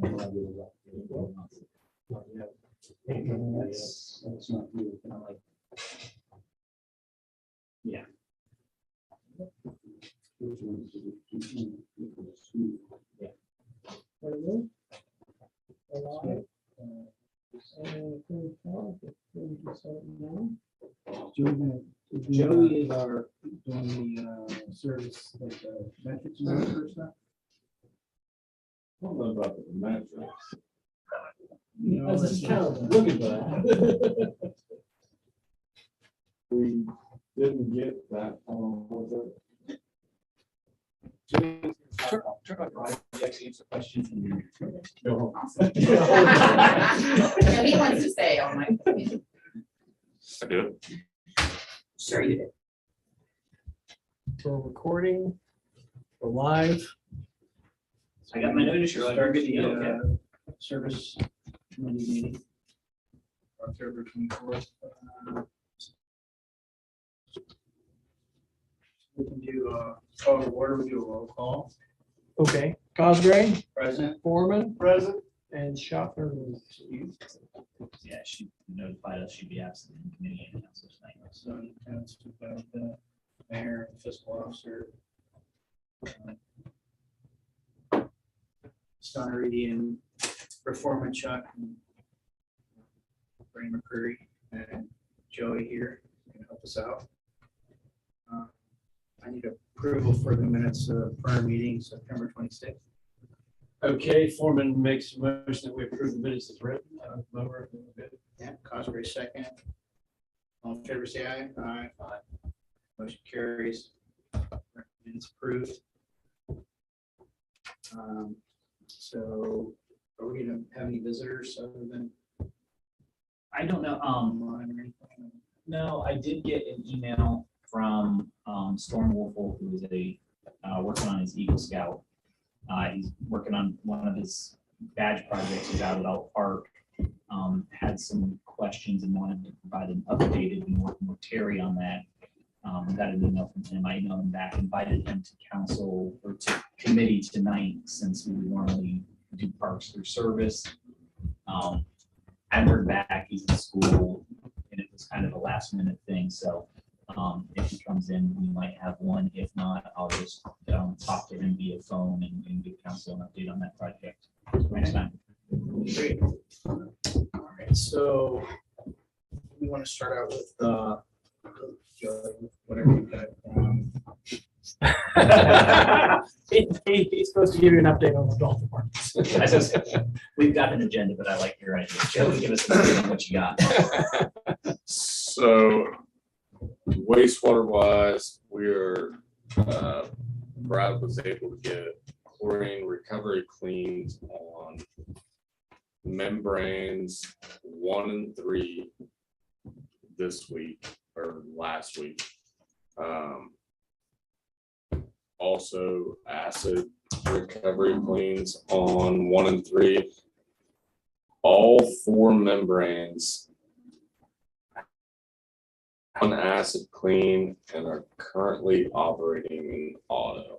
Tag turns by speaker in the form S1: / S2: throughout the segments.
S1: That's not you.
S2: Yeah.
S1: Which one is it? Joey is our doing the service, like metrics and that sort of stuff.
S3: I don't know about the metrics.
S1: You
S4: I
S1: know,
S4: was just kind of looking for that.
S3: We didn't get that. Was it?
S2: You actually answer questions and you're.
S3: No.
S5: No, he wants to stay on my.
S3: I do.
S5: Sure you did.
S4: We're recording, we're live.
S2: I got my notice, you're
S1: Start
S2: good to go,
S1: the
S2: okay.
S1: service committee meeting. October 24th. We can do call to order, we do a roll call.
S4: Okay, Cosgray,
S1: Present.
S4: Foreman,
S1: Present.
S4: and Schaffner was you.
S2: Yeah, she notified us she'd be absent in committee and council tonight.
S1: So that's about the mayor, and fiscal officer. Sonnery and Reformer Chuck and Ray McCurry and Joey here can help us out. I need approval for the minutes of our meeting, September 26th.
S4: Okay, Foreman makes a motion that we approve the minutes as written. Mower, good.
S1: Yeah, Cosgrave second. All in favor, say aye. Aye. Motion carries. It's approved. So are we gonna have any visitors other than
S2: I don't know,
S1: online or anything?
S2: no, I did get an email from Storm Wolfle, who is working on his Eagle Scout. He's working on one of his badge projects. He's out at Elk Park. Had some questions and wanted to provide an updated and working with Terry on that. I got an email from him. I emailed him back, invited him to council or to committee tonight since we would normally do parks through service. I haven't heard back. He's in school and it was kind of a last minute thing. So if he comes in, we might have one. If not, I'll just talk to him via phone and give council an update on that project next time.
S1: Great. All right, so we want to start out with Joey, whatever you got.
S4: He's supposed to give you an update on the golf department.
S2: I says, we've got an agenda, but I like your idea. Joe, give us an update on what you got.
S3: So wastewater wise, Brad was able to get chlorine recovery cleans on membranes 1 and 3 this week or last week. Also acid recovery cleans on 1 and 3. All 4 membranes on acid clean and are currently operating in auto.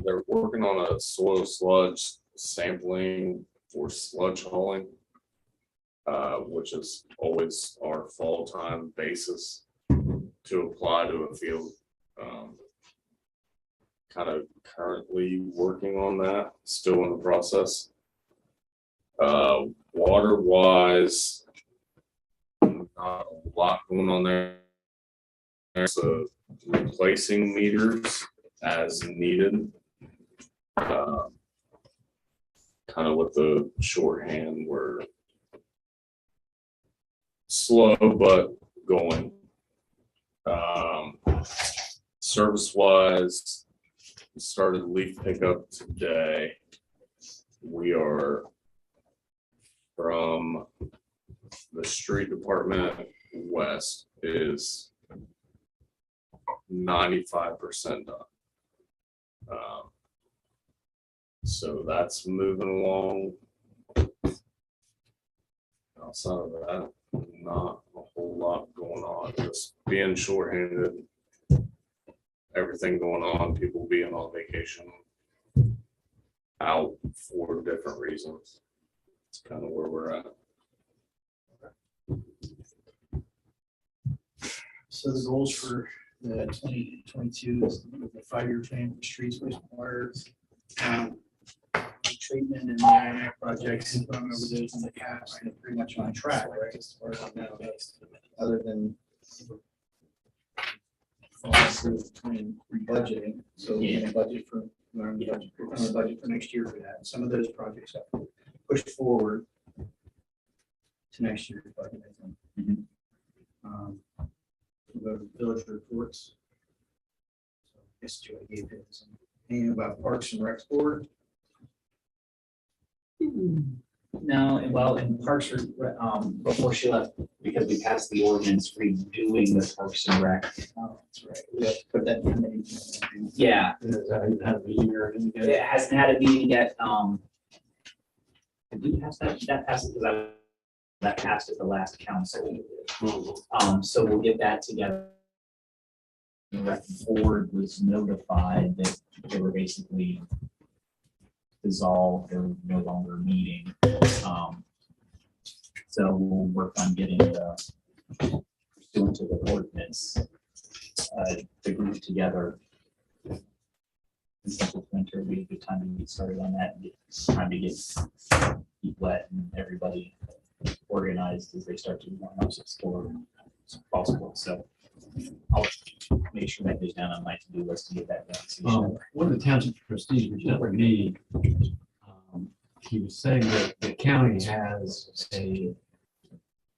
S3: They're working on a soil sludge sampling for sludge hauling, which is always our fall time basis to apply to a field. Kind of currently working on that, still in the process. Water wise, not a lot going on there. So replacing meters as needed. Kind of with the shorthand, we're slow but going. Service wise, we started leaf pickup today. We are from the street department west is 95% done. So that's moving along. Outside of that, not a whole lot going on, just being shorthanded. everything going on, people being on vacation, out for different reasons. It's kind of where we're at.
S1: So the goals for the 2022 is the 5-year plan for streets, wastewater, treatment and the INF projects. Gone over those in the past, and pretty much on track, right? As far as now, other than falling through between budgeting. So we're gonna budget for, we're on the budget for next year for that. Some of those projects have pushed forward to next year's budget, I think.
S2: Mhm.
S1: We'll go to village reports. So I guess Joey gave his. Anything about Parks and Recs Board?
S2: No, and well, in Parks, before she left, because we passed the ordinance redoing the Parks and Rec.
S1: Oh, that's right. We have to put that in the.
S2: Yeah,
S4: Does that even have a meeting or anything yet?
S2: it hasn't had a meeting yet. Did we pass that? That passed because that passed at the last council. So we'll get that together. The rec board was notified that they were basically dissolved or no longer meeting. So we'll work on getting the, pursuant to the ordinance, the group together. In Central Winter, we have good time to get started on that, and get time to get feet wet and everybody organized as they start to warm up explore as possible. So I'll make sure that goes down on my to-do list to get that done. So
S4: One of the township trustees reached out to me. He was saying that the county has a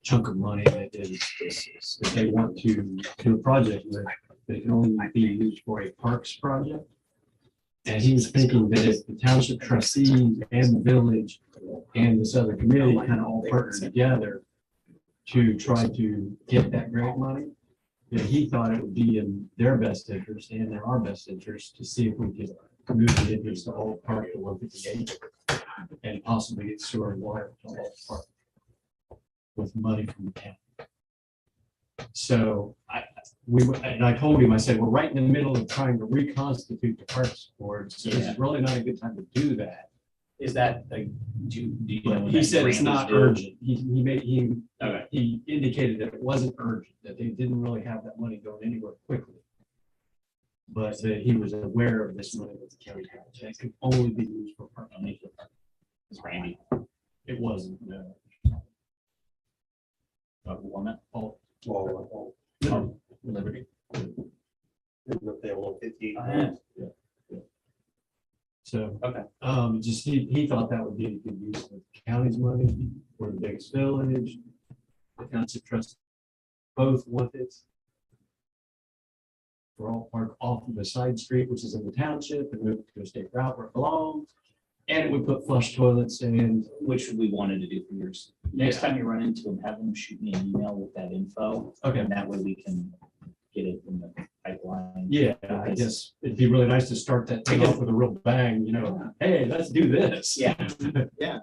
S4: chunk of money that that they want to do a project with, but it can only be used for a parks project. And he was thinking that if the township trustees and the village and this other committee kind of all partner together to try to get that grant money, that he thought it would be in their best interest and in our best interest to see if we could move the interest of all park to 158 and possibly get sewer and water to all park with money from the town. So I told him, I said, we're right in the middle of trying to reconstitute the parks board, so this is really not a good time to do that.
S2: is that, like, do you know?
S4: But
S2: when
S4: he
S2: that
S4: said it's
S2: grant was
S4: not
S2: due?
S4: urgent. He
S2: Okay.
S4: he indicated that it wasn't urgent, that they didn't really have that money going anywhere quickly. But that he was aware of this money that the county had, and it could only be used for park.
S2: It's Randy.
S4: It wasn't, no.
S2: Woman.
S4: Oh,
S2: Liberty.
S4: yeah. So.
S2: Okay.
S4: Just he thought that would be a good use of the county's money for the biggest village. The township trust both want it. For all park off of the side street, which is in the township, and move it to a state route where it belongs. And it would put flush toilets in.
S2: Which we wanted to do for years. Next
S4: Yeah.
S2: time you run into them, have them shoot me an email with that info.
S4: Okay.
S2: And that way we can get it in the pipeline.
S4: Yeah, I guess it'd be really nice to start that thing off with a real bang, you know, hey, let's do this.
S2: Yeah.
S1: Yeah.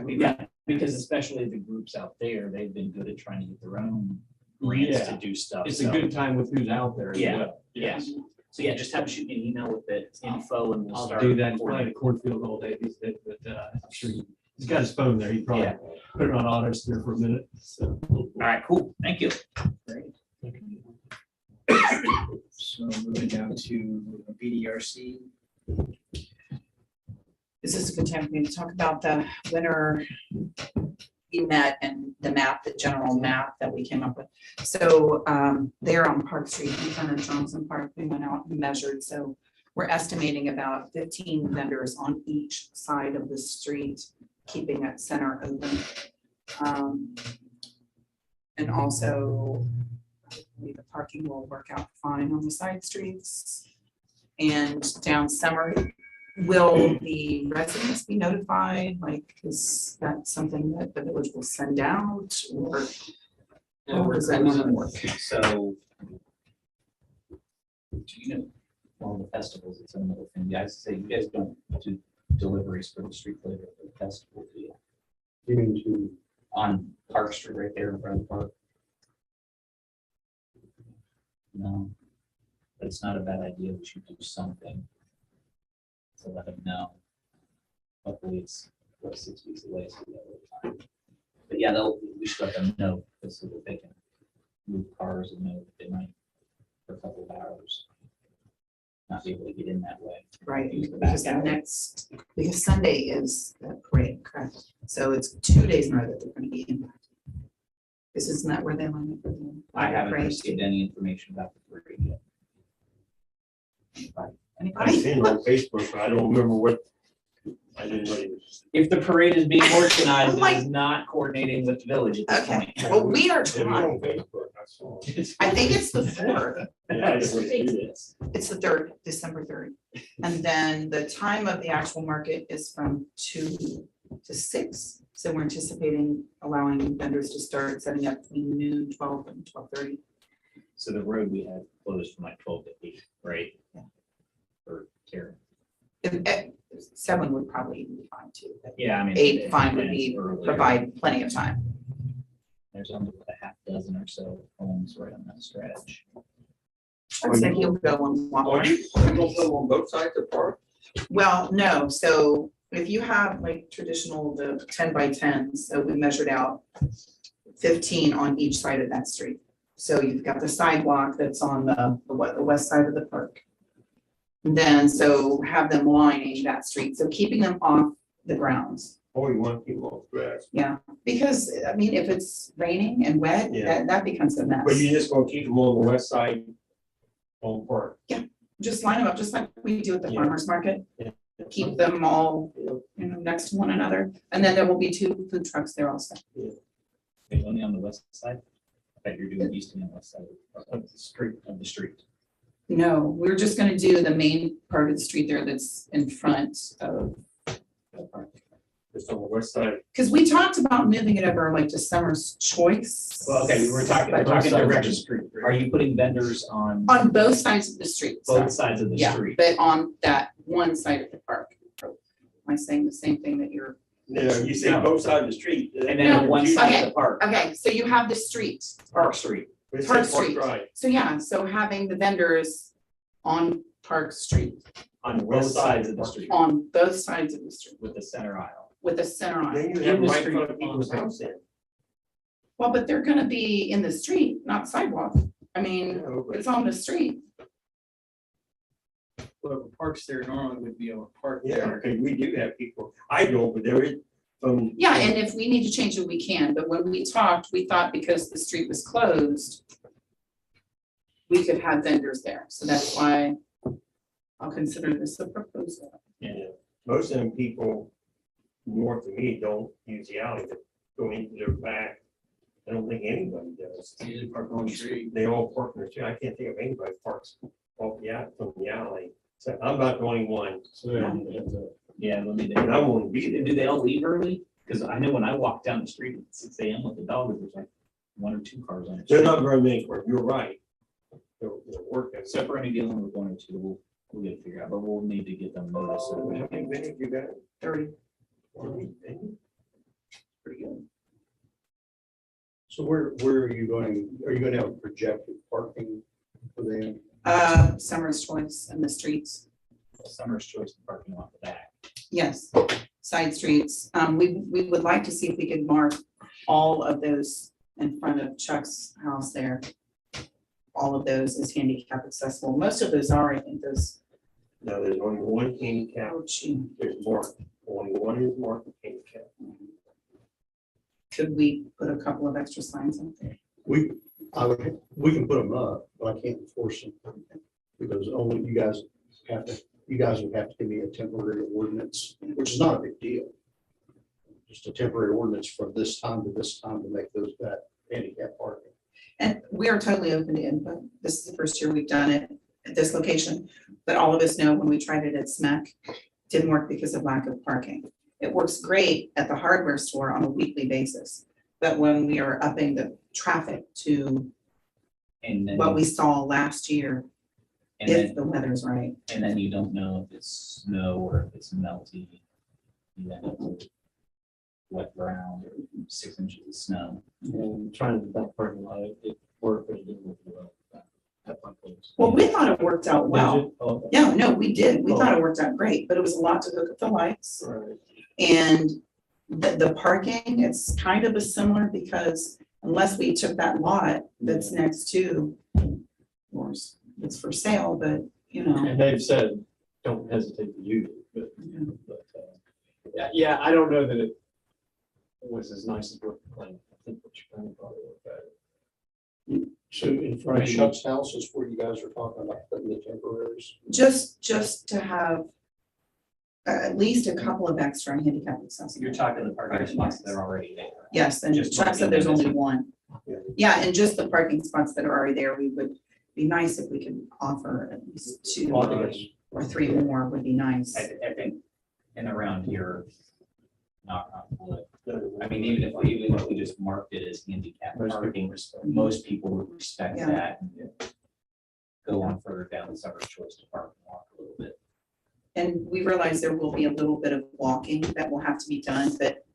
S2: Yeah, because especially the groups out there, they've been good at trying to get their own grants to
S4: Yeah.
S2: do stuff.
S4: It's a
S2: so-
S4: good time with who's out there. as
S2: Yeah,
S4: well.
S2: yeah. So yeah, just have them shoot me an email with the info and we'll
S4: I'll
S2: start.
S4: do that. He's probably
S2: recording.
S4: in a cornfield all day these days, but I'm sure he's got his phone there. He probably
S2: Yeah.
S4: put it on auto steer for a minute. So.
S2: All right, cool. Thank you.
S1: Great. So moving down to BDRC.
S5: This is a good time for me to talk about the winter EMET and the map, the general map that we came up with. So there on Park Street in front of Johnson Park, we went out and measured. So we're estimating about 15 vendors on each side of the street, keeping that center open. And also, hopefully the parking will work out fine on the side streets. And down Summer, will the residents be notified? Like, is that something that the village will send out or? How does that normally work?
S2: So. You know, all the festivals, it's another thing. You guys say you guys don't do deliveries for the street flavor for the festival, do you?
S4: You mean to?
S2: On Park Street right there in front of the park? No. it's not a bad idea. We should do something to let them know. Hopefully it's 6 weeks away, so we have a little time. But yeah, we should let them know so that they can move cars and know that they might for a couple of hours not be able to get in that way.
S5: Right,
S2: Use the
S5: because
S2: back
S5: the
S2: alley.
S5: because Sunday is the parade, correct? So it's 2 days in a row that they're gonna be impacted. This isn't that where they line up for the
S2: I haven't
S5: parade?
S2: received any information about the parade yet.
S6: I've
S5: Anybody?
S6: seen it on Facebook, but I don't remember what, I didn't really.
S2: If the parade is being organized,
S5: Oh my-
S2: it is not coordinating with the village at this
S5: Okay,
S2: point.
S5: well, we are
S6: It was
S5: trying.
S6: on Facebook, I saw it.
S5: I think it's the 4th.
S6: Yeah,
S2: It's
S6: it was-
S2: ridiculous.
S5: It's the 3rd, December 3rd. And then the time of the actual market is from 2 to 6. So we're anticipating allowing vendors to start setting up between noon, 12 and 12:30.
S2: So the road we had closed from like 12 to 8, right?
S5: Yeah.
S2: For Karen.
S5: And 7 would probably be fine too. but
S2: Yeah, I mean.
S5: 8 fine would
S2: and
S5: be,
S2: earlier.
S5: provide plenty of time.
S2: There's only a half dozen or so homes right on that stretch.
S5: I'd say he'll go and walk.
S6: Are you putting them on both sides of the park?
S5: Well, no, so if you have like traditional, the 10 by 10, so we measured out 15 on each side of that street. So you've got the sidewalk that's on the west side of the park. And then, so have them lining that street, so keeping them off the grounds.
S6: Or you want people off grass?
S5: Because, I mean, if it's raining and wet,
S6: Yeah.
S5: that becomes a mess.
S6: But you're just gonna keep them on the west side on park?
S5: Just line them up, just like we do at the
S6: Yeah.
S5: farmer's market.
S6: Yeah.
S5: Keep them all, next to one another, and then there will be 2 food trucks there also.
S2: Wait, only on the west side? I bet you're doing east and west side of the street, of the street.
S5: No, we're just gonna do the main part of the street there that's in front of the park.
S6: Just on the west side?
S5: Because we talked about moving it over like to Summer's Choice.
S2: Well, okay, we were talking directions. Are you putting vendors on
S5: On both sides of the street, sorry.
S2: both sides of the
S5: Yeah,
S2: street?
S5: but on that one side of the park. Am I saying the same thing that you're?
S6: No, you say both sides of the street.
S2: And then on one side of the park,
S5: Okay, so you have the street.
S2: Park Street.
S6: It says
S5: Park
S6: Park
S5: Street.
S6: Drive.
S5: So yeah, so having the vendors on Park Street,
S2: On both sides of the street
S5: on both sides of the street
S2: with the center aisle.
S5: with a center on.
S6: Then you have
S2: In the
S6: right in
S2: street
S6: front of
S2: on
S6: people's
S2: the
S6: house then.
S5: Well, but they're gonna be in the street, not sidewalk. I mean, it's on the street.
S1: Whoever parks there normally would be able to park
S6: Yeah,
S1: there.
S6: because we do have people, I don't, but there is from.
S5: Yeah, and if we need to change it, we can, but when we talked, we thought because the street was closed, we could have vendors there, so that's why I'll consider this a proposal.
S6: Yeah, most of them people north of me don't use the alley, they go into their back. I don't think anybody does.
S1: Usually park on the street.
S6: They all park in the street. I can't think of anybody parks off the from the alley. So I'm about the only one.
S2: Yeah, let me.
S6: And I won't be there.
S2: Do they all leave early? Because I know when I walk down the street at 6 a.m. with the dog, there's like 1 or 2 cars on it.
S6: They're not very many, you're right. They're working.
S2: So if we're only dealing with 1 or 2, we'll get it figured out, but we'll need to get them noticed.
S6: How many minutes you got?
S5: 30.
S2: Pretty good.
S7: So where are you going, are you gonna have projected parking for them?
S5: Summer's Choice and the streets,
S2: Summer's Choice and parking lot for that.
S5: yes, side streets. We would like to see if we could mark all of those in front of Chuck's house there. All of those as handicap accessible. Most of those are, I think, those.
S6: No, there's only one handicap.
S5: Oh, gee.
S6: There's marked. Only one is marked handicap.
S5: Could we put a couple of extra signs on there?
S7: We can put them up, but I can't enforce them. Because only you guys would have to give me a temporary ordinance, which is not a big deal. Just a temporary ordinance from this time to this time to make those that handicap parking.
S5: And we are totally open to input. This is the first year we've done it at this location. But all of us know when we tried it at SMEC, didn't work because of lack of parking. It works great at the hardware store on a weekly basis. But when we are upping the traffic to
S2: And then,
S5: what we saw last year,
S2: and
S5: if
S2: then,
S5: the weather's right.
S2: and then you don't know if it's snow or if it's melty. You end up with wet ground or 6 inches of snow.
S4: And trying to back parking lot, it worked, but it didn't work well.
S5: Well, we thought it worked out well.
S6: Oh,
S5: Yeah, no, we did. We thought it worked out great, but it was a lot to hook up the lights.
S6: right.
S5: And the parking, it's kind of a similar because unless we took that lot that's next to, or it's for sale, but you know.
S4: And they've said, don't hesitate to use it, but, yeah, I don't know that it was as nice as what you claimed. I think what you claimed probably worked better.
S7: So in front of Chuck's house is where you guys are talking about putting the temporaries.
S5: Just to have at least a couple of extra handicap accessible.
S2: You're talking the parking spots that are already there.
S5: Yes, and
S2: Just
S5: Chuck said
S2: parking
S5: there's
S2: them.
S5: only one. Yeah, and just the parking spots that are already there, we would be nice if we could offer at least two or three more would be nice.
S2: I think in around here, knock on wood. I mean, even if we just marked it as handicap parking, most people would respect
S5: Yeah.
S2: that. And go on further down the Summer's Choice to park and walk a little bit.
S5: And we realize there will be a little bit of walking that will have to be done, but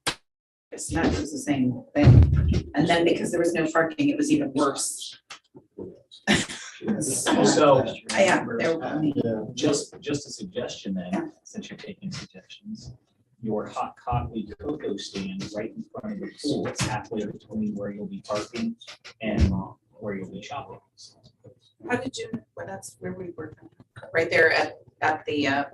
S5: it's not just the same thing. And then because there was no parking, it was even worse.
S2: So,
S5: Yeah, there, I mean,
S2: just a suggestion
S5: Yeah.
S2: then, since you're taking suggestions. Your hot coffee cocoa stand right in front of the pool, it's halfway between where you'll be parking and where you'll be shopping.
S5: how did you, well, that's where we were, right there at the,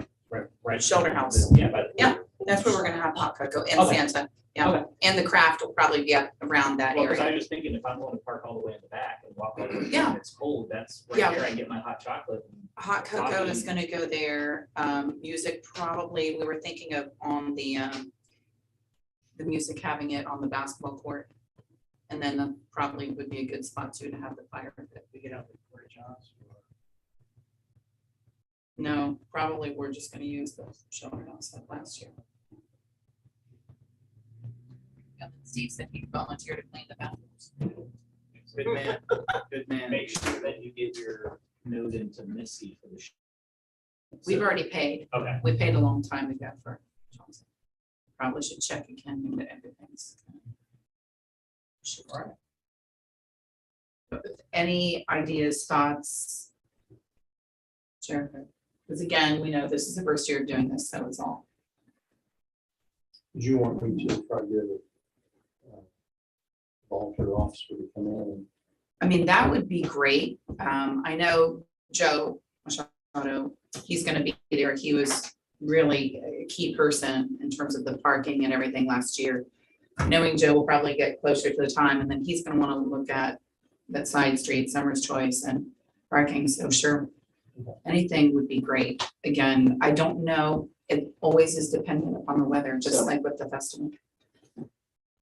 S2: Right.
S5: Shelter house.
S2: Yeah, but.
S5: Yeah. that's where we're gonna have hot cocoa and
S2: Okay.
S5: Santa. Yeah,
S2: Okay.
S5: and the craft will probably be up around that
S2: Well, because I
S5: area.
S2: was just thinking if I'm going to park all the way in the back and walk all the way,
S5: Yeah.
S2: and it's cold, that's right
S5: Yeah.
S2: there, I get my hot chocolate. and
S5: Hot cocoa is
S2: coffee.
S5: gonna go there. Music probably, we were thinking of on the music having it on the basketball court. And then probably would be a good spot too to have the fire pit.
S1: We get out the porta johns.
S5: No, probably we're just gonna use the shelter house like last year. Yeah, Steve said he'd volunteer to clean the bathrooms.
S1: Good man, good man.
S2: Make sure that you get your note into Missy for the.
S5: We've already paid.
S2: Okay.
S5: We paid a long time ago for Johnson. Probably should check again, but everything's.
S2: All right.
S5: Any ideas, thoughts? Sure. Because again, we know this is the first year of doing this, so it's all.
S7: Do you want me to try to get a volunteer officer to come in?
S5: I mean, that would be great. I know Joe Machado, he's gonna be there. He was really a key person in terms of the parking and everything last year. Knowing Joe will probably get closer to the time, and then he's gonna wanna look at that side street, Summer's Choice and parking, so sure. Anything would be great. Again, I don't know, it always is dependent upon the weather, just like with the festival.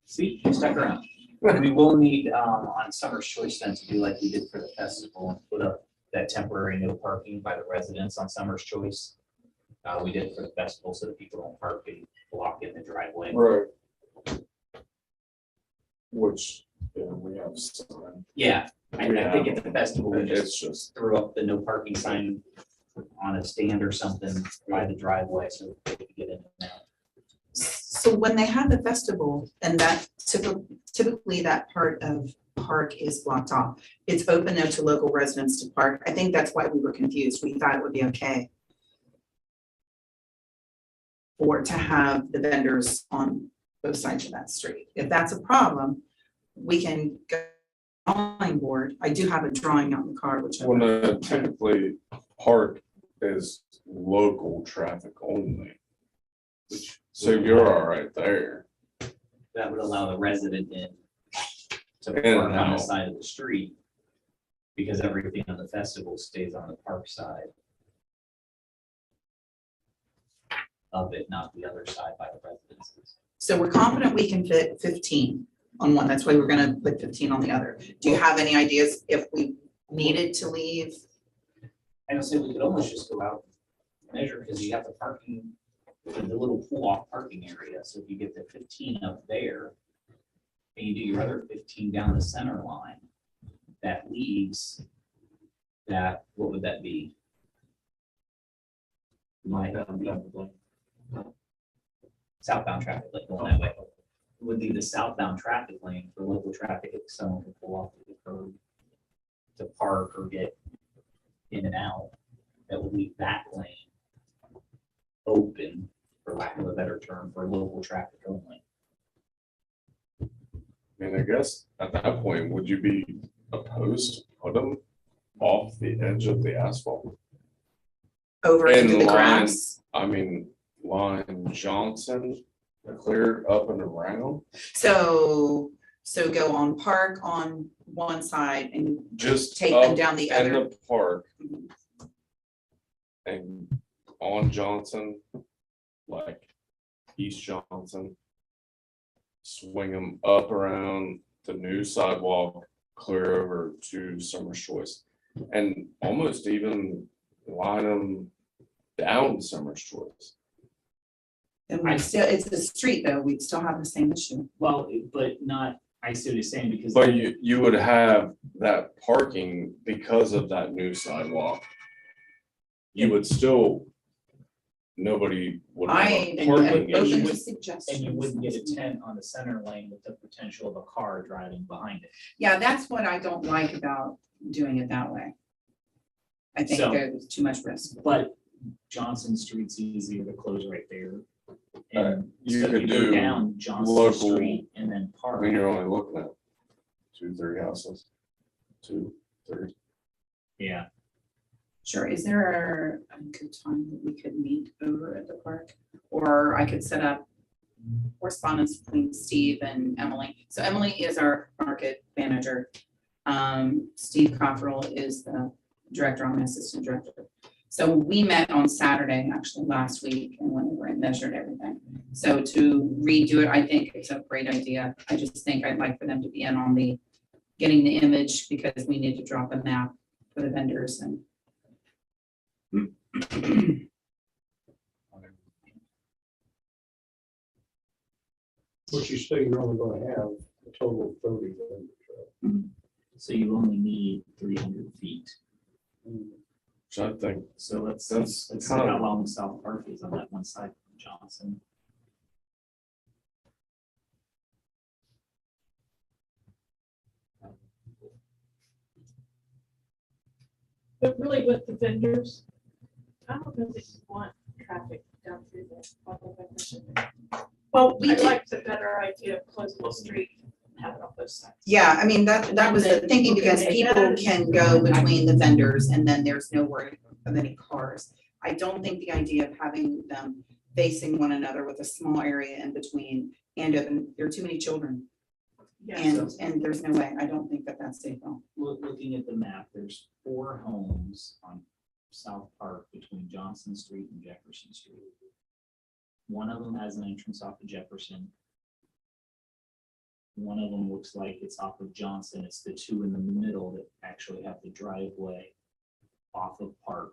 S2: See, you stuck around. We will need, on Summer's Choice then to do like we did for the festival and put up that temporary no parking by the residents on Summer's Choice. We did it for the festival so that people don't park and block in the driveway.
S3: Right. Which, yeah, we have some.
S2: Yeah, I think at the festival, we just
S3: It's just,
S2: threw up the no parking sign on a stand or something by the driveway so they could get in and out.
S5: So when they have the festival, and that typically that part of park is blocked off. It's open though to local residents to park. I think that's why we were confused. We thought it would be okay. Or to have the vendors on both sides of that street. If that's a problem, we can go on board. I do have a drawing out in the car, which I.
S3: when typically park is local traffic only. So you're all right there.
S2: That would allow the resident in to
S3: In and
S2: park on the
S3: out.
S2: side of the street. Because everything on the festival stays on the park side of it, not the other side by the residences.
S5: So we're confident we can fit 15 on one. That's why we're gonna put 15 on the other. Do you have any ideas if we needed to leave?
S2: I would say we could almost just go out and measure, because you have the parking, the little pull-off parking area, so if you get the 15 up there, and you do your other 15 down the center line, that leaves that, what would that be? My, southbound traffic lane going that way, would be the southbound traffic lane for local traffic if someone could pull off the curb to park or get in and out that would leave that lane open, for lack of a better term, for local traffic only.
S3: I guess at that point, would you be opposed to put them off the edge of the asphalt?
S5: Over
S3: In
S5: into the
S3: line.
S5: grass.
S3: I mean, line Johnson, clear up and around,
S5: So go on Park on one side and
S3: just
S5: take them
S3: up
S5: down the
S3: in
S5: other.
S3: the park. And on Johnson, like East Johnson. Swing them up around the new sidewalk, clear over to Summer's Choice. And almost even line them down Summer's Choice.
S5: And we still, it's the street though, we'd still have the same issue.
S2: Well, but not, I see what you're saying, because.
S3: But you would have that parking because of that new sidewalk. You would still, nobody would have
S5: I
S3: a
S5: am
S3: parking
S5: open
S3: issue.
S5: to suggestions.
S2: And you wouldn't get a tent on the center lane with the potential of a car driving behind it.
S5: Yeah, that's what I don't like about doing it that way. I think
S2: So-
S5: there's too much risk.
S2: But Johnson Street's easier to close right there. And
S3: You
S2: so
S3: could
S2: go
S3: do
S2: down Johnson
S3: local-
S2: Street and then
S3: I
S2: park.
S3: mean, you're only looking at 2, 3 houses. 2, 3.
S2: Yeah,
S5: Sure, is there a good time that we could meet over at the park? Or I could set up correspondence between Steve and Emily. So Emily is our market manager. Steve Cockrell is the director, I'm an assistant director. So we met on Saturday, actually last week, and went over and measured everything. So to redo it, I think it's a great idea. I just think I'd like for them to be in on the getting the image, because we need to drop a map for the vendors and
S7: Which you say you're only gonna have a total of 30 vendors,
S2: so you only need 300 feet.
S3: Which I think,
S2: So let's
S3: That's
S2: see
S3: kind of-
S2: how long South Park is on that one side from Johnson.
S8: But really with the vendors, I don't know that you want traffic down through there.
S5: well, we
S8: I
S5: did,
S8: like the better idea of closing the street, and have it on both sides.
S5: yeah, I mean, that was the thinking, because people can go between the vendors and then there's no worry of any cars. I don't think the idea of having them facing one another with a small area in between and open, there are too many children.
S8: Yeah,
S5: And there's no way, I don't think that that's safe.
S2: Looking at the map, there's 4 homes on South Park between Johnson Street and Jefferson Street. One of them has an entrance off of Jefferson. One of them looks like it's off of Johnson. It's the 2 in the middle that actually have the driveway off of Park.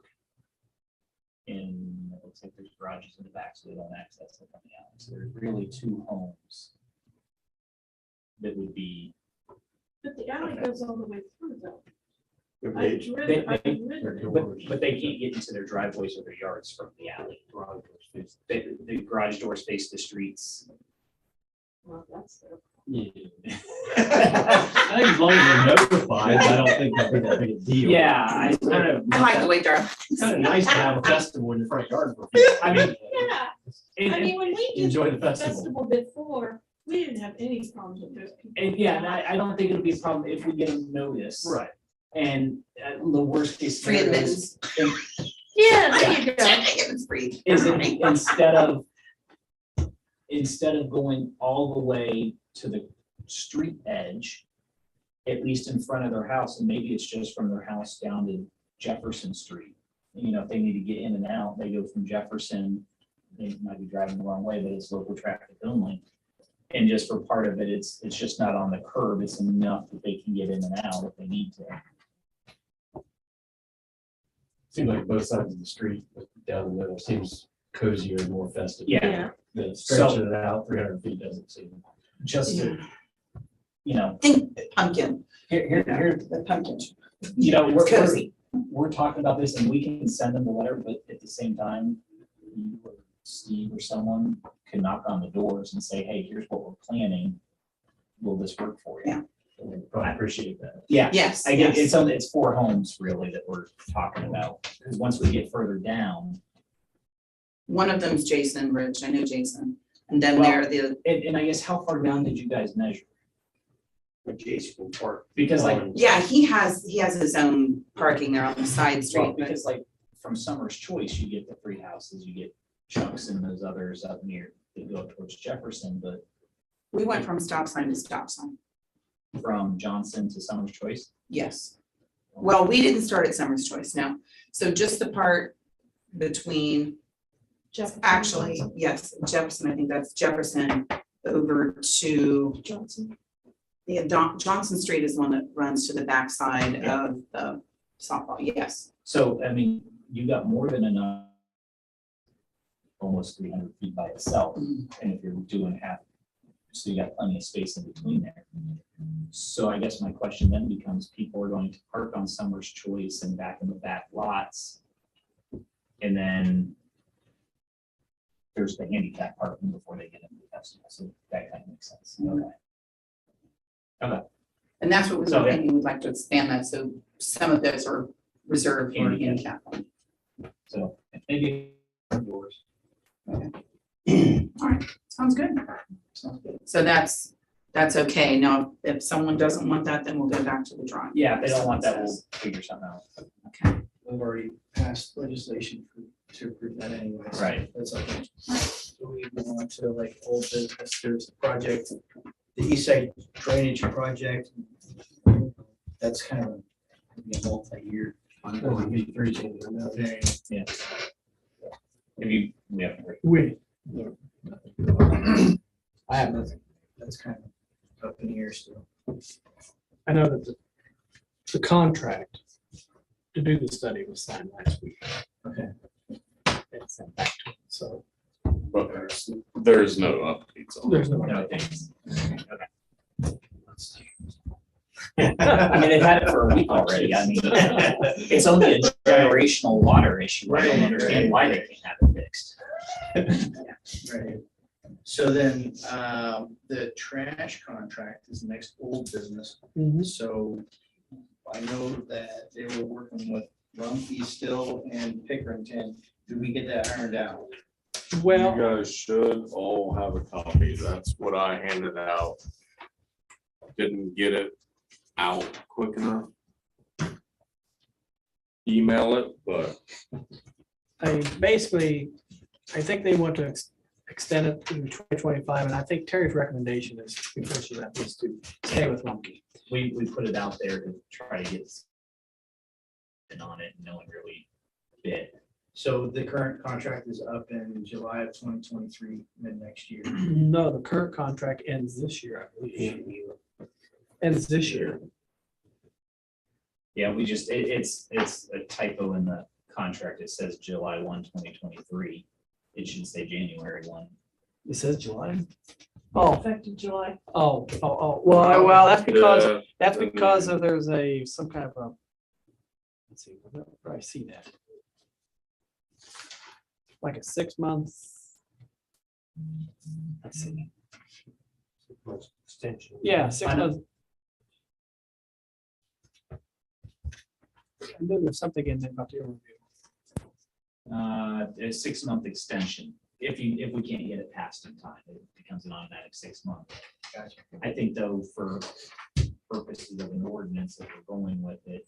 S2: And it looks like there's garages in the back, so they don't access it from the alley. So there's really 2 homes that would be.
S8: but the alley goes all the way through though.
S6: If
S8: I've
S6: they-
S8: driven, I've
S2: they-
S8: ridden.
S2: But they can't get into their driveways or their yards from the alley. The garage doors face the streets.
S8: Well, that's their.
S4: Yeah. I think as long as they're notified, I don't think that'd be that big a deal.
S2: Yeah, I kind of.
S5: I like the way Darrell.
S4: It's kind of nice to have a festival in your front yard for people.
S2: I mean,
S8: Yeah,
S2: and,
S8: I mean, when we did
S4: Enjoy the
S8: the
S4: festival.
S8: festival before, we didn't have any problems with those people.
S2: yeah, and I don't think it'll be a problem if we get them notice.
S4: Right.
S2: And the worst case
S5: Free
S2: scenario
S5: admittance.
S8: Yeah, there you go.
S5: It's free.
S2: is instead of going all the way to the street edge, at least in front of their house, and maybe it's just from their house down to Jefferson Street. You know, if they need to get in and out, they go from Jefferson, they might be driving the wrong way, but it's local traffic only. And just for part of it, it's just not on the curb, it's enough that they can get in and out if they need to.
S4: Seems like both sides of the street, but down the middle seems cozier and more festive.
S2: Yeah.
S4: The stretching it out 300 feet doesn't seem.
S2: Just to, you know,
S5: Think pumpkin,
S2: here,
S5: the pumpkin.
S2: you know,
S5: It's cozy.
S2: we're talking about this and we can send them the letter, but at the same time, you or Steve or someone can knock on the doors and say, hey, here's what we're planning. Will this work for you?
S5: Yeah.
S4: I appreciate that.
S2: Yeah,
S5: Yes.
S2: I get,
S5: yes.
S2: it's 4 homes really that we're talking about, because once we get further down,
S5: One of them's Jason Ridge, I know Jason, and then
S2: Well-
S5: there are the,
S2: and I guess how far down did you guys measure?
S6: But Jason Park.
S2: Because like,
S5: yeah, he has his own parking there on the side
S2: well,
S5: street, but
S2: because like from Summer's Choice, you get the 3 houses, you get Chuck's and those others up near, that go towards Jefferson, but
S5: we went from stop sign to stop sign,
S2: from Johnson to Summer's Choice.
S5: yes. Well, we didn't start at Summer's Choice, no. So just the part between, actually, yes, Jefferson, I think that's Jefferson over to,
S8: Johnson.
S5: yeah, Johnson Street is the one that runs to the backside of the softball, yes.
S2: So, I mean, you got more than enough, almost 300 feet by itself,
S5: Mhm.
S2: and if you're doing half, so you got plenty of space in between there. So I guess my question then becomes, people are going to park on Summer's Choice and back in the back lots. And then there's the handicap parking before they get into the festival, so that kind of makes sense. Okay.
S5: And that's what we
S2: So,
S5: were
S2: yeah.
S5: thinking, we'd like to expand that, so some of those are reserved for
S2: Handicap.
S5: handicap.
S2: So maybe yours.
S5: Sounds good. So that's okay. Now, if someone doesn't want that, then we'll go back to the drawing.
S2: Yeah, if they don't want that, we'll figure something out.
S5: Okay,
S1: We've already passed legislation to approve that anyway. so
S2: Right.
S1: That's okay. So we go on to like old business, there's the project, the east side drainage project. That's kind of a multi-year. Variance.
S2: Yeah. If you, we have.
S1: I have nothing. That's kind of up in the air still.
S9: I know that the contract to do the study was signed last week.
S1: Okay.
S9: And sent back to it, so
S3: But there's no updates on it.
S9: there's no.
S2: No, thanks. I mean, they've had it for a week already. I mean, it's only a generational water issue. I don't understand why they can't have it fixed.
S1: Right. So then, the trash contract is the next old business.
S9: Mhm.
S1: So I know that they were working with Rumpke still and Pickerington. Did we get that ironed out?
S3: You
S9: Well,
S3: guys should all have a copy. That's what I handed out. Didn't get it out quick enough. Email it, but
S9: basically, I think they want to extend it to 2025, and I think Terry's recommendation is because of that is to stay with Lumpke.
S2: We put it out there to try to get in on it. No one really bid.
S1: So the current contract is up in July of 2023, mid next year.
S9: No, the current contract ends this year, I believe. Ends this year.
S2: Yeah, we just, it's a typo in the contract. It says July 1, 2023. It should say January 1.
S9: It says July. Oh,
S8: Effective July.
S9: oh, well, that's because,
S3: yeah,
S9: that's
S3: and
S9: because
S3: then-
S9: of there's some kind of a. Let's see, where do I see that? Like a 6 months. Let's see.
S6: Extension.
S9: Yeah, 6
S2: I know.
S9: months. And then there's something in there about the overview.
S2: A 6-month extension. If we can't get it passed in time, it becomes an automatic 6 month.
S1: Gotcha.
S2: I think though, for purposes of an ordinance, if we're going with it,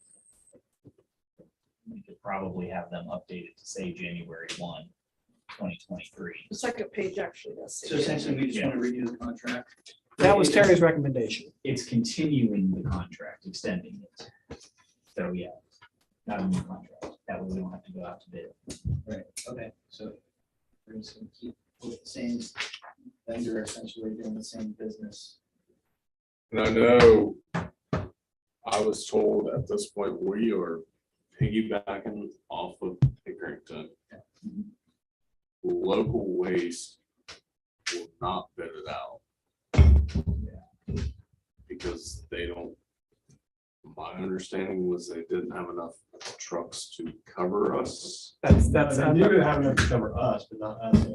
S2: we could probably have them updated to say January 1, 2023.
S8: The second page actually does say.
S1: So essentially, we just want to redo the contract.
S9: That was Terry's recommendation.
S2: It's continuing the contract, extending it. So, yeah, not a new contract. That way we don't have to go out to bid.
S1: Right, okay, so we're just gonna keep with the same vendor, essentially doing the same business.
S3: And I know I was told at this point, we are piggybacking off of Pickerington. Local waste will not bid it out. Because they don't, my understanding was they didn't have enough trucks to cover us.
S9: That's,
S6: They do have enough to cover us, but not us.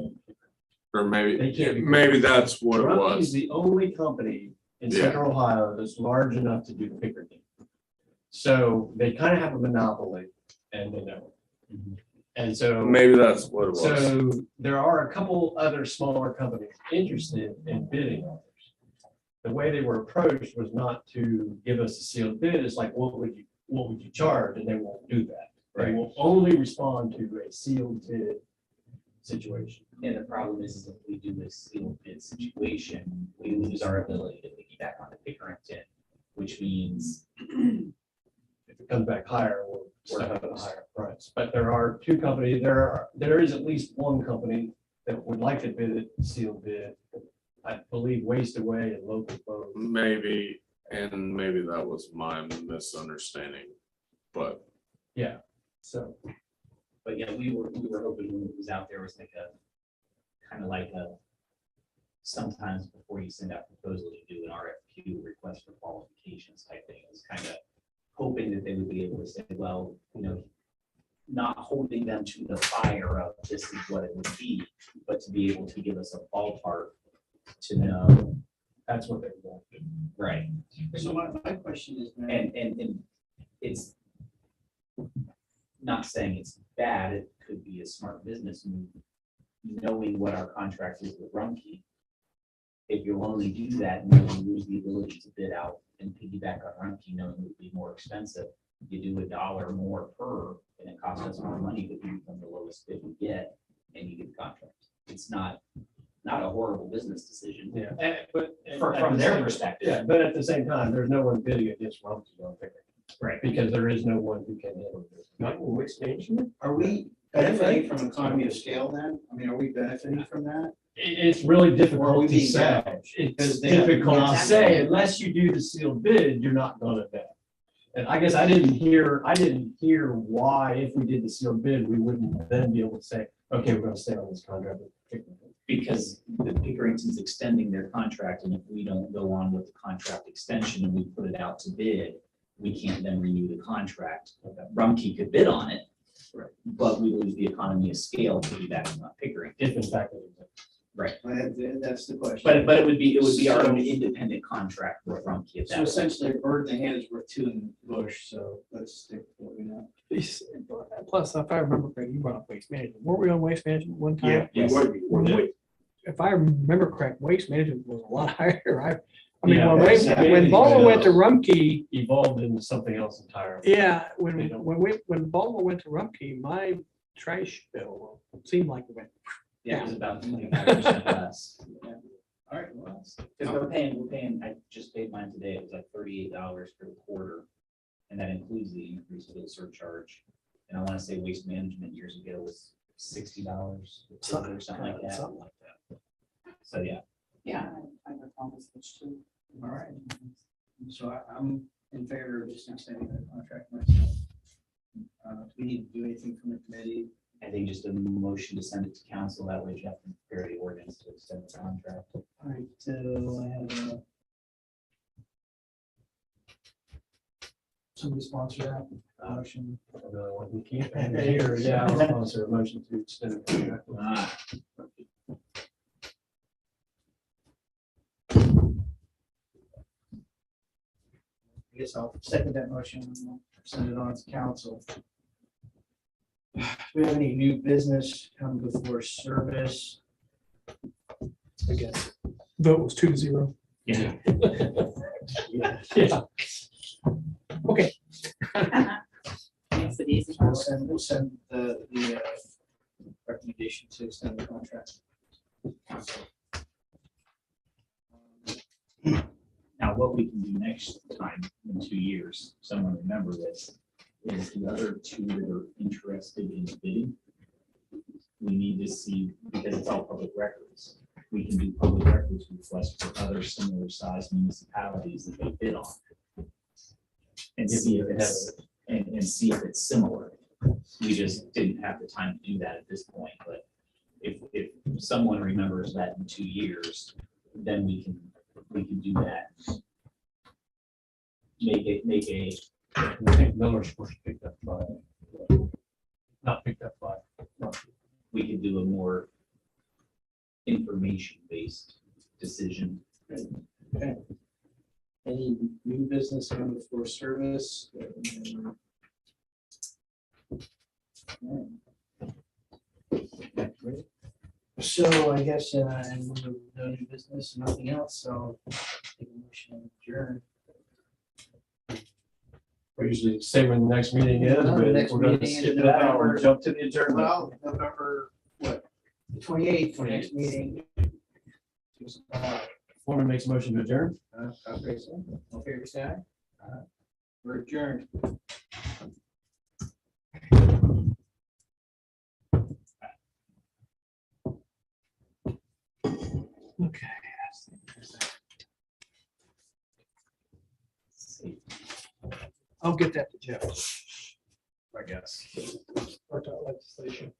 S3: Or
S6: They
S3: maybe,
S6: can't be-
S3: maybe that's what it
S6: Rumpke is
S3: was.
S6: the only company
S4: in
S3: Yeah.
S4: central Ohio that's large enough to do Pickering. So they kind of have a monopoly and they don't. And so.
S3: Maybe that's what it was.
S4: So there are a couple other smaller companies interested in bidding on this. The way they were approached was not to give us a sealed bid. It's like, what would you charge? And they won't do that. They will only respond to a sealed bid situation.
S2: And the problem is if we do this sealed bid situation, we lose our ability to piggyback on the Pickerington, which means
S4: If it comes back higher, we'll have a higher price. But there are two companies, there is at least one company that would like to bid it, sealed bid. I believe Waste Away and Local Boat.
S3: Maybe, and maybe that was my misunderstanding, but
S4: Yeah, so.
S2: but yeah, we were hoping when it was out there was like a, kind of like a, sometimes before you send out proposals, you do an RFQ, request for qualifications type thing. It's kind of hoping that they would be able to say, well, you know, not holding them to the fire of this is what it would be, but to be able to give us a ballpark to know.
S4: That's what they want.
S2: Right.
S1: So my question is, man,
S2: And it's not saying it's bad, it could be a smart business move, knowing what our contract is with Rumpke. If you'll only do that, and you lose the ability to bid out and piggyback on Rumpke, knowing it would be more expensive, you do $1 more per, and it costs us more money, but you become the lowest bid we get, and you get the contract. It's not a horrible business decision.
S4: Yeah, but.
S2: From their perspective.
S4: Yeah, but at the same time, there's no one bidding against Rumpke on Pickering.
S2: Right.
S4: Because there is no one who can handle this.
S6: Not in Waste Management?
S1: are we benefiting from economy of scale then? I mean, are we benefiting from that?
S4: It's really
S1: Or are we
S4: difficult to
S1: being
S4: say.
S1: damaged?
S4: It's
S1: Because they have
S4: difficult to
S1: monopoly.
S4: say unless you do the sealed bid, you're not gonna bet. And I guess I didn't hear why if we did the sealed bid, we wouldn't then be able to say, okay, we're gonna stay on this contract with Pickering.
S2: Because the Pickerington's extending their contract, and if we don't go on with the contract extension and we put it out to bid, we can't then renew the contract. Rumpke could bid on it, but we lose the economy of scale to be back on Pickering.
S4: If in fact. it is.
S1: That's the question.
S2: But it would be our own independent contract with Rumpke at
S1: So
S2: that.
S1: essentially, a bird in the hand is worth two in the bush, so let's stick with what we know.
S9: Plus, if I remember correctly, you brought up Waste Management. Weren't we on Waste Management one time?
S2: Yes.
S9: If I remember correct, Waste Management was a lot higher. I mean,
S4: Yeah,
S9: when Baltimore went to Rumpke,
S4: Evolved into something else entirely.
S9: yeah,
S4: They
S9: when
S4: don't-
S9: Baltimore went to Rumpke, my trash bill seemed like it went.
S2: Yeah, it was about 25% less.
S1: All right, well,
S2: Because we're paying, I just paid mine today, it was like $38 for the quarter. And that includes the increase of the surcharge. And I want to say Waste Management years ago was $60 or something like that.
S9: Something like that.
S2: So, yeah.
S5: Yeah, I recall this switch too.
S1: all right. So I'm in favor of just extending the contract myself. Do we need to do anything from the committee?
S2: I think just a motion to send it to council, that way Jeff can prepare the ordinance to extend the contract.
S1: All right, so I have somebody sponsor that motion.
S4: Another one we can't have here. Yeah, I'll sponsor a motion to extend the contract.
S1: I guess I'll second that motion and we'll send it on to council. Do we have any new business come before service?
S9: I guess. Vote was 2-0.
S2: Yeah.
S4: Yeah.
S9: Okay.
S5: Makes it easy.
S1: We'll send the recommendation to extend the contract.
S2: Now, what we can do next time in 2 years, someone remember this, is the other two that are interested in bidding. We need to see, because it's all public records, we can do public records requests for other similar sized municipalities that they bid on. And see if it's, and see if it's similar. We just didn't have the time to do that at this point, but if someone remembers that in 2 years, then we can do that. Make a,
S4: I think Miller's supposed to pick up by. Not picked up by.
S2: we could do a more information-based decision.
S1: Any new business on the floor service? So I guess, no new business, nothing else, so take a motion to adjourn.
S4: We usually say when the next meeting is,
S1: No,
S4: but
S1: the next
S4: we're gonna
S1: meeting is
S4: skip that out
S1: November.
S4: and jump to the adjournment.
S1: Well, November, what, the 28th, next
S4: 28th.
S1: meeting.
S4: Foreman makes a motion to adjourn.
S1: Okay, so, all fair side? We're adjourned.
S9: Okay. I'll get that to Jeff.
S4: I guess.
S9: Start that legislation.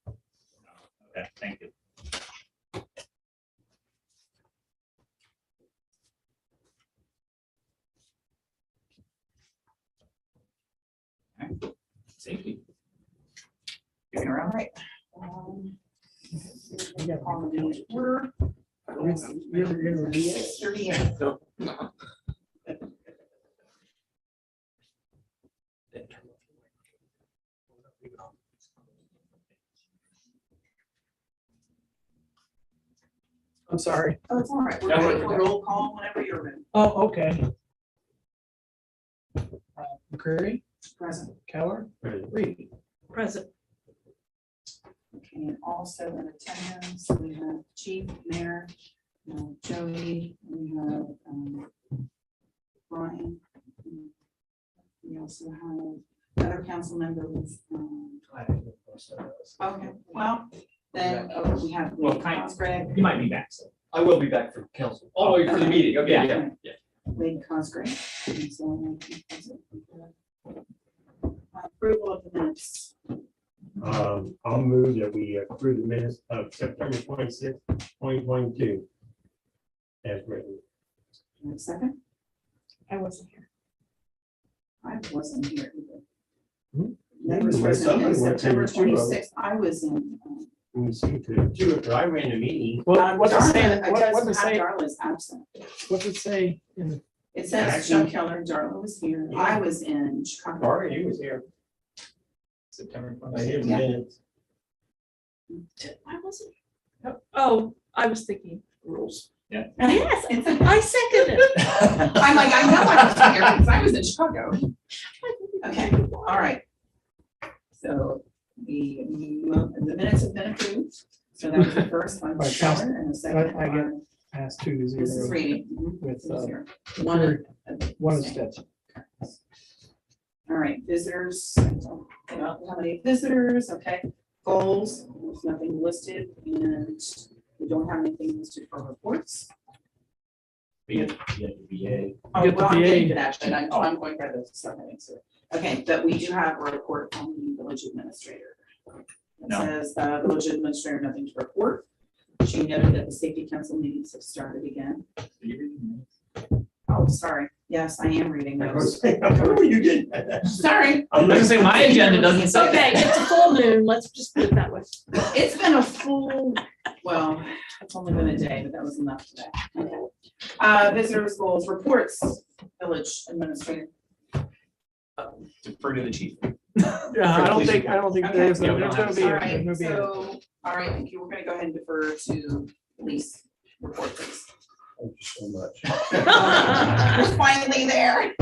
S2: Okay, thank you. Okay, safety.
S5: Doing it all right. On the order.
S9: You ever review it?
S5: 6:38.
S9: I'm sorry.
S5: Oh, it's all right. We're ready for roll call whenever you're ready.
S9: Oh, okay. McCreary,
S5: Present.
S9: Keller, Reed.
S8: Present.
S5: Okay, and also in attendance, we have Chief, Mayor, Jody, we have Brian. We also have other council members. Okay, well, then we have
S2: Well, kind of.
S5: Cosgrave.
S2: You might be back, so.
S4: I will be back for council. Oh, for the meeting. Okay,
S2: Yeah.
S4: yeah.
S5: Wade Cosgrave. And so, approval of the minutes.
S6: I'll move that we approve the minutes of September 26th, 2022. As written.
S5: Second,
S8: I wasn't here.
S5: I wasn't here either.
S6: Hmm?
S5: Members
S6: Well,
S5: present in
S6: somebody went to
S5: September
S6: the two of them.
S5: 26th, I was in.
S6: Let me see, I ran the meeting.
S9: What's it say?
S5: Darla-
S9: What's it
S5: does
S9: say?
S5: have Darla's absent.
S9: What's it say? in-
S5: It says Chuck Keller, Darla was here. I was in Chicago.
S6: Barney, he was here.
S2: September
S6: I hear
S2: 26th.
S6: the minutes.
S8: I wasn't. Oh, I was thinking rules.
S5: Yes,
S8: I seconded it.
S5: I'm like, I know I was here because I was in Chicago. Okay, all right. So the minutes have been approved. So that was the first one,
S9: Right,
S5: Keller, and the second
S9: I get
S5: one,
S9: Passed 2-0.
S5: this is reading.
S9: With,
S5: One.
S9: one abstention.
S5: All right, visitors, how many visitors, okay, goals, there's nothing listed, and we don't have anything listed for reports.
S2: We had the VA.
S5: Oh,
S9: Get the
S5: well, I'm getting
S9: VA.
S5: to that, but I'm going by the subheading, so, okay, but we do have a report from the village administrator. It
S2: No.
S5: says, the village administrator, nothing to report. She noted that the safety council meetings have started again. Oh, sorry, yes, I am reading
S6: I
S5: those.
S6: was saying, where were you getting that?
S5: Sorry,
S2: I was gonna say, my agenda doesn't
S8: It's
S2: say
S8: okay,
S2: that.
S8: it's a full moon, let's just put it that way.
S5: it's been a full, well, it's only been a day, but that was enough today. Okay. Visitors, goals, reports, village administrator.
S2: Defer to the chief.
S9: Yeah, I don't think there's
S2: Okay.
S9: gonna be.
S5: All
S9: a-
S5: right,
S9: there's gonna be a-
S5: so, all right, thank you. We're gonna go ahead and defer to police report, please.
S7: Thank you so much.
S5: We're finally there.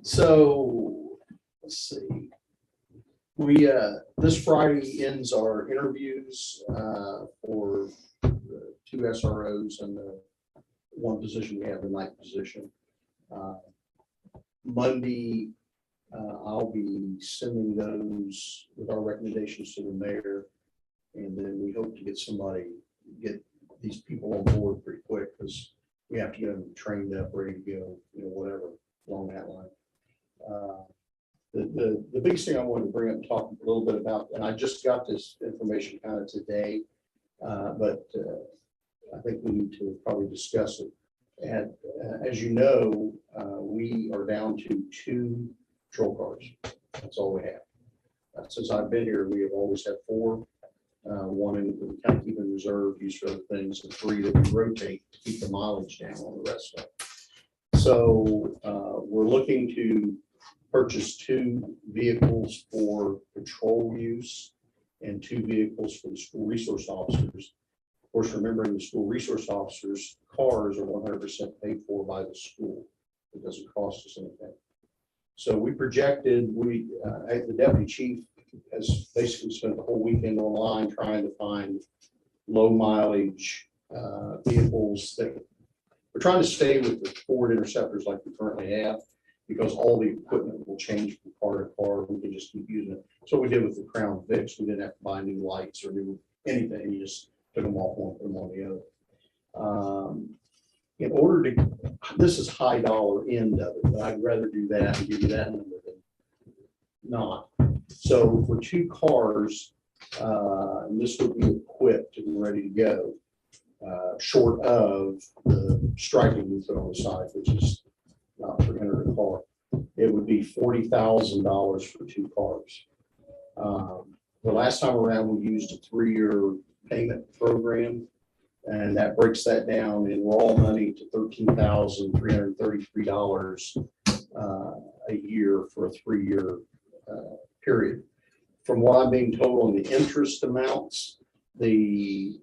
S7: So, let's see. We, this Friday ends our interviews for the 2 SROs and the one position we have, the night position. Monday, I'll be sending those with our recommendations to the mayor. And then we hope to get these people on board pretty quick, because we have to get them trained up, ready to go, whatever, along that line. The biggest thing I wanted to bring up and talk a little bit about, and I just got this information kind of today, but I think we need to probably discuss it. And as you know, we are down to 2 patrol cars. That's all we have. Since I've been here, we have always had 4. one in we kind of keep in reserve, use for other things, and 3 that we rotate to keep the mileage down on the rest of it. So we're looking to purchase 2 vehicles for patrol use and 2 vehicles for the school resource officers. Of course, remembering the school resource officers' cars are 100% paid for by the school. It doesn't cost us anything. So we projected, the deputy chief has basically spent the whole weekend online trying to find low mileage vehicles that we're trying to stay with the Ford Interceptors like we currently have, because all the equipment will change from car to car. We can just keep using it. So we did with the Crown Vics. We didn't have to buy new lights or new anything. You just took them off one, put them on the other. In order to, this is high dollar end of it, but I'd rather do that and give you that number than not. So for 2 cars, and this would be equipped and ready to go, short of the striping we put on the side, which is not $300 a car. It would be $40,000 for 2 cars. The last time around, we used a 3-year payment program, and that breaks that down in raw money to $13,333 a year for a 3-year period. From what I'm being told on the interest amounts, if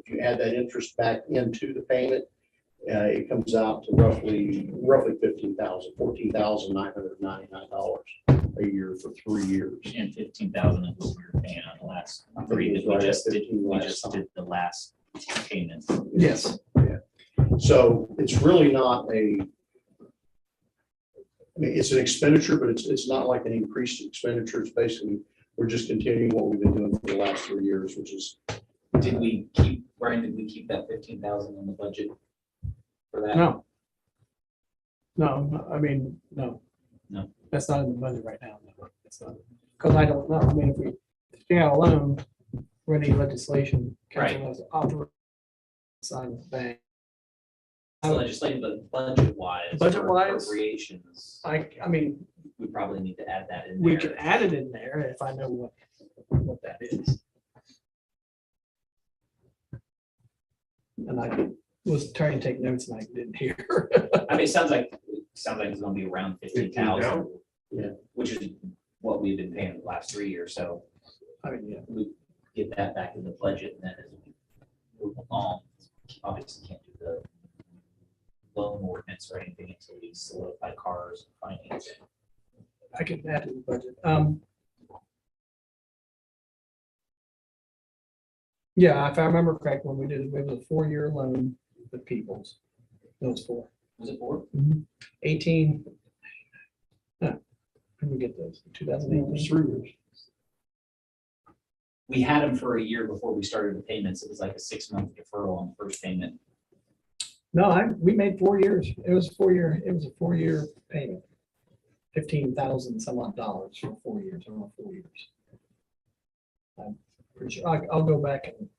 S7: you add that interest back into the payment, it comes out to roughly $14,999 a year for 3 years.
S2: And 15,000 is what we were paying on the last
S7: I think
S2: 3
S7: it
S2: that
S7: was
S2: we
S7: right
S2: just
S7: at
S2: did.
S7: 15
S2: We
S7: last
S2: just
S7: time.
S2: did the last payment.
S9: Yes.
S7: So it's really not it's an expenditure, but it's not like an increased expenditure. It's basically, we're just continuing what we've been doing for the last 3 years, which is.
S2: Did we keep, Brian, did we keep that 15,000 in the budget for that?
S9: No. No, I mean, no.
S2: No.
S9: That's not in the budget right now. No, it's not. Because I don't know. I mean, if we stay out alone, for any legislation, council has authorized sign with the bank.
S2: So legislative, but budget-wise. for
S9: Budget-wise,
S2: Appropriations,
S9: I mean,
S2: we probably need to add that in there.
S9: we could add it in there if I know what that is. And I was trying to take notes and I didn't hear.
S2: I mean, it sounds like it's gonna be around 15,000.
S7: Yeah.
S2: Which is what we've been paying the last 3 years, so
S9: I mean, yeah.
S2: we get that back in the budget and then as we move along, obviously can't do the loan ordinance or anything until we solidify cars and financing.
S9: I can add to the budget. Yeah, if I remember correctly, when we did, it was a 4-year loan with Peoples. Those 4.
S2: Was it 4?
S9: 18. When we get those, 2018.
S2: We had them for a year before we started the payments. It was like a 6-month deferral on the first payment.
S9: No, we made 4 years. It was a 4-year payment. 15,000 some odd dollars for 4 years, around 4 years. I'm pretty sure, I'll go back and.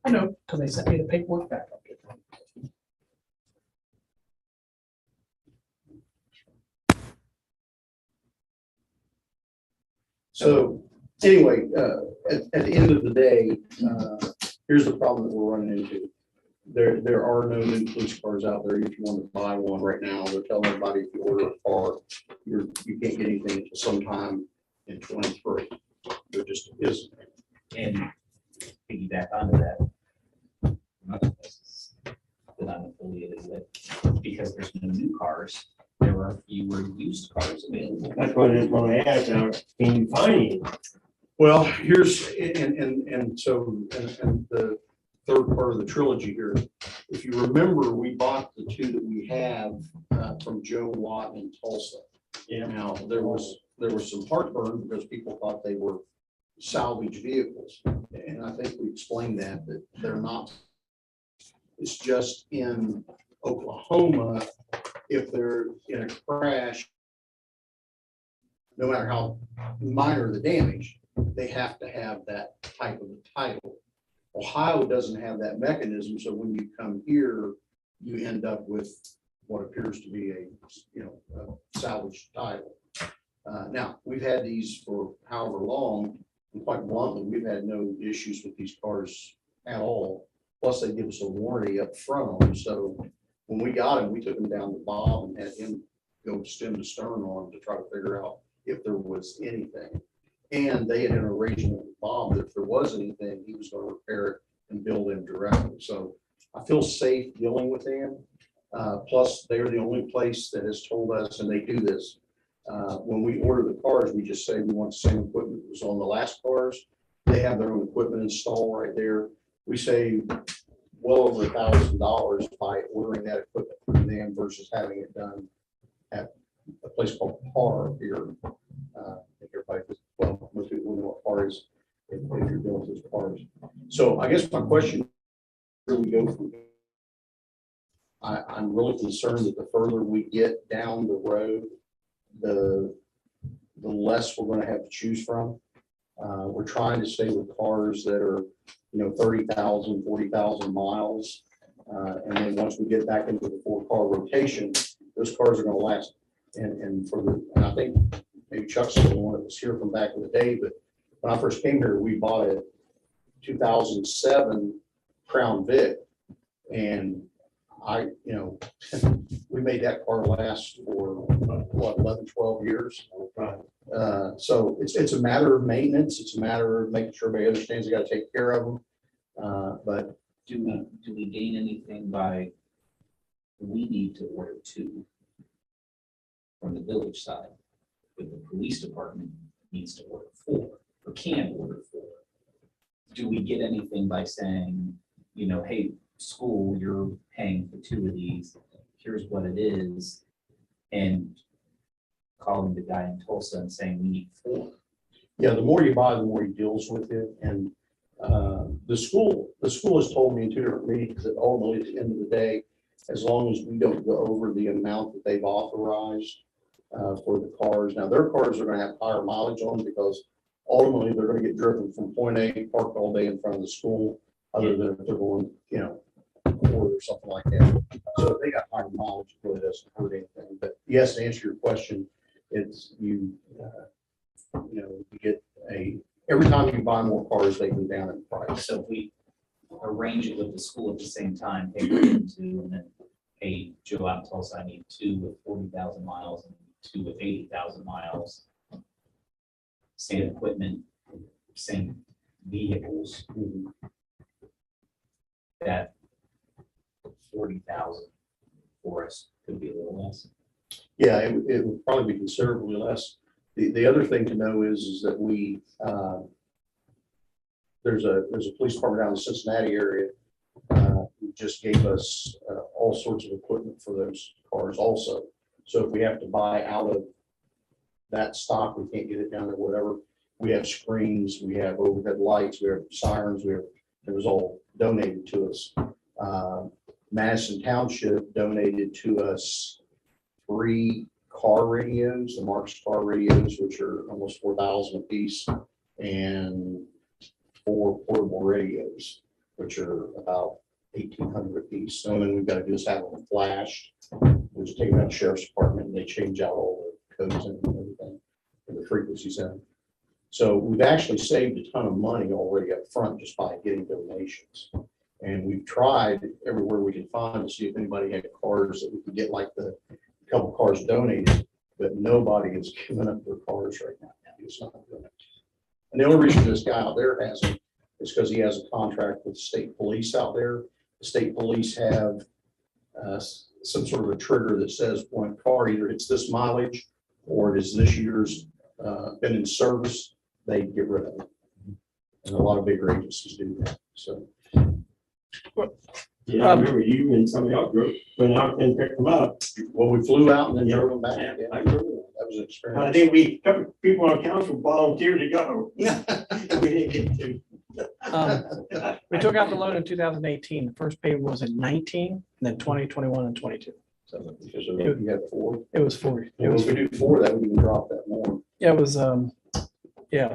S9: I know, because they sent me the paperwork back up.
S7: So anyway, at the end of the day, here's the problem that we're running into. There are no new police cars out there. If you want to buy one right now, they're telling everybody if you order a car, you can't get anything until sometime in 23. There just isn't.
S2: And piggyback onto that. Other places that I'm affiliated with, because there's no new cars, there are fewer used cars available.
S6: That's what it my ads are, can you find any?
S7: Well, here's, and so, and the third part of the trilogy here. If you remember, we bought the 2 that we have from Joe Watt in Tulsa.
S6: Yeah.
S7: Now, there was some heartburn because people thought they were salvage vehicles. And I think we explained that they're not. It's just in Oklahoma, if they're in a crash, no matter how minor the damage, they have to have that type of a title. Ohio doesn't have that mechanism, so when you come here, you end up with what appears to be a salvage title. Now, we've had these for however long, And quite bluntly, we've had no issues with these cars at all. Plus, they give us a warranty up front on them. So when we got them, we took them down to Bob and had him go stem to stern on them to try to figure out if there was anything. And they had an arrangement with Bob that if there was anything, he was going to repair it and bill them directly. So I feel safe dealing with them. Plus, they're the only place that has told us, and they do this, when we order the cars, we just say we want the same equipment that was on the last cars. They have their own equipment installed right there. We save well over $1,000 by ordering that equipment from them versus having it done at a place called PAR here. Everybody, well, most people know what PAR is if you're dealing with those cars. So I guess my question, where we go from here? I'm really concerned that the further we get down the road, the less we're going to have to choose from. We're trying to stay with cars that are, 30,000, 40,000 miles. And then once we get back into the 4-car rotation, those cars are going to last. And I think maybe Chuck's the one that was here from back in the day, but when I first came here, we bought a 2007 Crown Vic, and we made that car last for what, 11, 12 years. So it's a matter of maintenance. It's a matter of making sure everybody understands they got to take care of them. But
S2: Do we gain anything by, we need to order 2 from the village side, but the police department needs to order 4, or can order 4? Do we get anything by saying, hey, school, you're paying for 2 of these, here's what it is, and calling the guy in Tulsa and saying we need 4?
S7: yeah, the more you buy, the more he deals with it. And the school has told me in 2 different meetings that ultimately at the end of the day, as long as we don't go over the amount that they've authorized for the cars. Now, their cars are going to have higher mileage on them because ultimately they're going to get driven from point A, parked all day in front of the school, other than if they're going, or something like that. So if they got higher mileage, it really doesn't hurt anything. But yes, to answer your question, it's you get every time you buy more cars, they go down in price.
S2: So if we arrange it with the school at the same time, pay for 2, and then hey, Joe out tells us I need 2 with 40,000 miles and 2 with 80,000 miles. Same equipment, same vehicles. That 40,000 for us could be a little less.
S7: Yeah, it would probably be considerably less. The other thing to know is that we, there's a police department down in the Cincinnati area who just gave us all sorts of equipment for those cars also. So if we have to buy out of that stock, we can't get it down there, whatever. We have screens, we have overhead lights, we have sirens, it was all donated to us. Madison Township donated to us 3 car radios, the Marks car radios, which are almost 4,000 a piece, and 4 portable radios, which are about 1,800 a piece. So then we've got to do is have them flashed, which take them out to the sheriff's department, and they change out all the codes and everything for the frequencies in. So we've actually saved a ton of money already up front just by getting donations. And we've tried everywhere we can find to see if anybody had cars that we could get, like the couple cars donated, but nobody is giving up their cars right now. It's not doing it. And the only reason this guy out there hasn't is because he has a contract with the state police out there. The state police have some sort of a trigger that says when a car either hits this mileage or it is this year's been in service, they get rid of it. And a lot of bigger agencies do that. So.
S6: Yeah, I remember you and somebody else went out and picked them up.
S7: Well, we flew out and then
S6: Yeah.
S7: drove them back.
S6: Yeah,
S7: Yeah,
S6: I remember that.
S7: that was an
S6: I
S7: experience.
S6: think we, couple people on council volunteered to go. We didn't get to.
S9: We took out the loan in 2018. The first payment was in 19, and then 20, 21, and 22. So
S7: Because you had 4.
S9: it was 4. It
S7: And
S9: was,
S7: if we do 4, that would even drop that more.
S9: yeah, it was,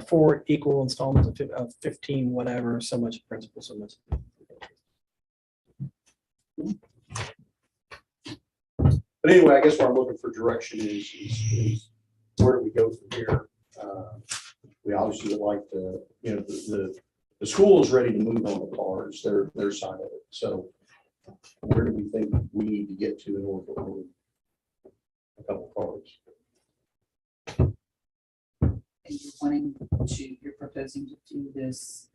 S9: 4 equal installments of 15, whatever, so much principal, so much.
S7: But anyway, I guess what I'm looking for direction is where do we go from here? we obviously would like to, the school is ready to move on the cars, their side of it. So where do we think we need to get to in order to order a couple cars?
S5: And you're proposing to do this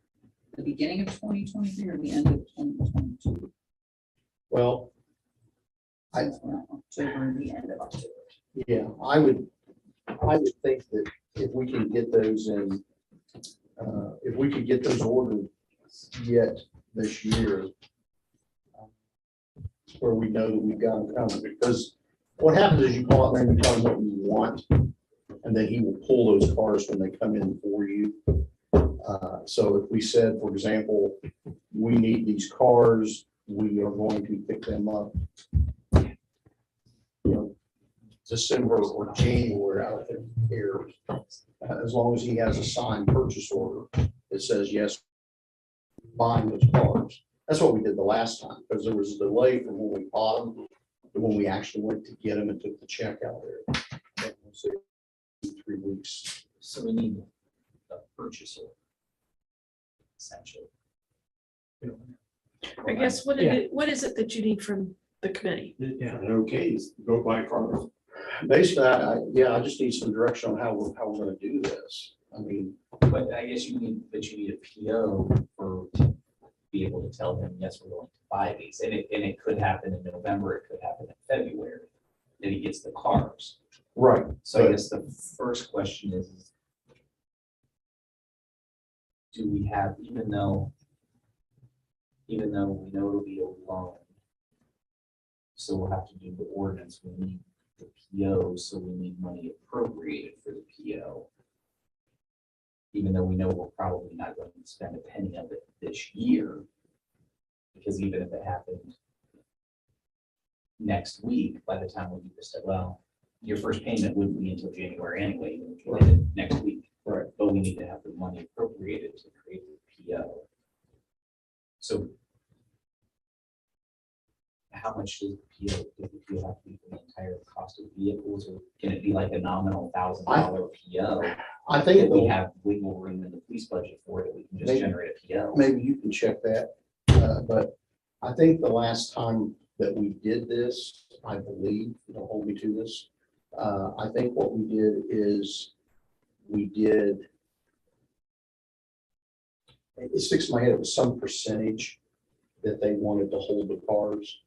S5: the beginning of 2023 or the end of 2022?
S7: Well,
S5: Since we're not October, the end of October.
S7: yeah, I would think that if we can get those in, if we could get those ordered yet this year, where we know that we've got them coming, because what happens is you call out there and you tell him what you want, and then he will pull those cars when they come in for you. So if we said, for example, we need these cars, we are going to pick them up, December or January, I don't think he cares. As long as he has a signed purchase order that says, yes, buying those cars. That's what we did the last time, because there was a delay from when we bought them to when we actually went to get them and took the check out there. That was 3 weeks.
S2: So we need a purchase order. Essentially.
S8: I guess, what is it that you need from the committee?
S6: Yeah, okay, go buy cars.
S7: Basically, I just need some direction on how we're gonna do this. I mean,
S2: But I guess you need a PO for, to be able to tell them, yes, we're going to buy these. And it could happen in November, it could happen in February, that he gets the cars.
S7: right,
S2: So I guess the first question is, do we have, even though we know it'll be a loan, so we'll have to do the ordinance, we need the PO, so we need money appropriated for the PO. Even though we know we're probably not going to spend a penny of it this year, because even if it happened next week, by the time we do this, well, your first payment wouldn't be until January anyway, even if you did it next week.
S7: Right.
S2: But we need to have the money appropriated to create the PO. So how much does the PO have to be for the entire cost of vehicles, or can it be like a nominal $1,000 PO?
S7: I think
S2: If we
S7: it'll,
S2: have wiggle room in the police budget for it, we can just
S7: Maybe.
S2: generate a PO.
S7: maybe you can check that, but I think the last time that we did this, I believe, don't hold me to this. I think what we did is it sticks in my head, it was some percentage that they wanted to hold the cars.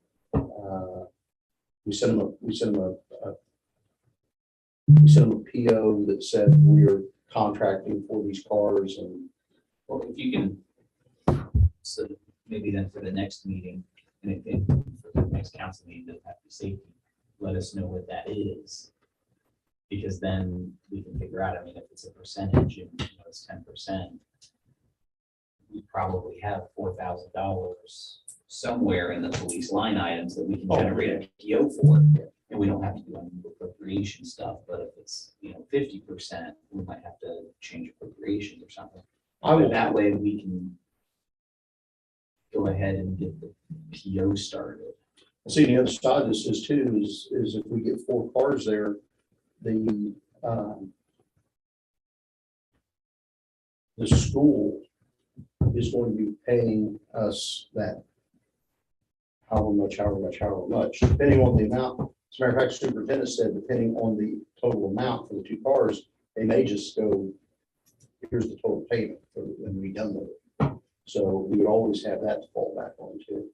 S7: We sent them a PO that said we're contracting for these cars, and
S2: Well, if you can, so maybe then for the next meeting, and if for the next council meeting, that have to safety, let us know what that is. Because then we can figure out, I mean, if it's a percentage and it's 10%, we probably have $4,000 somewhere in the police line items that we can generate a PO for. And we don't have to do any appropriation stuff, but if it's, 50%, we might have to change appropriations or something. But that way we can go ahead and get the PO started.
S7: see, the other side of this is too, is if we get 4 cars there, the school is going to be paying us that however much, depending on the amount. As a matter of fact, superintendent said, depending on the total amount for the 2 cars, they may just go, here's the total payment and be done with it. So we would always have that to fall back on too.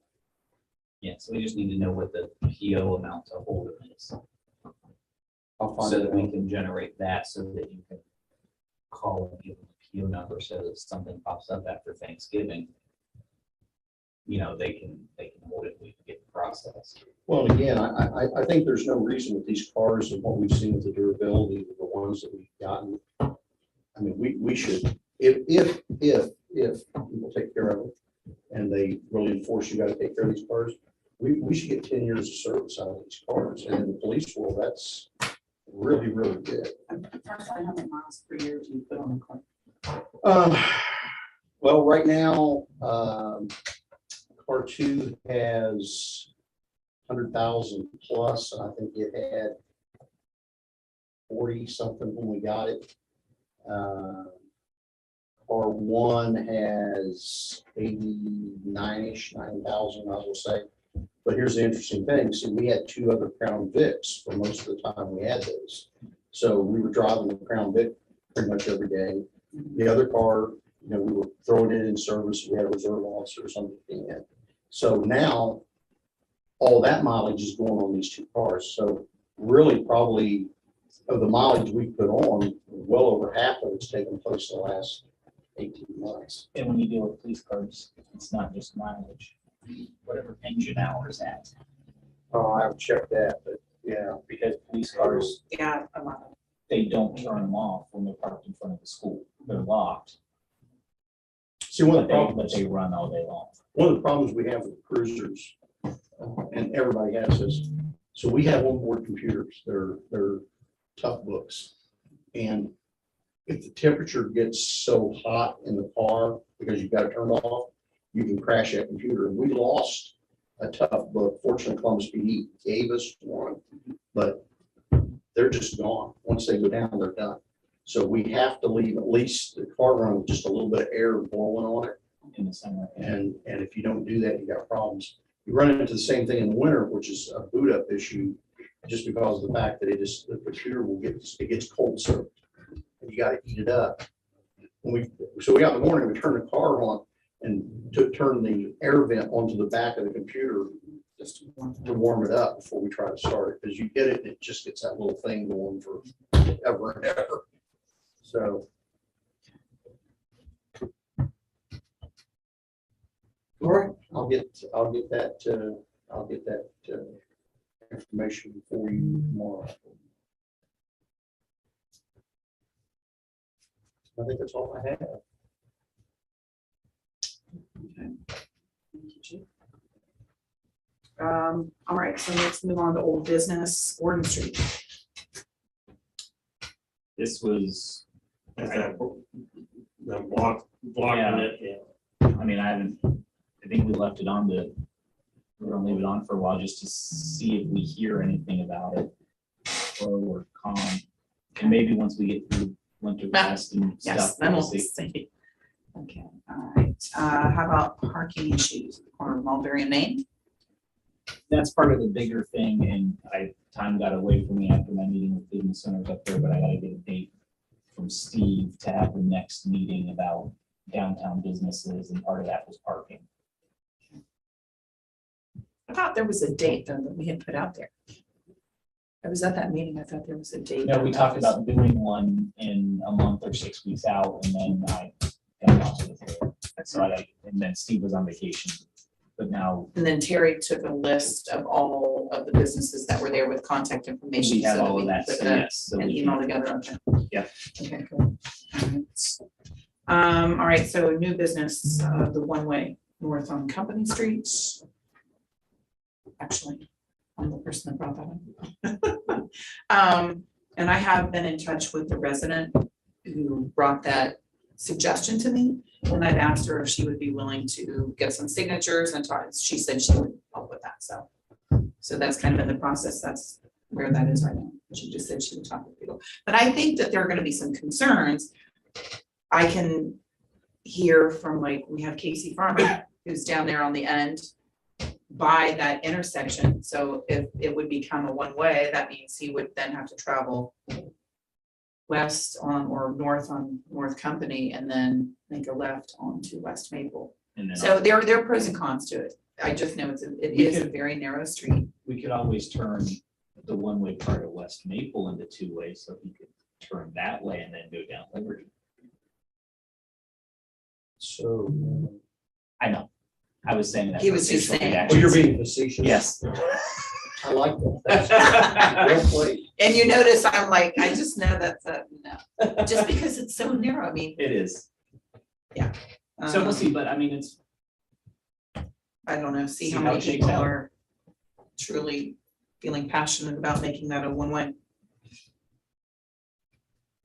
S2: Yeah, so we just need to know what the PO amount to hold it is,
S7: I'll find
S2: so
S7: it
S2: that we
S7: out.
S2: can generate that, so that you can call and give them the PO number, so that if something pops up after Thanksgiving, they can hold it, we can get the process.
S7: Well, again, I think there's no reason with these cars and what we've seen with the durability of the ones that we've gotten. I mean, we should, if people take care of it and they really enforce you gotta take care of these cars, we should get 10 years of service out of these cars. And in the police world, that's really, really good.
S5: Approximately how many miles per year do you put on the car?
S7: Well, right now, car 2 has 100,000 plus, and I think it had 40 something when we got it. R1 has 89-ish, 9,000, I will say. But here's the interesting thing. See, we had 2 other Crown Vics for most of the time we had those. So we were driving the Crown Vic pretty much every day. The other car, we were throwing it in service. We had a reserve officer or something in it. So now all that mileage is going on these 2 cars. So really probably of the mileage we put on, well over half of it's taken place in the last 18 months.
S2: And when you deal with police cars, it's not just mileage, whatever engine hours at,
S7: Oh, I haven't checked that, but yeah.
S2: because police cars,
S5: Yeah, a lot of.
S2: they don't turn them off when they're parked in front of the school. They're locked,
S7: See, one of
S2: but
S7: the
S2: they,
S7: problems,
S2: but they run all day long.
S7: one of the problems we have with cruisers, and everybody has this, so we have onboard computers, they're tough books. And if the temperature gets so hot in the car, because you've got it turned off, you can crash that computer. And we lost a tough book. Fortunately, Columbus PD gave us one, but they're just gone. Once they go down, they're done. So we have to leave at least the car run with just a little bit of air blowing on it.
S2: In the summer.
S7: And if you don't do that, you got problems. You run into the same thing in the winter, which is a boot up issue, just because of the fact that the computer it gets cold soaked. And you gotta heat it up. So we got in the morning, we turned the car on and turn the air vent onto the back of the computer just to warm it up before we try to start it. Because you get it, it just gets that little thing going for ever and ever. So. All right, I'll get that information for you tomorrow. I think that's all I have.
S5: All right, so let's move on to old business, Gordon Street.
S2: This was,
S6: Is that the blocking it? Yeah.
S2: I mean, I think we left it on we're gonna leave it on for a while just to see if we hear anything about it. Or we're calm. And maybe once we get through winter rest and
S5: Yes,
S2: stuff.
S5: then
S2: we'll
S5: we'll
S2: see.
S5: see. Okay, all right. How about parking issues, corner of Mulberry and Main?
S2: That's part of the bigger thing, and time got away from me after my meeting with business owners up there, but I gotta get a date from Steve to have the next meeting about downtown businesses, and part of that was parking.
S5: I thought there was a date though that we had put out there. I was at that meeting, I thought there was a date.
S2: No, we talked about doing one in a month or 6 weeks out, and then I got lost with it. So and then Steve was on vacation, but now
S5: And then Terry took a list of all of the businesses that were there with contact information.
S2: we have
S5: so
S2: all of
S5: we
S2: that,
S5: put
S2: so
S5: a-
S2: yes. So
S5: An
S2: we
S5: email
S2: can-
S5: together, okay.
S2: Yeah.
S5: Okay, cool. All right, so new business, the one-way north on Company Street. Actually, I'm the person that brought that up. And I have been in touch with the resident who brought that suggestion to me. And I'd asked her if she would be willing to get some signatures and talk, she said she would help with that, so. So that's kind of in the process, that's where that is right now. She just said she would talk with people. But I think that there are gonna be some concerns. I can hear from, like, we have Casey Farmer, who's down there on the end by that intersection. So if it would become a one-way, that means he would then have to travel west on or north on North Company and then make a left onto West Maple.
S2: And then
S5: So there are pros and cons to it. I just know it
S2: We
S5: is a
S2: could-
S5: very narrow street.
S2: we could always turn the one-way part of West Maple into two-way, so he could turn that way and then go down Liberty.
S7: So,
S2: I know, I was saying that.
S5: He
S2: for
S5: was just
S2: facial
S5: saying-
S7: oh, you're
S2: reactions.
S7: being facetious.
S2: Yes.
S7: I like that. That's well played.
S5: And you notice I'm like, I just know that's a, no, just because it's so narrow. I mean.
S2: It is, so we'll see, but I mean, it's,
S5: I don't know, see
S2: See
S5: how
S2: how
S5: many
S2: it shakes
S5: people
S2: out.
S5: are truly feeling passionate about making that a one-way.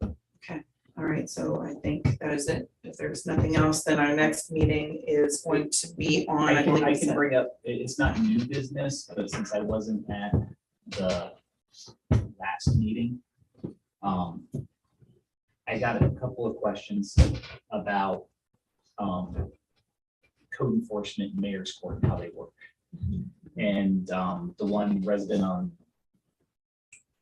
S5: Okay, all right, so I think that is it. If there's nothing else, then our next meeting is going to be on, I believe
S2: I
S5: it's
S2: can
S5: at-
S2: bring up, it's not new business, but since I wasn't at the last meeting, I I got a couple of questions about code enforcement and mayor's court and how they work. And the one resident on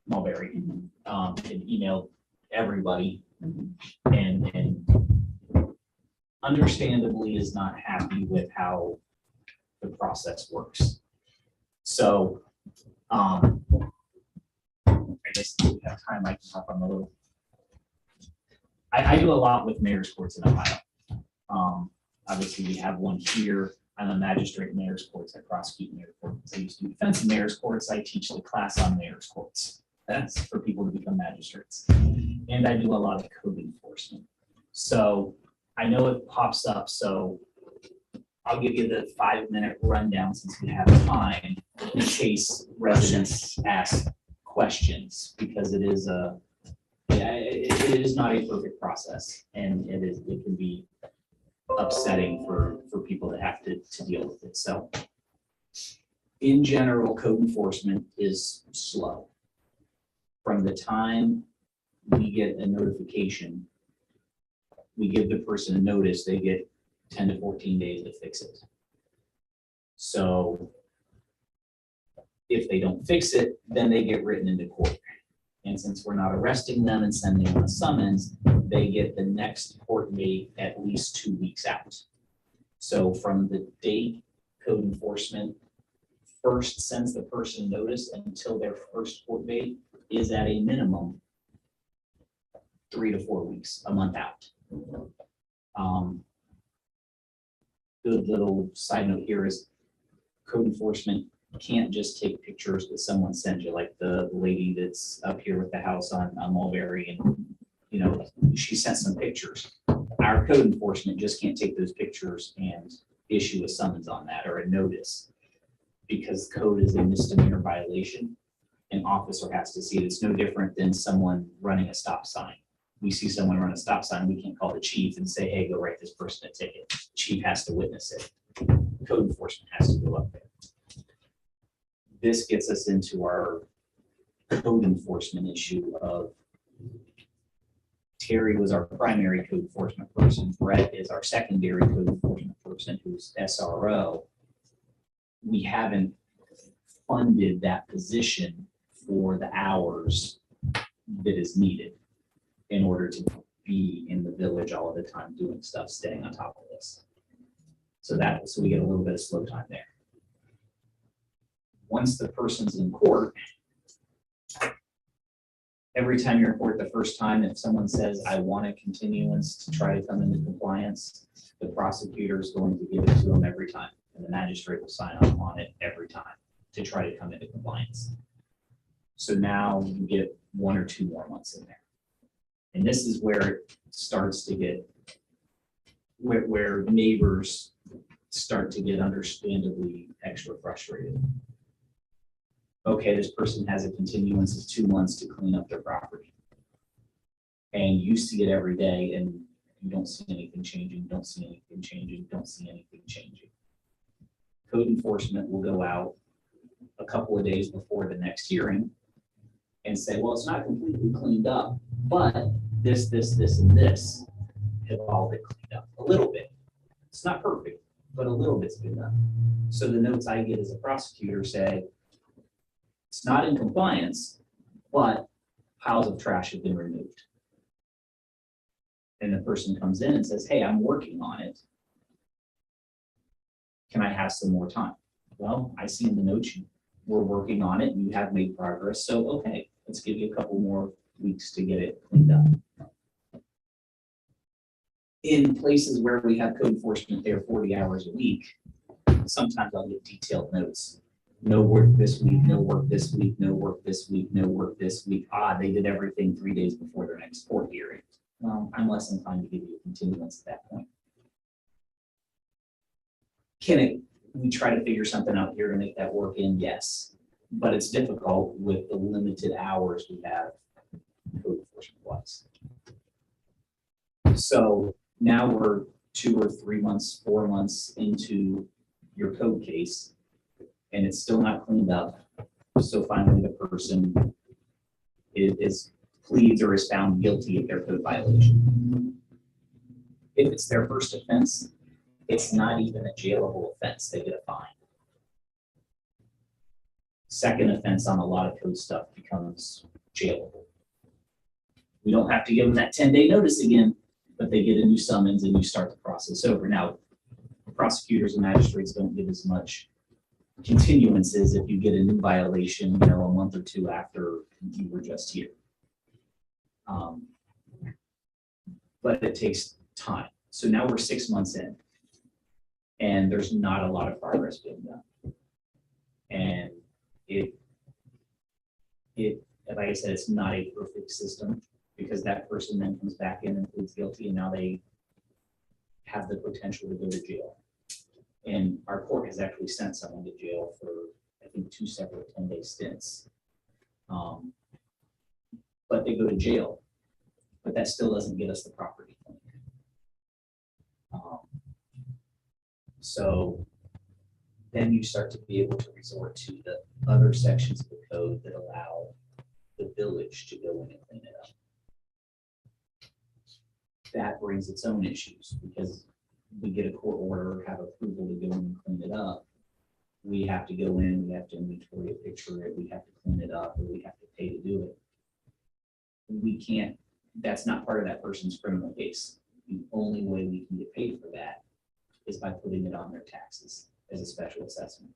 S2: Mulberry had emailed everybody and understandably is not happy with how the process works. So I guess if we have time, I can hop on a little. I do a lot with mayor's courts in Ohio. Obviously, we have one here. I'm a magistrate in mayor's courts. I prosecute mayor's courts. I used to do defense in mayor's courts. I teach the class on mayor's courts. That's for people to become magistrates. And I do a lot of code enforcement. So I know it pops up, so I'll give you the 5-minute rundown since we have time in case residents ask questions, because it is it is not a perfect process, and it can be upsetting for people that have to deal with it. So in general, code enforcement is slow. From the time we get a notification, we give the person a notice, they get 10 to 14 days to fix it. So if they don't fix it, then they get written into court. And since we're not arresting them and sending them a summons, they get the next court date at least 2 weeks out. So from the date code enforcement first sends the person notice until their first court date is at a minimum 3 to 4 weeks, a month out. Good little side note here is code enforcement can't just take pictures that someone sends you, like the lady that's up here with the house on Mulberry, and you know, she sent some pictures. Our code enforcement just can't take those pictures and issue a summons on that or a notice, because code is a misdemeanor violation. An officer has to see it. It's no different than someone running a stop sign. We see someone run a stop sign, we can't call the chief and say, hey, go write this person a ticket. The chief has to witness it. Code enforcement has to go up there. This gets us into our code enforcement issue of Terry was our primary code enforcement person. Brett is our secondary code enforcement person, who's SRO. We haven't funded that position for the hours that is needed in order to be in the village all of the time doing stuff, staying on top of this. So we get a little bit of slow time there. Once the person's in court, every time you're in court the first time, if someone says, I want a continuance to try to come into compliance, the prosecutor is going to give it to them every time. And the magistrate will sign off on it every time to try to come into compliance. So now you get 1 or 2 more months in there. And this is where it starts to get, where neighbors start to get understandably extra frustrated. Okay, this person has a continuance of 2 months to clean up their property. And you see it every day and you don't see anything changing, don't see anything changing, don't see anything changing. Code enforcement will go out a couple of days before the next hearing and say, well, it's not completely cleaned up, but this, and this have all been cleaned up a little bit. It's not perfect, but a little bit's been done. So the notes I get as a prosecutor say, it's not in compliance, but piles of trash have been removed. And the person comes in and says, hey, I'm working on it. Can I have some more time? Well, I see in the notes you were working on it and you have made progress. So, okay, let's give you a couple more weeks to get it cleaned up. In places where we have code enforcement there 40 hours a week, sometimes I'll get detailed notes. No work this week, no work this week, no work this week, no work this week. They did everything 3 days before their next court hearing. Well, I'm less inclined to give you a continuance at that point. We try to figure something out here to make that work in? Yes, but it's difficult with the limited hours we have code enforcement wise. So now we're 2 or 3 months, 4 months into your code case, and it's still not cleaned up. So finally the person is pleads or is found guilty of their code violation. If it's their first offense, it's not even a jailable offense, they get a fine. Second offense on a lot of code stuff becomes jailable. We don't have to give them that 10-day notice again, but they get a new summons and you start the process over. Now, prosecutors and magistrates don't give as much continuances if you get a new violation, a month or two after you were just here. But it takes time. So now we're 6 months in and there's not a lot of progress being done. And like I said, it's not a perfect system because that person then comes back in and pleads guilty and now they have the potential to go to jail. And our court has actually sent someone to jail for, I think, 2 separate 10-day stints. But they go to jail, but that still doesn't get us the property. So then you start to be able to resort to the other sections of the code that allow the village to go in and clean it up. That brings its own issues because we get a court order, have approval to go in and clean it up. We have to go in, we have to inventory it, picture it, we have to clean it up, or we have to pay to do it. We can't, that's not part of that person's criminal case. The only way we can get paid for that is by putting it on their taxes as a special assessment,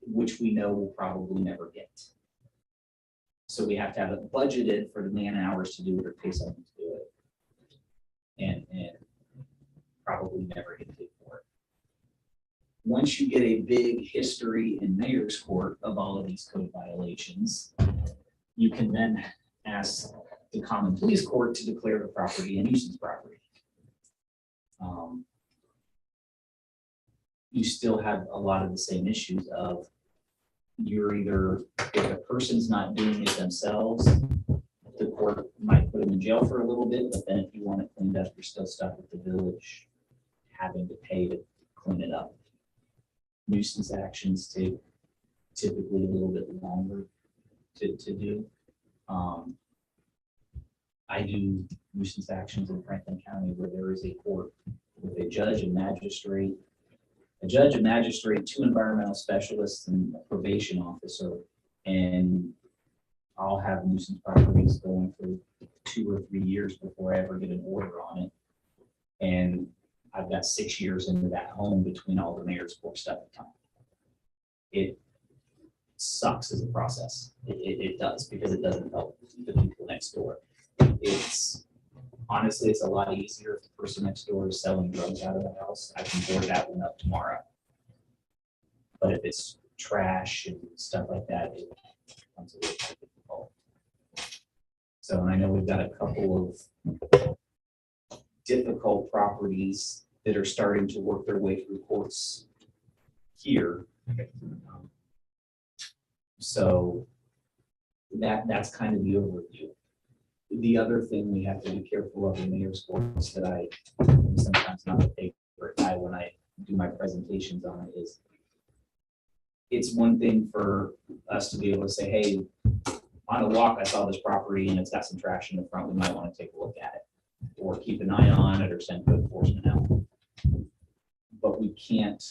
S2: which we know we'll probably never get. So we have to have it budgeted for the man hours to do it or pay someone to do it. And probably never get paid for it. Once you get a big history in mayor's court of all of these code violations, you can then ask the common police court to declare the property a nuisance property. You still have a lot of the same issues of you're either, if a person's not doing it themselves, the court might put them in jail for a little bit, but then if you want it cleaned up, you're still stuck with the village having to pay to clean it up. Nuisance actions take typically a little bit longer to do. I do nuisance actions in Franklin County where there is a court with a judge and magistrate, 2 environmental specialists, and a probation officer. And I'll have nuisance properties going for 2 or 3 years before I ever get an order on it. And I've got 6 years into that home between all the mayor's court stuff at the time. It sucks as a process. It does, because it doesn't help the people next door. Honestly, it's a lot easier if the person next door is selling drugs out of the house. I can board that one up tomorrow. But if it's trash and stuff like that, it becomes a little bit difficult. So, and I know we've got a couple of difficult properties that are starting to work their way through courts here. So that's kind of the overview. The other thing we have to be careful of in mayor's courts that I am sometimes not a favorite guy when I do my presentations on it is, it's one thing for us to be able to say, hey, on a walk, I saw this property and it's got some trash in the front. We might want to take a look at it, or keep an eye on it, or send code enforcement out. But we can't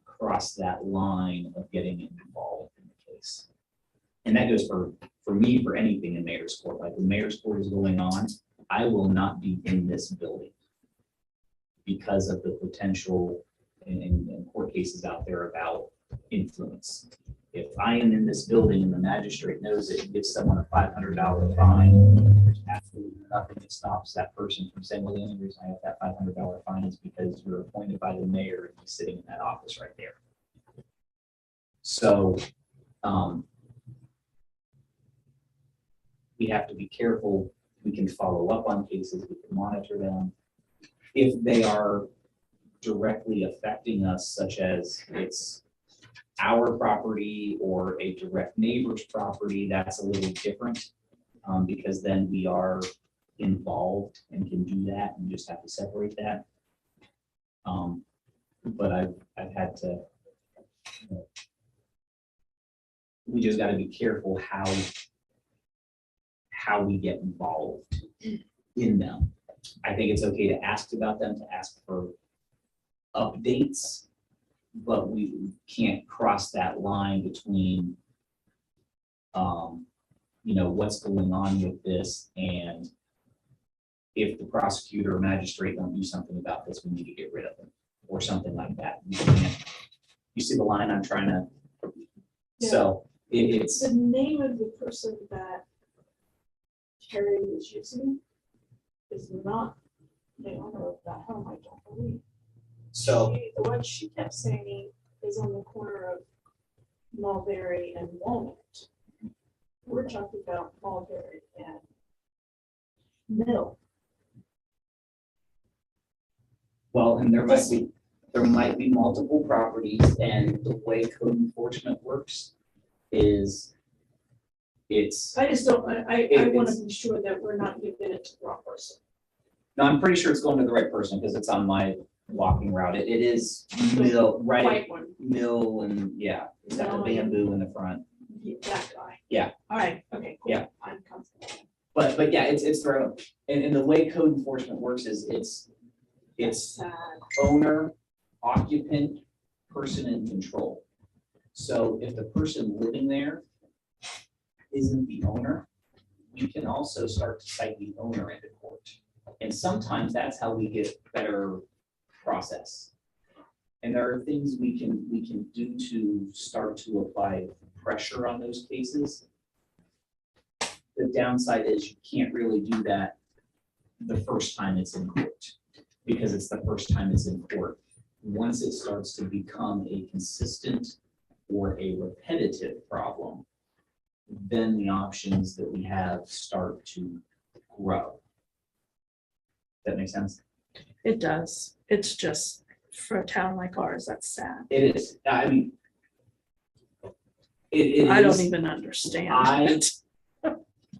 S2: cross that line of getting involved in the case. And that goes for me, for anything in mayor's court. Like when mayor's court is going on, I will not be in this building because of the potential in court cases out there about influence. If I am in this building and the magistrate knows it and gives someone a $500 fine, there's absolutely nothing that stops that person from saying, well, the only reason I have that $500 fine is because you're appointed by the mayor and he's sitting in that office right there. So we have to be careful. We can follow up on cases, we can monitor them. If they are directly affecting us, such as it's our property or a direct neighbor's property, that's a little different because then we are involved and can do that and just have to separate that. But I've had to, we just got to be careful how we get involved in them. I think it's okay to ask about them, to ask for updates, but we can't cross that line between, what's going on with this, and if the prosecutor or magistrate don't do something about this, we need to get rid of them, or something like that. You see the line I'm trying to, so it's.
S8: The name of the person that Terry was using is not the owner of that home, I don't believe.
S2: So,
S8: The one she kept saying is on the corner of Mulberry and Walnut. We're talking about Mulberry and Mill.
S2: well, and there might be multiple properties, and the way code enforcement works is it's,
S8: I just don't, I
S2: It-
S8: want to
S2: it's-
S8: be sure that we're not giving it to the wrong person.
S2: no, I'm pretty sure it's going to the right person because it's on my walking route. It is Mill, right,
S8: White one,
S2: Mill, and yeah, it's got the
S8: Oh, yeah.
S2: bamboo in the front.
S8: that guy.
S2: Yeah.
S8: All right, okay, cool.
S2: Yeah.
S8: I'm comfortable.
S2: But yeah, it's thrown, and the way code enforcement works is it's
S8: Sad.
S2: owner, occupant, person in control. So if the person living there isn't the owner, you can also start to cite the owner into court. And sometimes that's how we get better process. And there are things we can do to start to apply pressure on those cases. The downside is you can't really do that the first time it's in court, because it's the first time it's in court. Once it starts to become a consistent or a repetitive problem, then the options that we have start to grow. That makes sense?
S8: It does. It's just, for a town like ours, that's sad.
S2: It is, I mean. It
S8: I don't
S2: is.
S8: even understand
S2: I-
S8: it.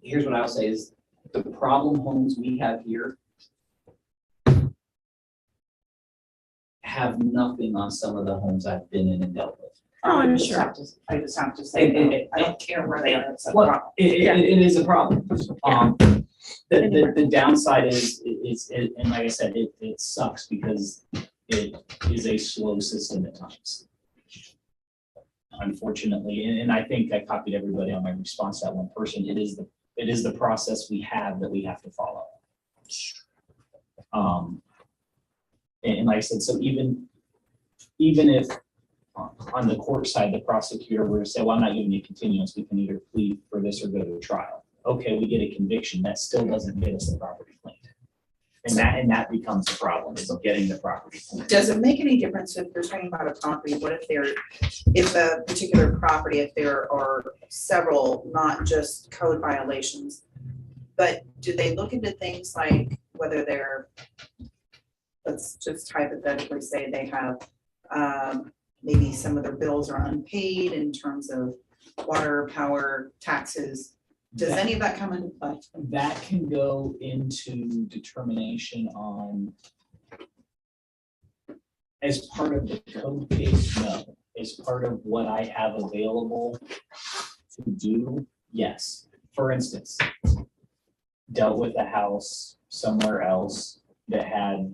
S2: Here's what I'll say is, the problem homes we have here have nothing on some of the homes I've been in and dealt with.
S8: Oh, I'm
S5: I just
S8: sure.
S5: have to- I just have to say,
S2: And-
S5: I don't care where they are, it's a
S2: Well,
S5: problem.
S2: it is a problem. The downside is, and like I said, it sucks because it is a slow system at times. Unfortunately, and I think I copied everybody on my response to that one person. It is the process we have that we have to follow. And like I said, so even if on the court side, the prosecutor were to say, well, I'm not giving you continuance, we can either plead for this or go to trial. Okay, we get a conviction, that still doesn't get us the property cleaned. And that becomes the problem, is getting the property cleaned.
S5: Does it make any difference if they're talking about a property, what if a particular property, if there are several, not just code violations, but do they look into things like whether they're, let's just hypothetically say they have, maybe some of their bills are unpaid in terms of water, power, taxes. Does any of that come into play?
S2: That can go into determination on, as part of the code case, no. As part of what I have available to do, yes. For instance, dealt with a house somewhere else that had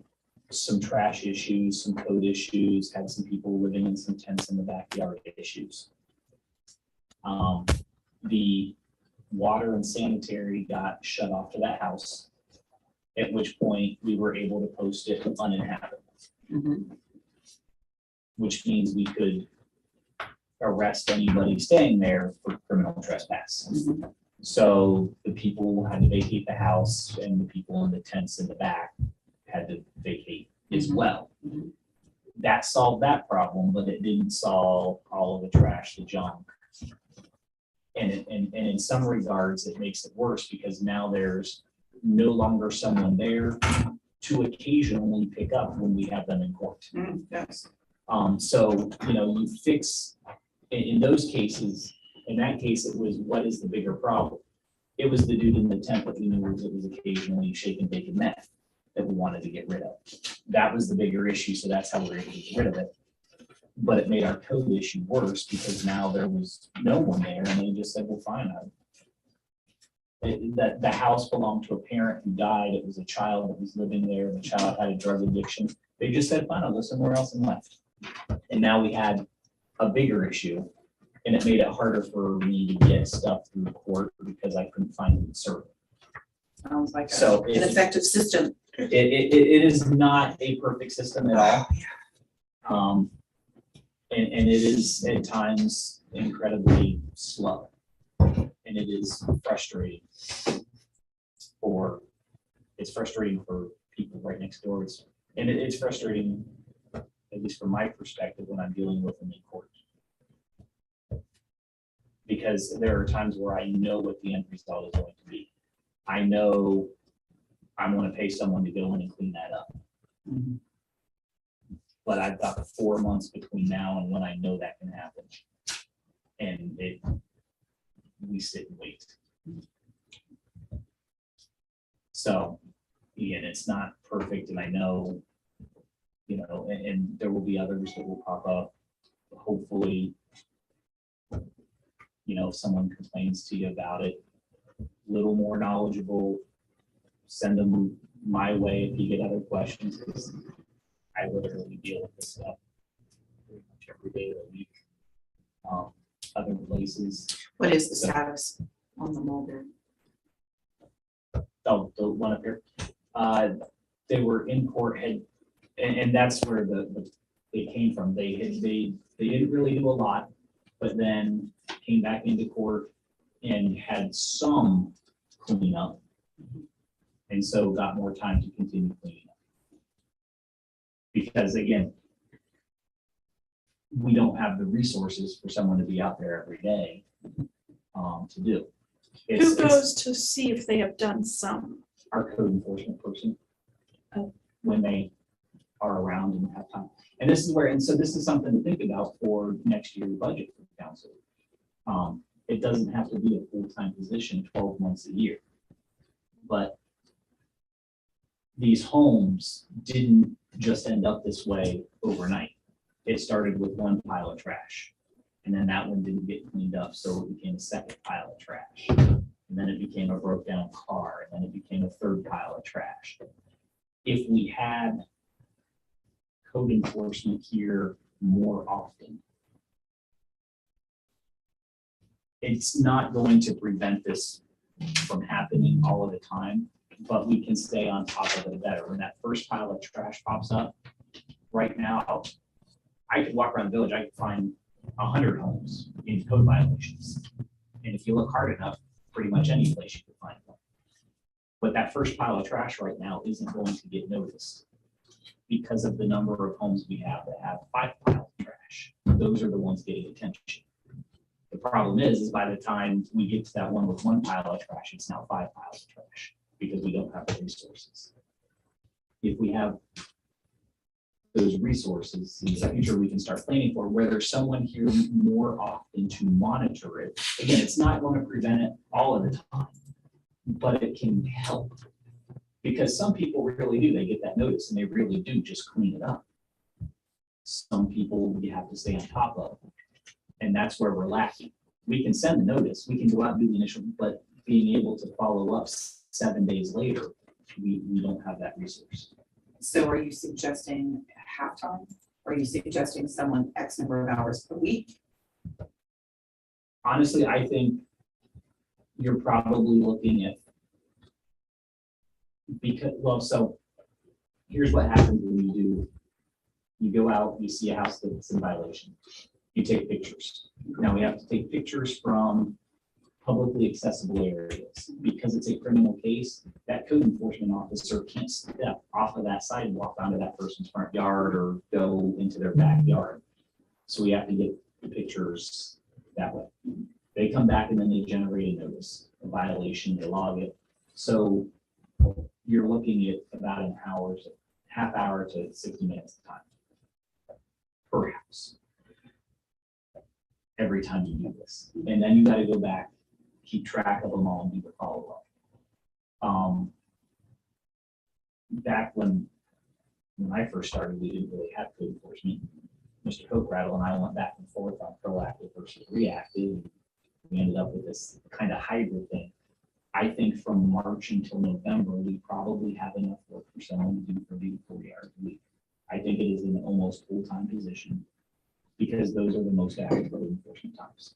S2: some trash issues, some code issues, had some people living in some tents in the backyard issues. The water and sanitary got shut off to that house, at which point we were able to post it uninhabitable, which means we could arrest anybody staying there for criminal trespass. So the people had to vacate the house, and the people in the tents in the back had to vacate as well. That solved that problem, but it didn't solve all of the trash, the junk. And in some regards, it makes it worse because now there's no longer someone there to occasionally pick up when we have them in court.
S5: Yes.
S2: So, you fix, in those cases, in that case, it was, what is the bigger problem? It was the dude in the tent that we knew was occasionally shaking bacon meth that we wanted to get rid of. That was the bigger issue, so that's how we were able to get rid of it. But it made our code issue worse because now there was no one there, and they just said, well, fine, That the house belonged to a parent who died. It was a child that was living there. The child had a drug addiction. They just said, fine, I'll go somewhere else and left. And now we had a bigger issue, and it made it harder for me to get stuff through court because I couldn't find it served.
S5: Sounds like
S2: So
S5: an effective system.
S2: it is not a perfect system at all. And it is at times incredibly slow. And it is frustrating it's frustrating for people right next door. It's frustrating, at least from my perspective, when I'm dealing with them in court. Because there are times where I know what the end result is going to be. I know I'm going to pay someone to go in and clean that up.
S5: Mhm.
S2: But I've got 4 months between now and when I know that can happen. And we sit and wait. So, again, it's not perfect, and I know, and there will be others that will pop up. Hopefully, if someone complains to you about it, a little more knowledgeable, send them my way if you get other questions, because I literally deal with this stuff pretty much every day of the week. Other places,
S5: What is the status on the Mulberry?
S2: oh, the one up here, they were in court, and that's where they came from. They didn't really do a lot, but then came back into court and had some cleanup, and so got more time to continue cleaning up. Because again, we don't have the resources for someone to be out there every day to do.
S8: Who goes to see if they have done some?
S2: Our code enforcement person.
S8: Oh.
S2: When they are around and have time. And this is something to think about for next year's budget for the council. It doesn't have to be a full-time position 12 months a year. But these homes didn't just end up this way overnight. It started with one pile of trash, and then that one didn't get cleaned up, so it became a second pile of trash. And then it became a broke down car, and then it became a third pile of trash. If we had code enforcement here more often, it's not going to prevent this from happening all of the time, but we can stay on top of it better. When that first pile of trash pops up, right now, I could walk around the village, I could find 100 homes in code violations. And if you look hard enough, pretty much any place you could find one. But that first pile of trash right now isn't going to get noticed because of the number of homes we have that have 5 piles of trash. Those are the ones getting attention. The problem is by the time we get to that one with 1 pile of trash, it's now 5 piles of trash because we don't have the resources. If we have those resources in the future, we can start planning for where there's someone here more often to monitor it. Again, it's not going to prevent it all of the time, but it can help. Because some people really do, they get that notice and they really do just clean it up. Some people you have to stay on top of, and that's where we're lacking. We can send the notice, we can go out and do the initial, but being able to follow up 7 days later, we don't have that resource.
S5: So are you suggesting halftime? Or are you suggesting someone X number of hours per week?
S2: Honestly, I think you're probably looking at, so here's what happens when you go out, you see a house that's in violation, you take pictures. Now we have to take pictures from publicly accessible areas. Because it's a criminal case, that code enforcement officer can't step off of that sidewalk onto that person's front yard or go into their backyard. So we have to get the pictures that way. They come back and then they generate a notice, a violation, they log it. So you're looking at about an hour, half hour to 60 minutes of time per house. Every time you do this. And then you got to go back, keep track of them all and do the follow-up. Back when I first started, we didn't really have code enforcement. Mr. Hochrattle and I went back and forth on proactive versus reactive. We ended up with this kind of hybrid thing. I think from March until November, we probably have enough work for someone to do 30 to 40 hours a week. I think it is an almost full-time position because those are the most active code enforcement times.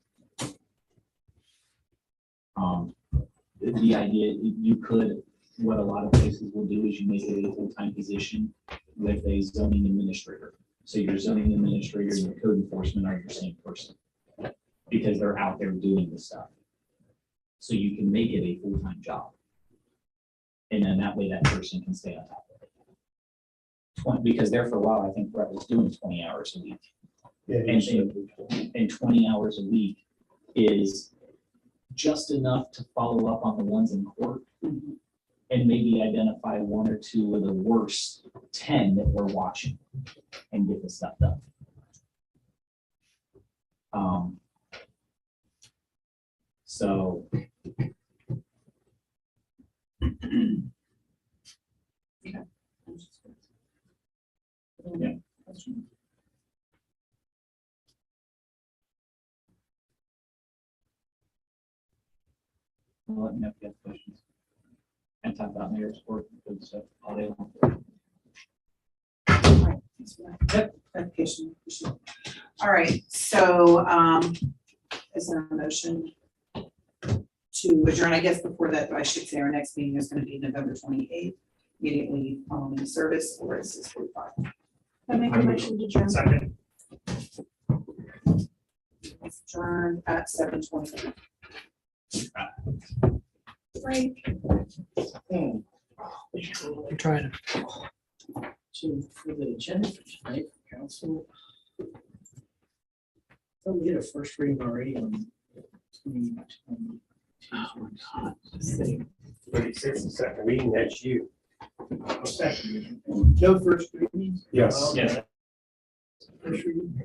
S2: The idea, you could, what a lot of places will do is you make it a full-time position with a zoning administrator. So your zoning administrator and your code enforcement are your same person because they're out there doing the stuff. So you can make it a full-time job. And then that way that person can stay on top of it. Because there for a while, I think Brett was doing 20 hours a week.
S7: Yeah,
S2: And 20 hours a week is just enough to follow up on the ones in court
S5: Mhm.
S2: and maybe identify one or two of the worst 10 that we're watching and get the stuff done. So. Yeah. Well, let me know if you have questions. And talk about mayor's work and good stuff all day long.
S5: Yep, clarification. Appreciate it. All right, so, is there a motion to adjourn? I guess before that, I should say our next meeting is gonna be November 28th, immediately following the service, or is this 45?
S8: I make a motion to adjourn.
S6: Second.
S5: It's adjourned at 7:20.
S8: Right.
S9: I'm trying
S1: For the agenda for tonight, council. So we get a first reading already on 2022.
S6: 36 and second reading, that's you.
S1: Second reading. No first reading?
S6: Yes.
S2: Yeah.
S1: First reading?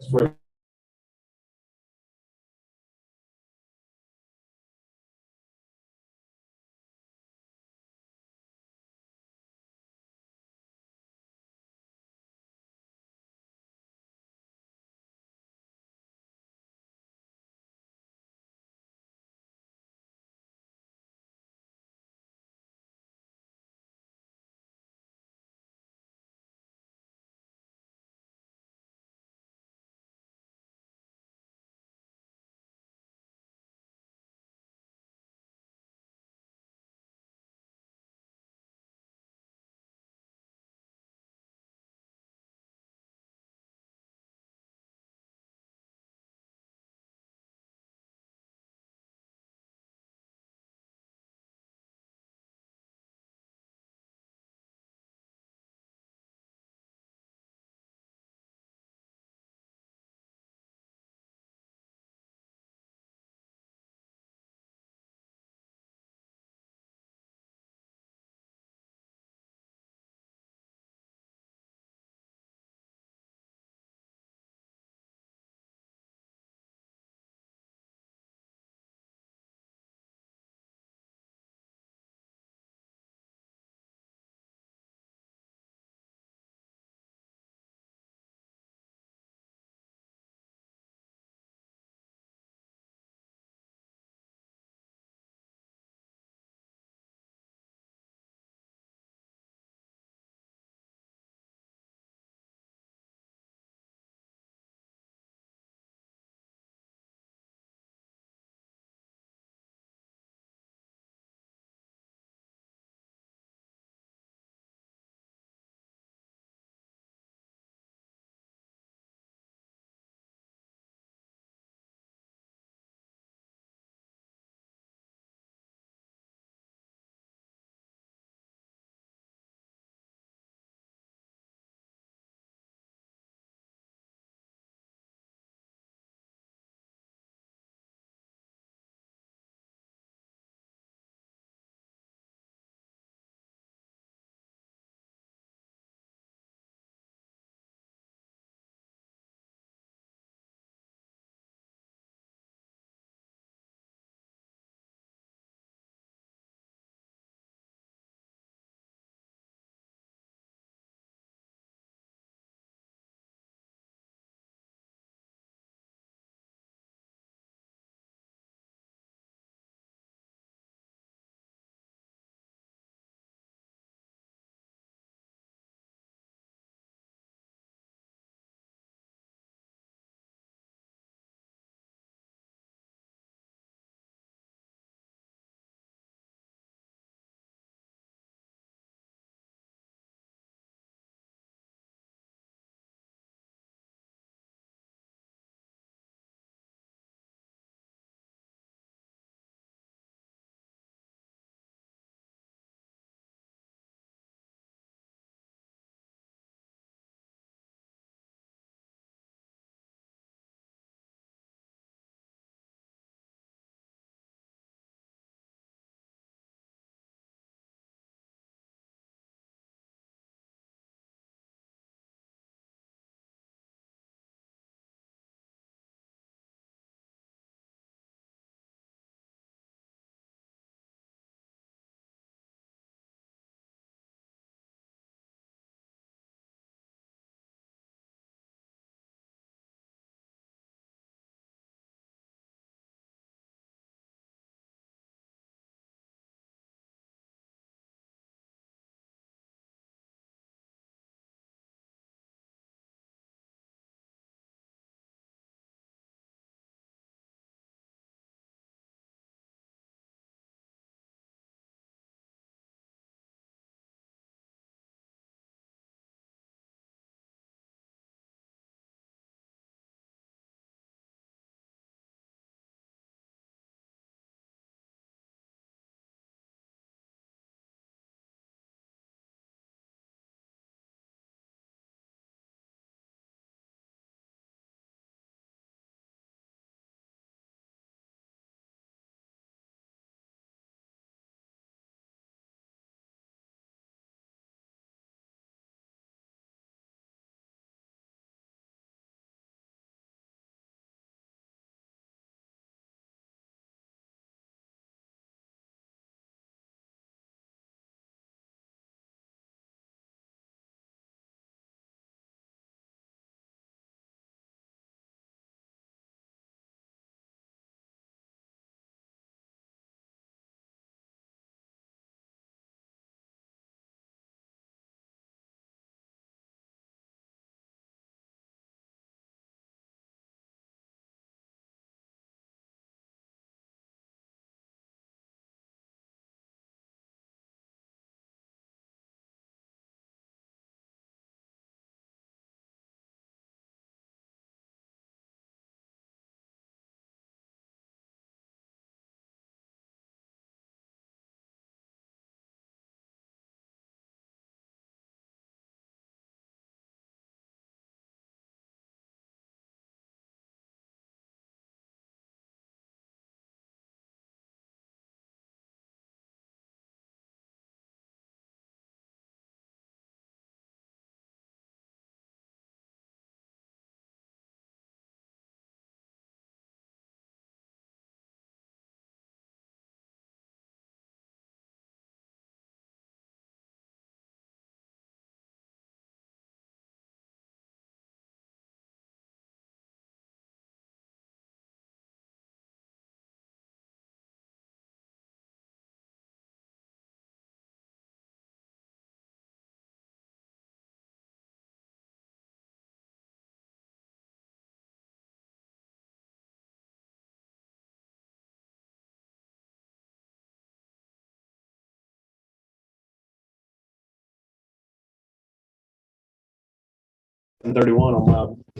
S6: 31 on my.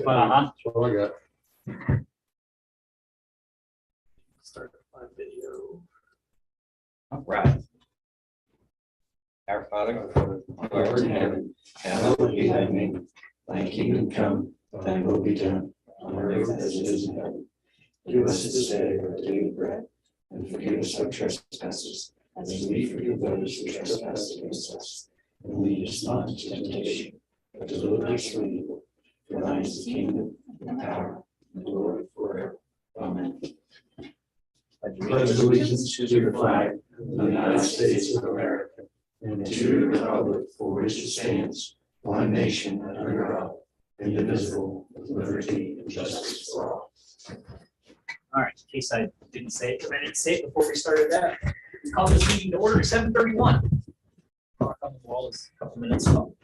S2: Uh-huh.
S7: That's what I got.
S6: Start my video.
S2: All right.
S10: Our Father, who art in heaven, hallowed be thy name. Thy kingdom come, thy will be done, on earth as it is in heaven. Give us this day our daily bread, and forgive us our trespasses, as we forgive those who trespass against us. And lead us not into temptation, but deliver us from evil. For thine is the kingdom, and the power, and the glory forever. Amen. Pledge allegiance to the flag of the United States of America, and to the republic for which it stands, one nation under God, indivisible, with liberty and justice for all.
S2: All right, in case I didn't say it, because I didn't say it before we started that, we call this meeting to order at 7:31. Our couple wall is a couple minutes long.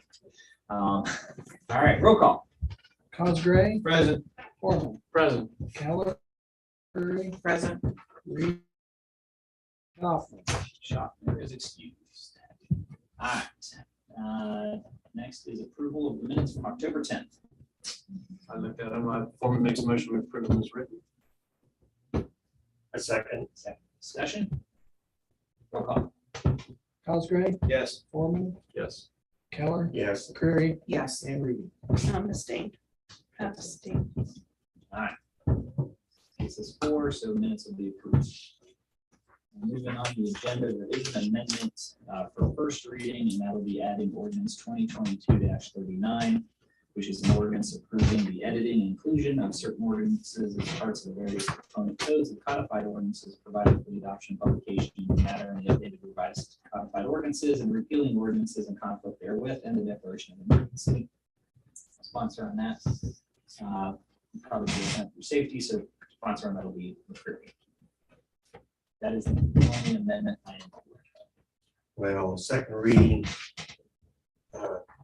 S2: All right, roll call.
S9: Cosgray,
S6: Present.
S9: Foreman,
S6: Present.
S9: Keller, Curry,
S5: Present.
S9: Reed, Kaufman.
S2: Schaffner is excused. All right, next is approval of the minutes from October 10th.
S6: I looked at them. My former makes a motion to approve them as written. A second.
S2: Second discussion. Roll call.
S9: Cosgray,
S6: Yes.
S9: Foreman,
S6: Yes.
S9: Keller,
S6: Yes.
S9: Curry,
S5: Yes.
S9: and Reed.
S8: Abstain. Abstain.
S2: All right. Case is 4, so minutes will be approved. Moving on to the agenda, revision amendment for first reading, and that will be adding ordinance 2022-39, which is an ordinance approving the editing and inclusion of certain ordinances as parts of the various component codes of codified ordinances provided for the adoption, publication, matter, and the updated revised codified ordinances, and repealing ordinances in conflict therewith, and the declaration of emergency. Sponsor on that. Probably for safety, so sponsor on that will be McCreary. That is the only amendment I am aware of.
S6: Well, second reading,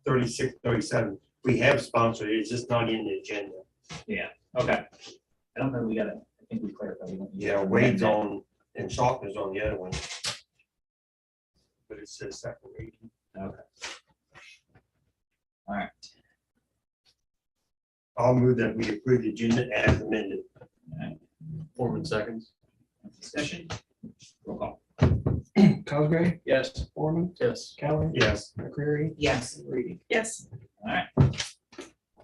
S6: 36, 37. We have sponsored, it's just not in the agenda.
S2: Yeah, okay. I don't know, we gotta, I think we clarified. we don't need to
S6: Yeah,
S2: amend
S6: Wade's
S2: that.
S6: on and Schaffner's on the other one. But it says second reading.
S2: Okay. All right.
S6: I'll move that we approve the agenda as amended.
S4: Foreman seconds.
S2: Discussion? Roll call.
S9: Cosgray,
S6: Yes.
S9: Foreman,
S4: Yes.
S9: Keller,
S6: Yes.
S9: McCreary,
S5: Yes.
S9: and Reed.
S8: Yes.
S2: All right.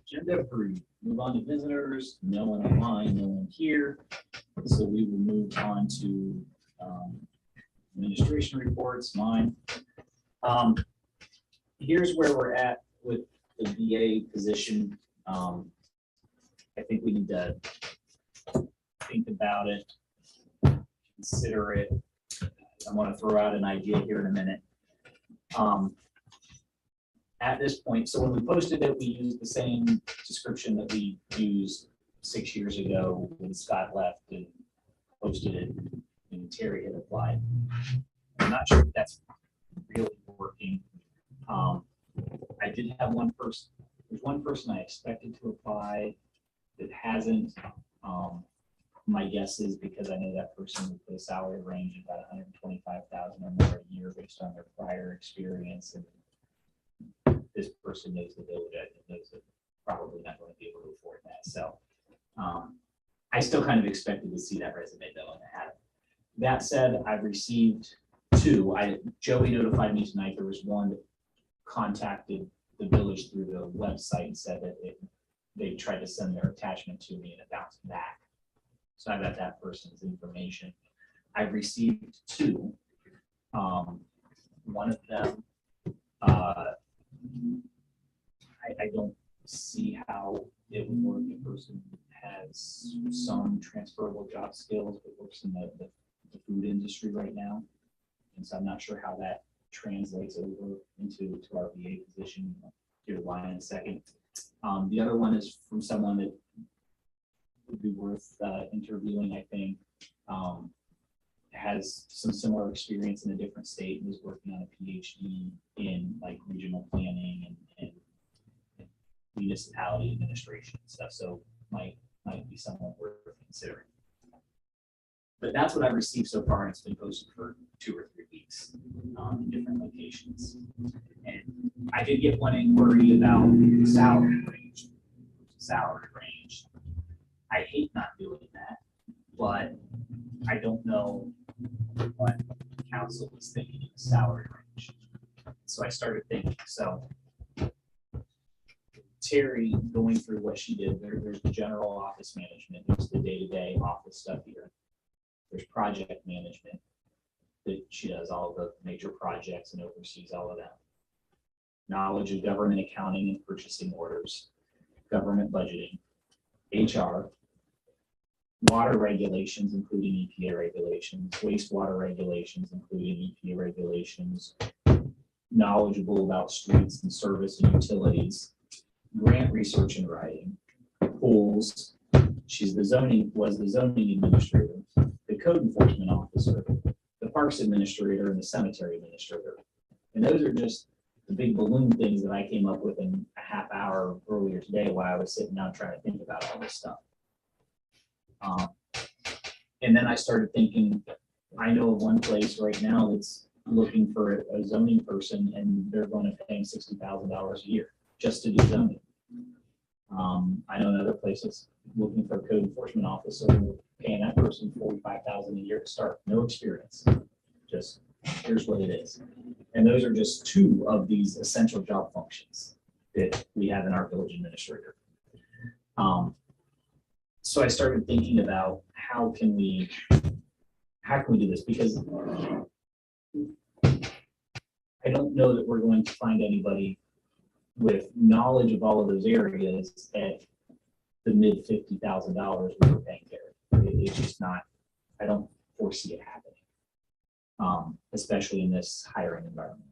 S2: Agenda approved. Move on to visitors. No one online, no one here. So we will move on to administration reports, mine. Here's where we're at with the VA position. I think we need to think about it, consider it. I want to throw out an idea here in a minute. At this point, so when we posted it, we used the same description that we used 6 years ago when Scott left and posted it and Terry had applied. I'm not sure if that's really working. I did have one person, there's one person I expected to apply that hasn't. My guess is because I know that person would put a salary range of about 125,000 or more a year based on their prior experience, and this person knows the village, knows that probably not going to be able to afford that. So I still kind of expected to see that resume though, and I haven't. That said, I've received 2. Joey notified me tonight there was one that contacted the village through the website and said that they tried to send their attachment to me and it bounced back. So I got that person's information. I've received 2. One of them, I don't see how it would work. The person has some transferable job skills, but works in the food industry right now. And so I'm not sure how that translates over into our VA position. Here, line in a second. The other one is from someone that would be worth interviewing, I think. Has some similar experience in a different state and is working on a PhD in like regional planning and municipality administration and stuff. So might be someone worth considering. But that's what I've received so far, and it's been posted for 2 or 3 weeks in different locations. And I did get one inquiry about salary range. salary range. I hate not doing that, but I don't know what council was thinking of the salary range. So I started thinking, so Terry, going through what she did, there's the general office management, there's the day-to-day office stuff here. There's project management, that she does all the major projects and oversees all of that. Knowledge of government accounting and purchasing orders, government budgeting, HR, water regulations, including EPA regulations, wastewater regulations, including EPA regulations, knowledgeable about streets and service and utilities, grant research and writing, pools. She's was the zoning administrator, the code enforcement officer, the parks administrator, and the cemetery administrator. And those are just the big balloon things that I came up with in a half hour earlier today while I was sitting down trying to think about all this stuff. And then I started thinking, I know of one place right now that's looking for a zoning person, and they're going to pay $60,000 a year just to do zoning. I know in other places looking for a code enforcement officer, paying that person $45,000 a year to start, no experience. Just here's what it is. And those are just two of these essential job functions that we have in our village administrator. So I started thinking about how can we do this, because I don't know that we're going to find anybody with knowledge of all of those areas at the mid $50,000 we were paying Terry. It's just not, I don't foresee it happening, especially in this hiring environment.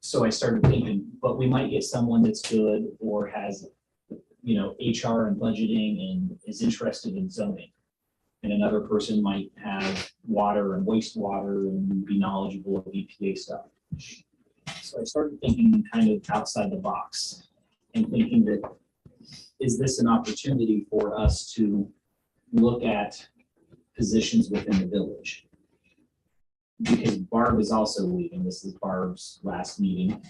S2: So I started thinking, but we might get someone that's good or has, HR and budgeting and is interested in zoning. And another person might have water and wastewater and be knowledgeable of EPA stuff. So I started thinking kind of outside the box and thinking that, is this an opportunity for us to look at positions within the village? Because Barb is also leaving. This is Barb's last meeting.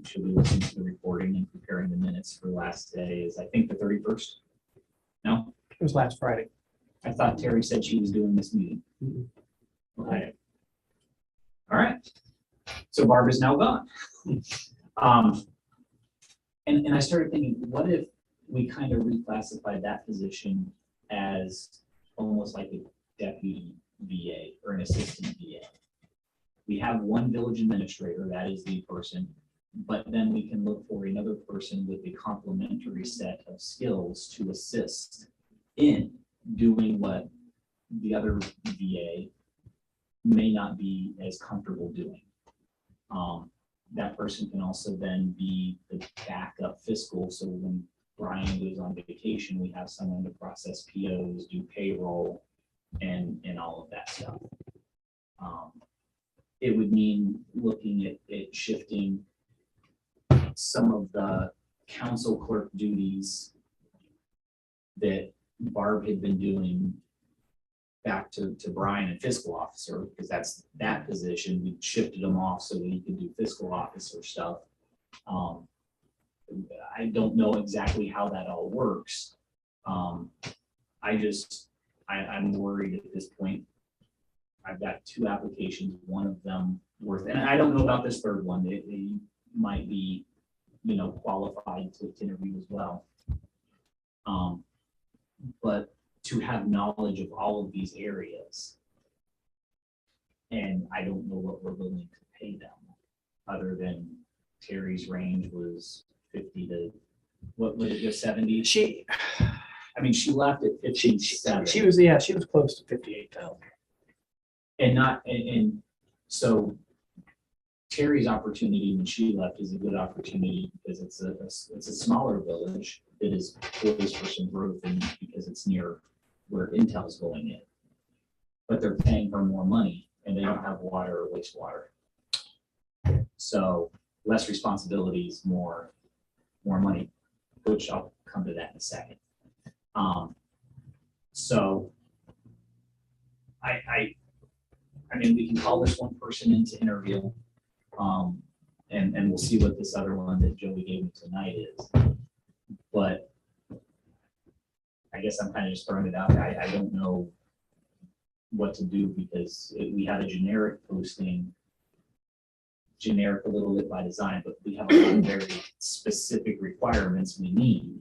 S2: She'll be listening to the recording and preparing the minutes for last day is, I think, the 31st. No?
S9: It was last Friday.
S2: I thought Terry said she was doing this meeting. Okay. All right. So Barb is now gone. And I started thinking, what if we kind of reclassified that position as almost like a deputy VA or an assistant VA? We have one village administrator, that is the person, but then we can look for another person with a complementary set of skills to assist in doing what the other VA may not be as comfortable doing. That person can also then be the backup fiscal. So when Brian goes on vacation, we have someone to process POs, do payroll, and all of that stuff. It would mean looking at shifting some of the council clerk duties that Barb had been doing back to Brian and fiscal officer, because that's that position. We shifted them off so that he could do fiscal officer stuff. I don't know exactly how that all works. I'm worried at this point. I've got two applications, one of them worth, and I don't know about this third one. It might be, qualified to interview as well. But to have knowledge of all of these areas, and I don't know what we're willing to pay them, other than Terry's range was 50 to, what would it go, 70? She left at 57.
S9: She was close to 58,000.
S2: And so Terry's opportunity when she left is a good opportunity because it's a smaller village that is poised for some growth, and because it's near where Intel's going in. But they're paying her more money and they don't have water or wastewater. So less responsibilities, more money, which I'll come to that in a second. So we can call this one person in to interview, and we'll see what this other one that Joey gave me tonight is. But I guess I'm kind of just throwing it out there. I don't know what to do because we have a generic posting, generic a little bit by design, but we have a lot of very specific requirements we need.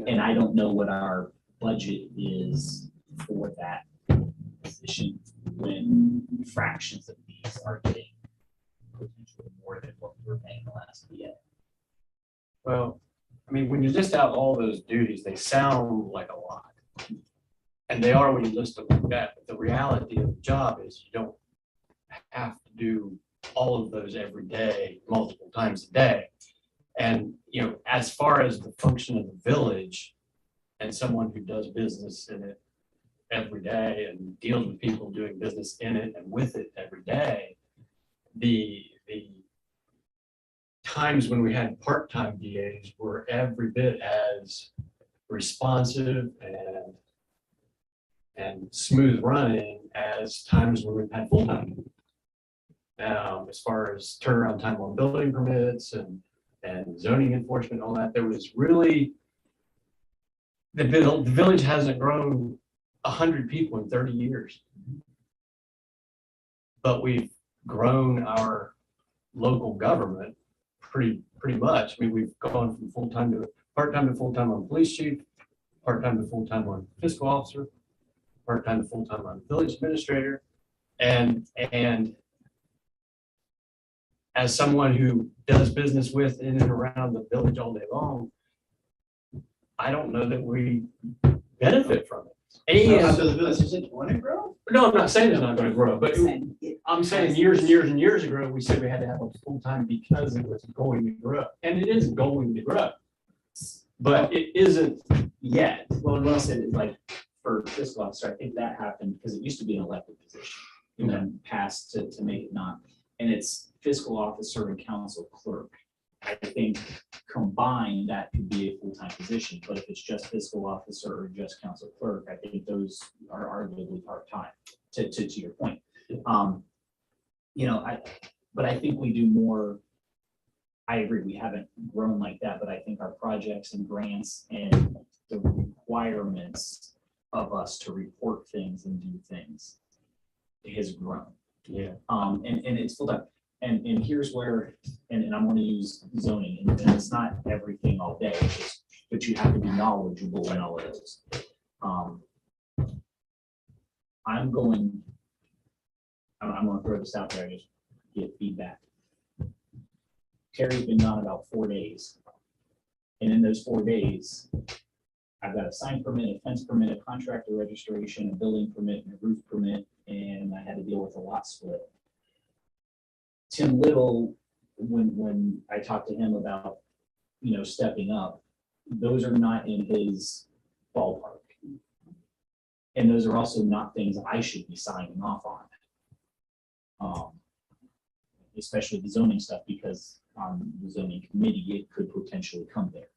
S2: And I don't know what our budget is for that position when fractions of these are getting potentially more than what we were paying the last year.
S4: Well, I mean, when you list out all those duties, they sound like a lot. And they are when you list them like that, but the reality of the job is you don't have to do all of those every day, multiple times a day. And, you know, as far as the function of the village and someone who does business in it every day and deals with people doing business in it and with it every day, the times when we had part-time DAs were every bit as responsive and smooth running as times when we've had full-time. As far as turnaround time on building permits and zoning enforcement, all that, there was really, the village hasn't grown 100 people in 30 years. But we've grown our local government pretty much. I mean, we've gone from full-time to part-time to full-time on police chief, part-time to full-time on fiscal officer, part-time to full-time on village administrator. And as someone who does business with in and around the village all day long, I don't know that we benefit from it. And
S1: So the village isn't going to grow?
S4: no, I'm not saying it's not going to grow, but I'm saying years and years and years ago, we said we had to have a full-time because it was going to grow, and it is going to grow. But it isn't yet.
S2: Well, and what I said is like for fiscal officer, I think that happened because it used to be an elected position. And then passed to make it not, and it's fiscal officer and council clerk. I think combined, that could be a full-time position, but if it's just fiscal officer or just council clerk, I think those are arguably part-time, to your point. You know, but I think we do more. I agree, we haven't grown like that, but I think our projects and grants and the requirements of us to report things and do things has grown.
S4: Yeah.
S2: And it's full time. And here's where, and I'm going to use zoning, and it's not everything all day, but you have to be knowledgeable in all of those. I'm going to throw this out there, just get feedback. Terry's been gone about 4 days. And in those 4 days, I've got a sign permit, a fence permit, a contractor registration, a building permit, and a roof permit, and I had to deal with a lot split. Tim Little, when I talked to him about, you know, stepping up, those are not in his ballpark. And those are also not things I should be signing off on. Especially the zoning stuff, because on the zoning committee, it could potentially come there.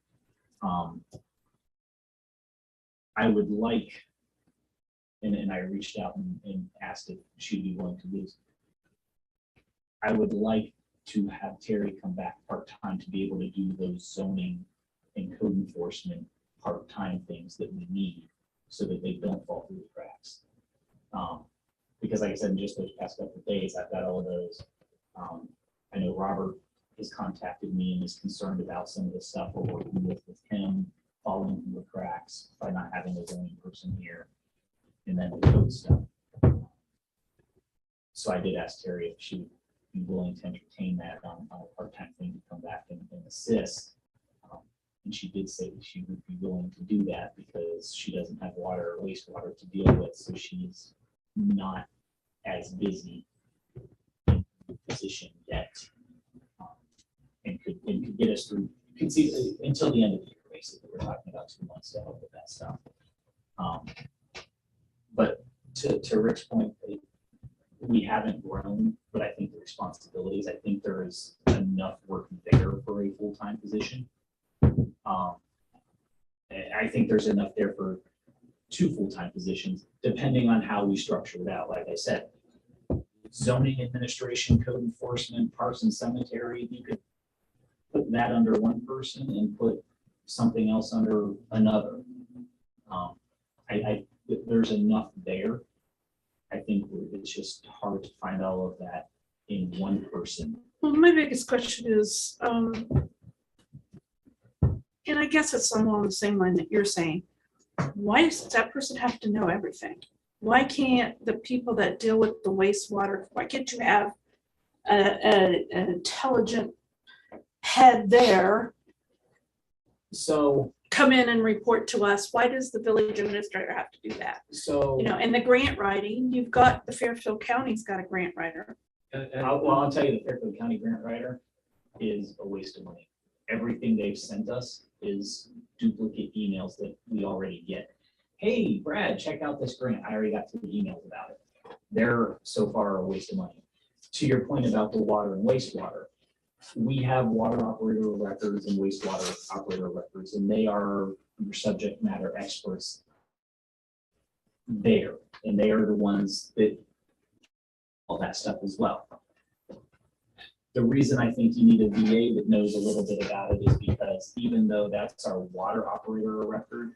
S2: I would like, and I reached out and asked if she'd be willing to lose. I would like to have Terry come back part-time to be able to do those zoning and code enforcement part-time things that we need so that they don't fall through the cracks. Because like I said, in just those past couple of days, I've got all of those. I know Robert has contacted me and is concerned about some of the stuff we're working with him falling through the cracks by not having a zoning person here. And then the code stuff. So I did ask Terry if she would be willing to entertain that on a part-time thing to come back and assist. And she did say that she would be willing to do that because she doesn't have water or wastewater to deal with, so she's not as busy in the position yet. And could get us through, can see until the end of the year, basically. We're talking about 2 months to help with that stuff. But to Rick's point, we haven't grown, but I think the responsibilities, I think there is enough work there for a full-time position. I think there's enough there for 2 full-time positions, depending on how we structure it out. Like I said, zoning administration, code enforcement, parks and cemetery, you could put that under one person and put something else under another. There's enough there. I think it's just hard to find all of that in one person.
S8: Well, my biggest question is, and I guess it's along the same line that you're saying, why does that person have to know everything? Why can't the people that deal with the wastewater, why can't you have an intelligent head there
S2: So,
S8: come in and report to us? Why does the village administrator have to do that?
S2: so.
S8: You know, and the grant writing, you've got, the Fairfield County's got a grant writer.
S2: I'll tell you, the Fairfield County grant writer is a waste of money. Everything they've sent us is duplicate emails that we already get. Hey, Brad, check out this grant. I already got 3 emails about it. They're so far a waste of money. To your point about the water and wastewater, we have water operator records and wastewater operator records, and they are your subject matter experts there, and they are the ones that all that stuff as well. The reason I think you need a VA that knows a little bit about it is because even though that's our water operator record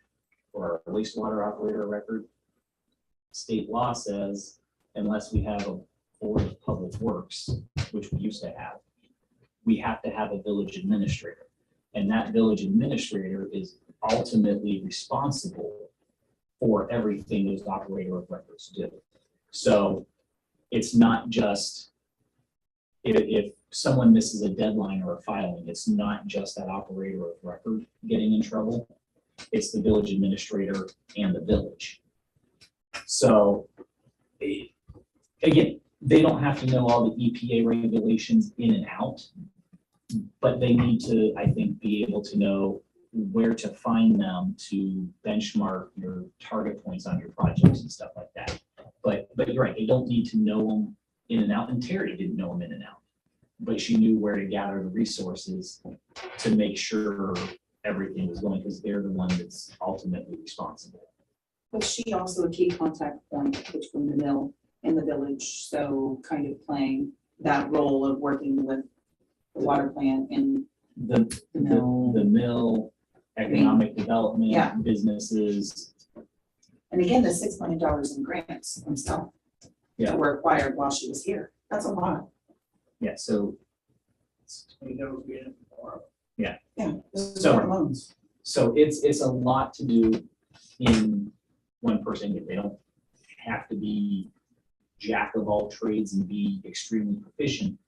S2: or our wastewater operator record, state law says unless we have a board of public works, which we used to have, we have to have a village administrator. And that village administrator is ultimately responsible for everything those operator of records do. So it's not just, if someone misses a deadline or a filing, it's not just that operator of record getting in trouble. It's the village administrator and the village. So again, they don't have to know all the EPA regulations in and out, but they need to, I think, be able to know where to find them to benchmark your target points on your projects and stuff like that. But you're right, they don't need to know them in and out, and Terry didn't know them in and out. But she knew where to gather the resources to make sure everything was going, because they're the one that's ultimately responsible.
S5: Was she also a key contact point between the mill and the village? So kind of playing that role of working with the water plant and
S2: The
S5: mill.
S2: the mill, economic development,
S5: Yeah.
S2: businesses.
S5: And again, the $6 million in grants themselves
S2: Yeah.
S5: that were acquired while she was here. That's a lot.
S2: Yeah, so,
S5: Yeah. Those
S2: So-
S5: are loans.
S2: so it's a lot to do in one person. They don't have to be jack of all trades and be extremely proficient.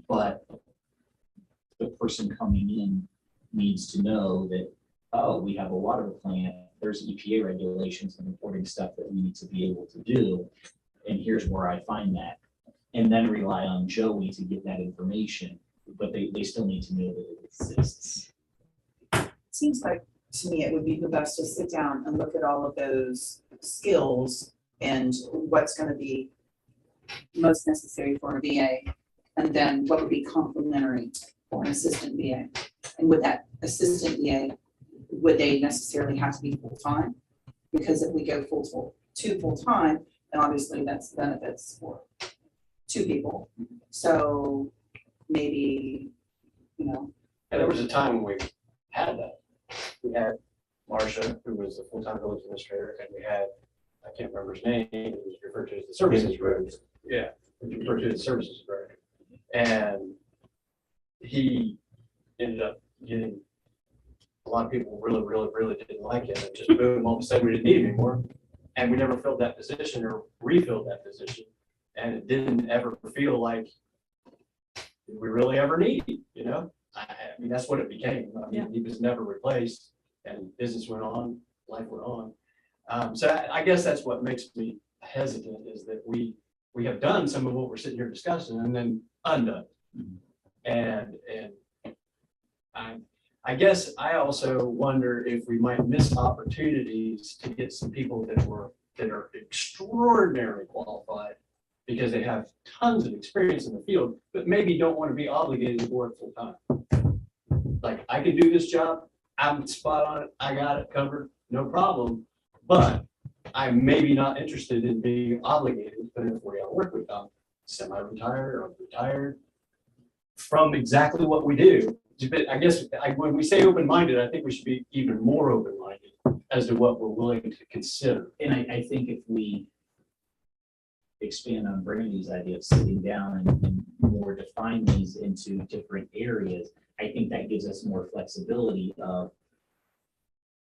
S2: But the person coming in needs to know that, oh, we have a water plant, there's EPA regulations and reporting stuff that we need to be able to do. And here's where I find that. And then rely on Joey to get that information, but they still need to know that it exists.
S5: Seems like to me it would be the best to sit down and look at all of those skills and what's going to be most necessary for a VA. And then what would be complementary for an assistant VA? And with that assistant VA, would they necessarily have to be full-time? Because if we go full-time, then obviously that's benefits for 2 people. So maybe, you know,
S6: And there was a time when we had that. We had Marcia, who was the full-time village administrator, and we had, I can't remember his name, he was referred to as the services director. Yeah, he was referred to as the services director. And he ended up getting, a lot of people really didn't like him, and just boom, all of a sudden we didn't need him anymore. And we never filled that position or refilled that position. And it didn't ever feel like we really ever need, you know? I mean, that's what it became. I mean, he was never replaced, and business went on, life went on. So I guess that's what makes me hesitant, is that we have done some of what we're sitting here discussing and then undone. And I guess I also wonder if we might miss opportunities to get some people that are extraordinarily qualified, because they have tons of experience in the field, but maybe don't want to be obligated to work full time. Like, I can do this job, I'm spot on it, I got it covered, no problem, but I'm maybe not interested in being obligated to put in 40-hour work week. I'm semi-retired or retired. from exactly what we do. I guess, when we say open-minded, I think we should be even more open-minded as to what we're willing to consider.
S2: And I think if we expand on Brandy's idea of sitting down and more define these into different areas, I think that gives us more flexibility of,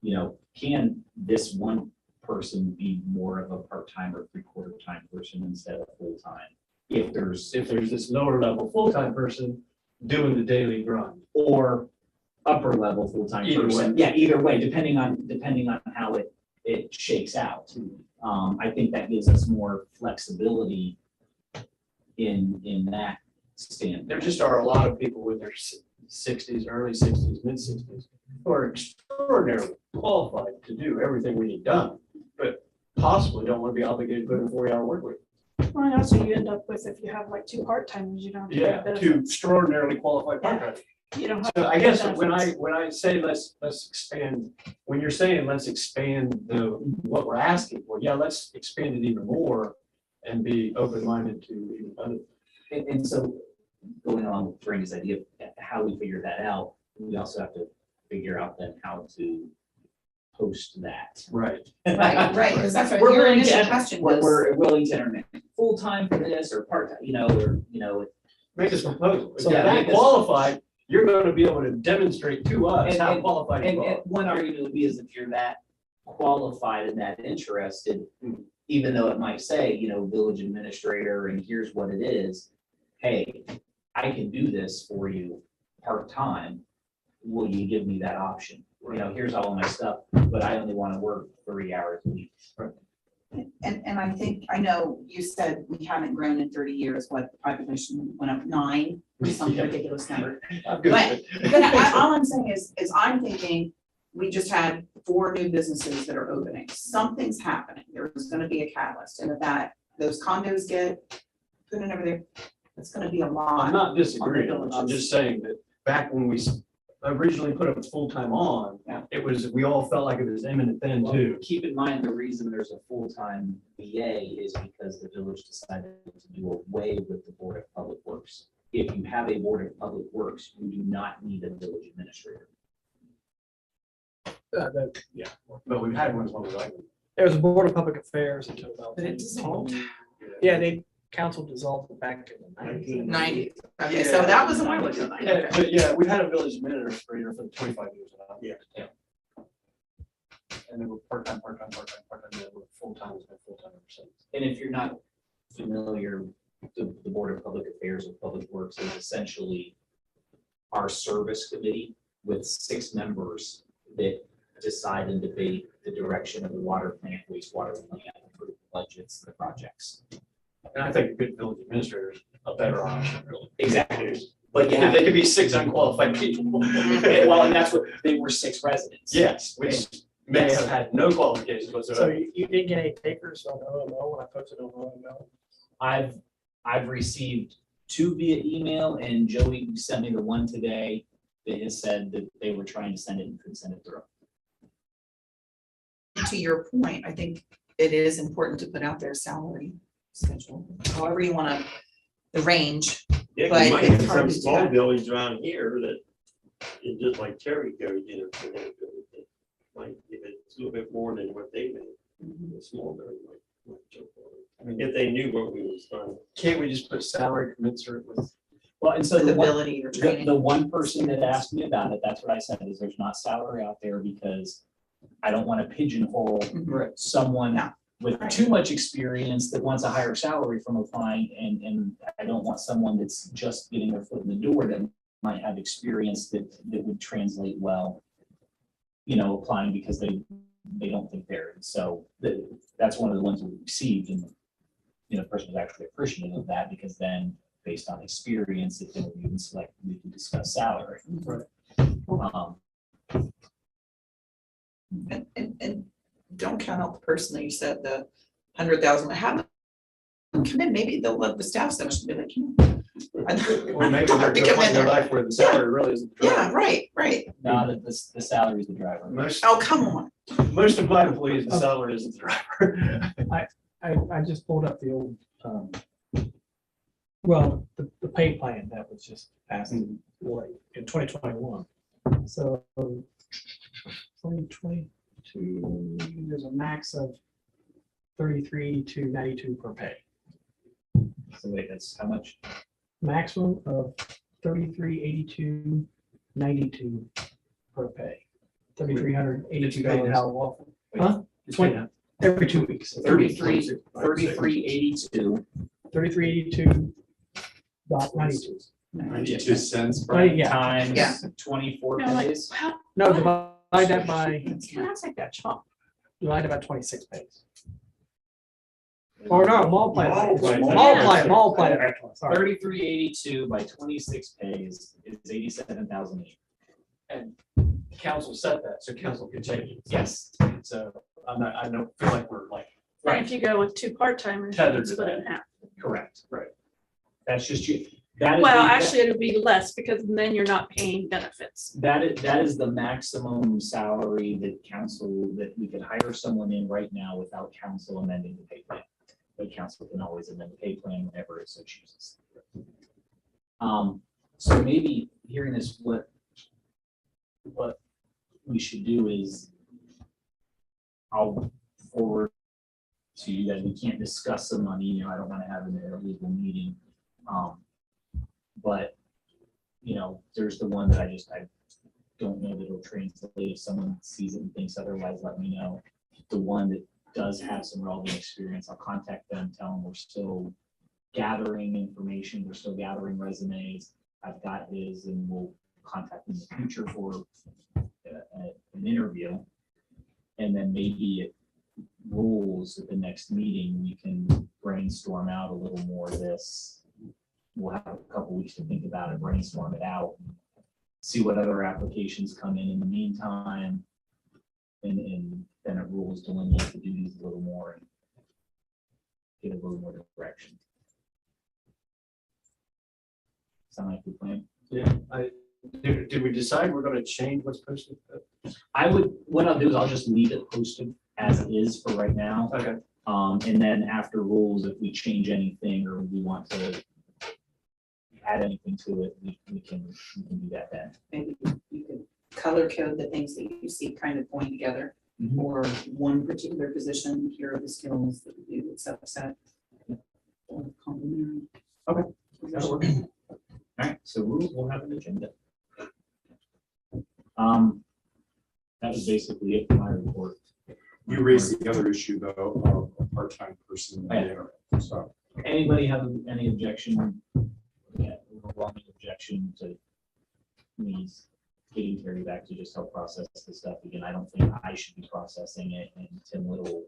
S2: you know, can this one person be more of a part-time or three-quarter time person instead of full-time? If there's
S6: This lower level full-time person doing the daily grind.
S2: or upper level full-time
S6: Either
S2: person.
S6: way.
S2: Yeah, either way, depending on how it shakes out. I think that gives us more flexibility in that stand.
S6: There just are a lot of people with their 60s, early 60s, mid 60s, who are extraordinarily qualified to do everything we need done, but possibly don't want to be obligated to put in a 40-hour work week.
S8: Well, and also you end up with, if you have like two part-timers, you don't. have to
S6: Yeah,
S8: get
S6: two
S8: benefits.
S6: extraordinarily qualified part-timers.
S8: You don't have.
S6: So
S8: to
S6: I
S8: get
S6: guess when
S8: benefits.
S6: I say let's expand, when you're saying let's expand what we're asking for, yeah, let's expand it even more and be open-minded to even other.
S2: And so going along with Brandy's idea of how we figure that out, we also have to figure out then how to post that.
S6: Right.
S5: Right, because that's what
S2: We're
S5: your
S2: willing
S5: initial
S2: to,
S5: question
S2: we're,
S5: was.
S2: we're willing to intermittent full-time for this or part-time, or.
S6: Make this proposal. If
S2: So,
S6: you're
S2: yeah,
S6: that
S2: make this-
S6: qualified, you're going to be able to demonstrate to us how
S2: And-
S6: qualified
S2: And
S6: you are.
S2: one argument would be is if you're that qualified and that interested,
S6: Hmm.
S2: even though it might say, village administrator, and here's what it is. Hey, I can do this for you part-time. Will you give me that option? Here's all my stuff, but I only want to work 3 hours a week.
S5: And I think, I know you said we haven't grown in 30 years, what the population went up 9 or some
S6: Yeah.
S5: ridiculous number.
S6: I'm good
S5: But,
S6: with it.
S5: but all I'm saying is I'm thinking, we just had 4 new businesses that are opening. Something's happening. There's gonna be a catalyst, and if those condos get put in over there, it's gonna be a
S6: I'm
S5: lot.
S6: not disagreeing. I'm
S5: villages.
S6: just saying that back when we originally put it full-time on,
S5: Yeah.
S6: it was, we all felt like it was imminent then too.
S2: Keep in mind, the reason there's a full-time VA is because the village decided to do away with the Board of Public Works. If you have a Board of Public Works, you do not need a village administrator.
S6: Yeah, but we've had ones when we like.
S9: There was a Board of Public Affairs until about.
S5: But it dissolved.
S9: Yeah, council dissolved back in the 90s.
S5: 90. Okay, so that was a while ago.
S6: Yeah, but yeah, we had a village administrator for 25 years. Yeah. And they were part-time, they were full-time, it's been full-time ever since.
S2: And if you're not familiar, the Board of Public Affairs or Public Works is essentially our service committee with 6 members that decide and debate the direction of the water plant, wastewater plant, approve budgets, the projects.
S6: And I think a good village administrator is a better option, really.
S2: Exactly. But
S6: Yeah, they could be 6 unqualified people.
S2: well, and that's what, they were 6 residents.
S6: Yes, which may have had no qualifications
S9: So
S6: whatsoever.
S9: you didn't get any takers on OMO when I posted on OMO?
S2: I've received 2 via email, and Joey sent me the one today that has said that they were trying to send it and couldn't send it through.
S5: To your point, I think it is important to put out their salary schedule, however you wanna, the range.
S10: Yeah,
S5: But
S10: you might
S5: it's
S10: have
S5: hard
S10: some
S5: to do
S10: small
S5: that.
S10: villages around here that, it's just like Terry Goes, for that village, that might give it a little bit more than what they made. The small village might jump on it.
S6: I mean,
S10: If they knew what we was trying.
S6: can't we just put salary commensurate with?
S2: Well, and so
S5: With
S2: the one,
S5: ability or
S2: the
S5: training.
S2: one person that asked me about it, that's what I said, is there's not salary out there because I don't want to pigeonhole
S5: Mhm.
S2: someone
S5: No.
S2: with
S5: Right.
S2: too much experience that wants a higher salary from applying, and I don't want someone that's just getting their foot in the door that might have experience that would translate well, applying because they don't think they're, so that's one of the ones we received, and the person was actually appreciative of that, because then based on experience, if they were even selected, we can discuss salary. Um,
S5: And don't count out the person that you said, the 100,000, have them come in, maybe they'll love the staff so much, and be like,
S6: Or maybe they're
S5: Hard to
S6: at a point in their
S5: commit.
S6: life where the salary really isn't. the
S5: Yeah,
S6: driver.
S5: right.
S2: No, the salary is the driver.
S6: Most,
S5: Oh, come on.
S6: most of my employees, the salary isn't the driver.
S9: I just pulled up the old Well, the pay plan that was just passed in 2021. So 2022, there's a max of 33 to 92 per pay.
S2: So wait, that's how much?
S9: Maximum of 3382.92 per pay. $3,382. Huh? 20 every 2 weeks.
S2: 3382.
S9: 3382.92.
S10: 92 cents.
S9: Right, yeah.
S2: Times
S5: Yeah.
S2: 24
S8: You know, like,
S2: days.
S8: how,
S9: No, divide that by,
S8: can I take that chop?
S9: divide it by 26 pays. Or no, multiply it.
S10: Multiply it.
S9: Multiply it. Sorry.
S2: 3382 by 26 pays is 87,000 a year.
S6: And council said that, so council could change it.
S2: Yes.
S6: So I don't feel like we're like,
S8: And if you go with 2 part-timers, you
S6: Tethered
S8: can
S6: to
S8: split it
S6: that.
S8: in half.
S2: Correct.
S6: Right.
S2: That's just you. That is
S8: Well,
S2: the-
S8: actually, it'll be less because then you're not paying benefits.
S2: that is the maximum salary that council, that we could hire someone in right now without council amending the pay plan. But council can always amend the pay plan whenever it so chooses. So maybe hearing this, what we should do is I'll forward to you that we can't discuss them on email. I don't want to have an illegal meeting. But, you know, there's the one that I don't know that it'll translate. If someone sees it and thinks otherwise, let me know. The one that does have some relevant experience, I'll contact them, tell them we're still gathering information, we're still gathering resumes. I've got his, and we'll contact him in the future for an interview. And then maybe it rules at the next meeting, we can brainstorm out a little more of this. We'll have a couple weeks to think about it, brainstorm it out, see what other applications come in the meantime. And then it rules delineate the duties a little more and get a little more direction. Sound like a plan?
S6: yeah, did we decide we're gonna change what's posted?
S2: What I'll do is I'll just leave it posted as it is for right now.
S6: Okay.
S2: And then after rules, if we change anything or we want to add anything to it, we can do that then.
S5: Maybe you could color code the things that you see kind of going together.
S2: Mhm.
S5: Or one particular position, here are the skills that you would subset. Or complementary.
S2: That'll work. All right, so rules will have an agenda. That was basically it for my report.
S10: You raised the other issue though, of a part-time person. So
S2: Anybody have any objection? Yeah, overwhelming objection to me getting Terry back to just help process the stuff again. I don't think I should be processing it, and Tim Little,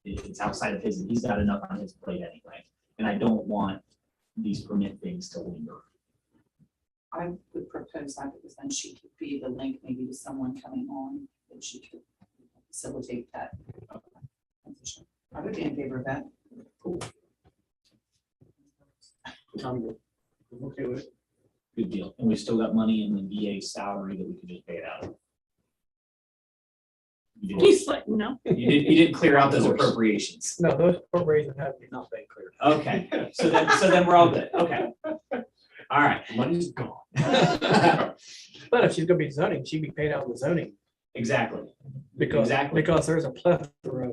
S2: it's outside of his, he's got enough on his plate anyway. And I don't want these permit things to linger.
S5: I would propose that because then she could be the link maybe to someone coming on that she could facilitate that transition. I would be in favor of that.
S6: I'm okay with it.
S2: Good deal. And we still got money in the VA salary that we could just pay it out of. You
S8: He's like, no.
S2: didn't clear out those appropriations.
S9: No, those appropriations have not been cleared.
S2: Okay, so then we're all good. Okay. All right, money's gone.
S9: But if she's gonna be zoning, she'd be paid out of the zoning
S2: Exactly.
S9: because
S2: Exactly.
S9: there's a plethora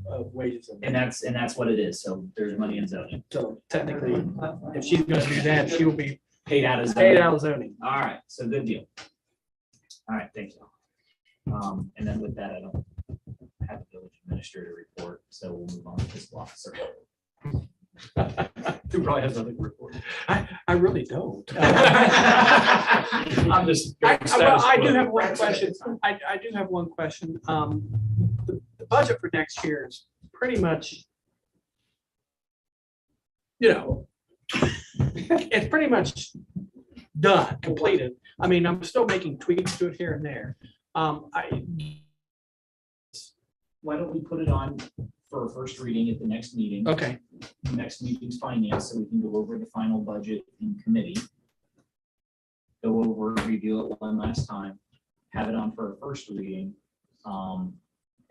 S9: of wages. in
S2: And
S9: there.
S2: that's what it is. So there's money in zoning.
S9: So technically, if she's gonna do that, she will be
S2: Paid out as
S9: paid
S2: zoning.
S9: out of zoning.
S2: All right, so good deal. All right, thank you. And then with that, I don't have a village administrator report, so we'll move on to fiscal officer.
S6: Who probably has nothing to report.
S9: I really don't.
S6: I'm just.
S9: I do
S6: status
S9: have
S6: quo.
S9: one question. I do have one question. The budget for next year is pretty much, it's pretty much done, completed. I mean, I'm still making tweaks to it here and there.
S2: Why don't we put it on for a first reading at the next meeting?
S9: Okay,
S2: Next meeting's finance, so we can go over the final budget in committee. Go over, review it one last time, have it on for a first reading. And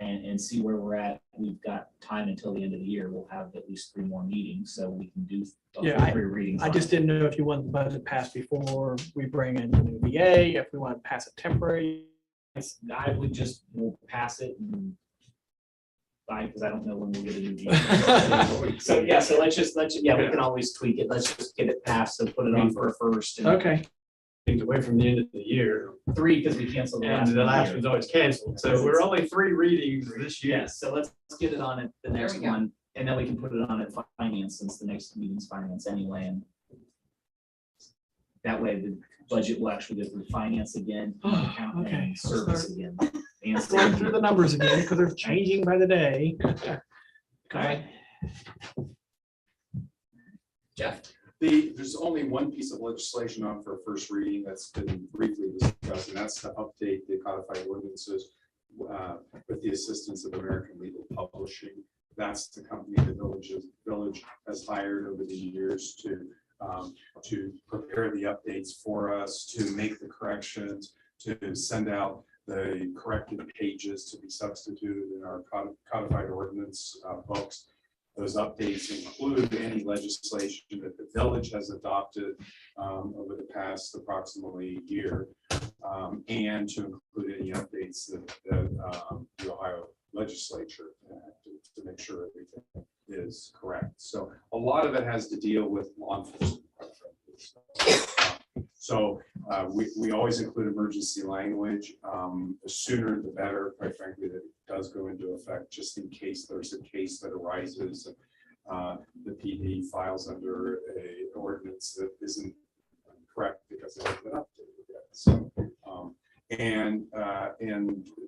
S2: and see where we're at. We've got time until the end of the year. We'll have at least 3 more meetings, so we can do
S9: Yeah,
S2: 3 readings.
S9: I
S2: on
S9: just
S2: it.
S9: didn't know if you want the budget passed before we bring in the new VA, if we want to pass it temporary.
S2: I would just, we'll pass it and because I don't know when we'll get a new VA. So, yeah, so yeah, we can always tweak it. Let's just get it passed, so put it on for a first. And
S9: Okay,
S4: Things away from the end of the year,
S2: 3, because we canceled the last.
S4: and the
S2: one
S4: last
S2: here.
S4: one's always canceled, so we're only 3 readings this year.
S2: Yes, so let's get it on at the next
S5: we go.
S2: one, and then we can put it on at finance, since the next meeting's finance anyway, and that way the budget will actually go through finance again, account
S9: Okay.
S2: and service again. and
S9: going
S2: safety.
S9: through the numbers again, because they're changing by the day.
S2: Okay. Jeff?
S11: There's only one piece of legislation on for first reading that's been briefly discussed, and that's to update the codified ordinances with the assistance of American Legal Publishing. That's the company the village has hired over the years to prepare the updates for us, to make the corrections, to send out the corrected pages to be substituted in our codified ordinance books. Those updates include any legislation that the village has adopted over the past approximately year, and to include any updates that the Ohio legislature to make sure everything is correct. So a lot of it has to deal with law enforcement. So we always include emergency language. The sooner the better, quite frankly, that it does go into effect, just in case there's a case that arises. The PD files under a ordinance that isn't correct because it hasn't been updated yet. So, and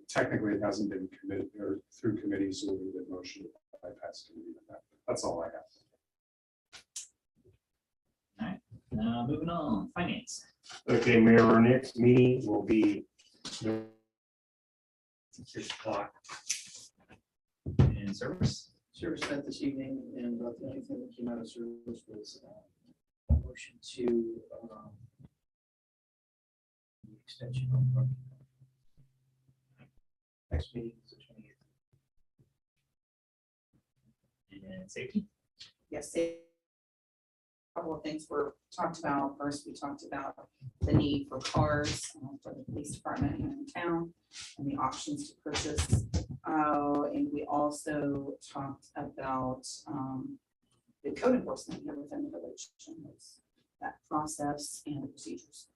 S11: technically it hasn't been committed or through committee, so we need a motion to bypass committee. That's all I have.
S2: Moving on, finance.
S10: Okay, Mayor, our next meeting will be 6 o'clock.
S2: And service.
S1: Service met this evening, and about the only thing that came out of service was a motion to the extension of our next meeting is the 28th.
S2: And safety.
S5: Yes, a couple of things were talked about. First, we talked about the need for cars for the police department here in town and the options to purchase. And we also talked about the code enforcement here within the village, and that process and the procedures.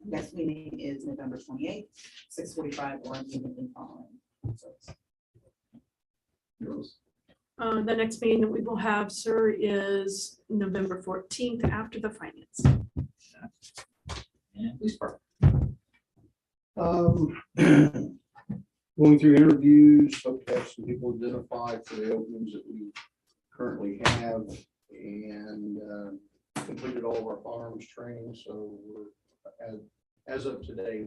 S5: Next meeting is November 28th, 6:45 or immediately following.
S8: The next meeting that we will have, sir, is November 14th after the finance.
S2: And police department.
S7: Going through interviews, hope to have some people identified for the openings that we currently have, and completed all of our firearms training, so we're, as of today,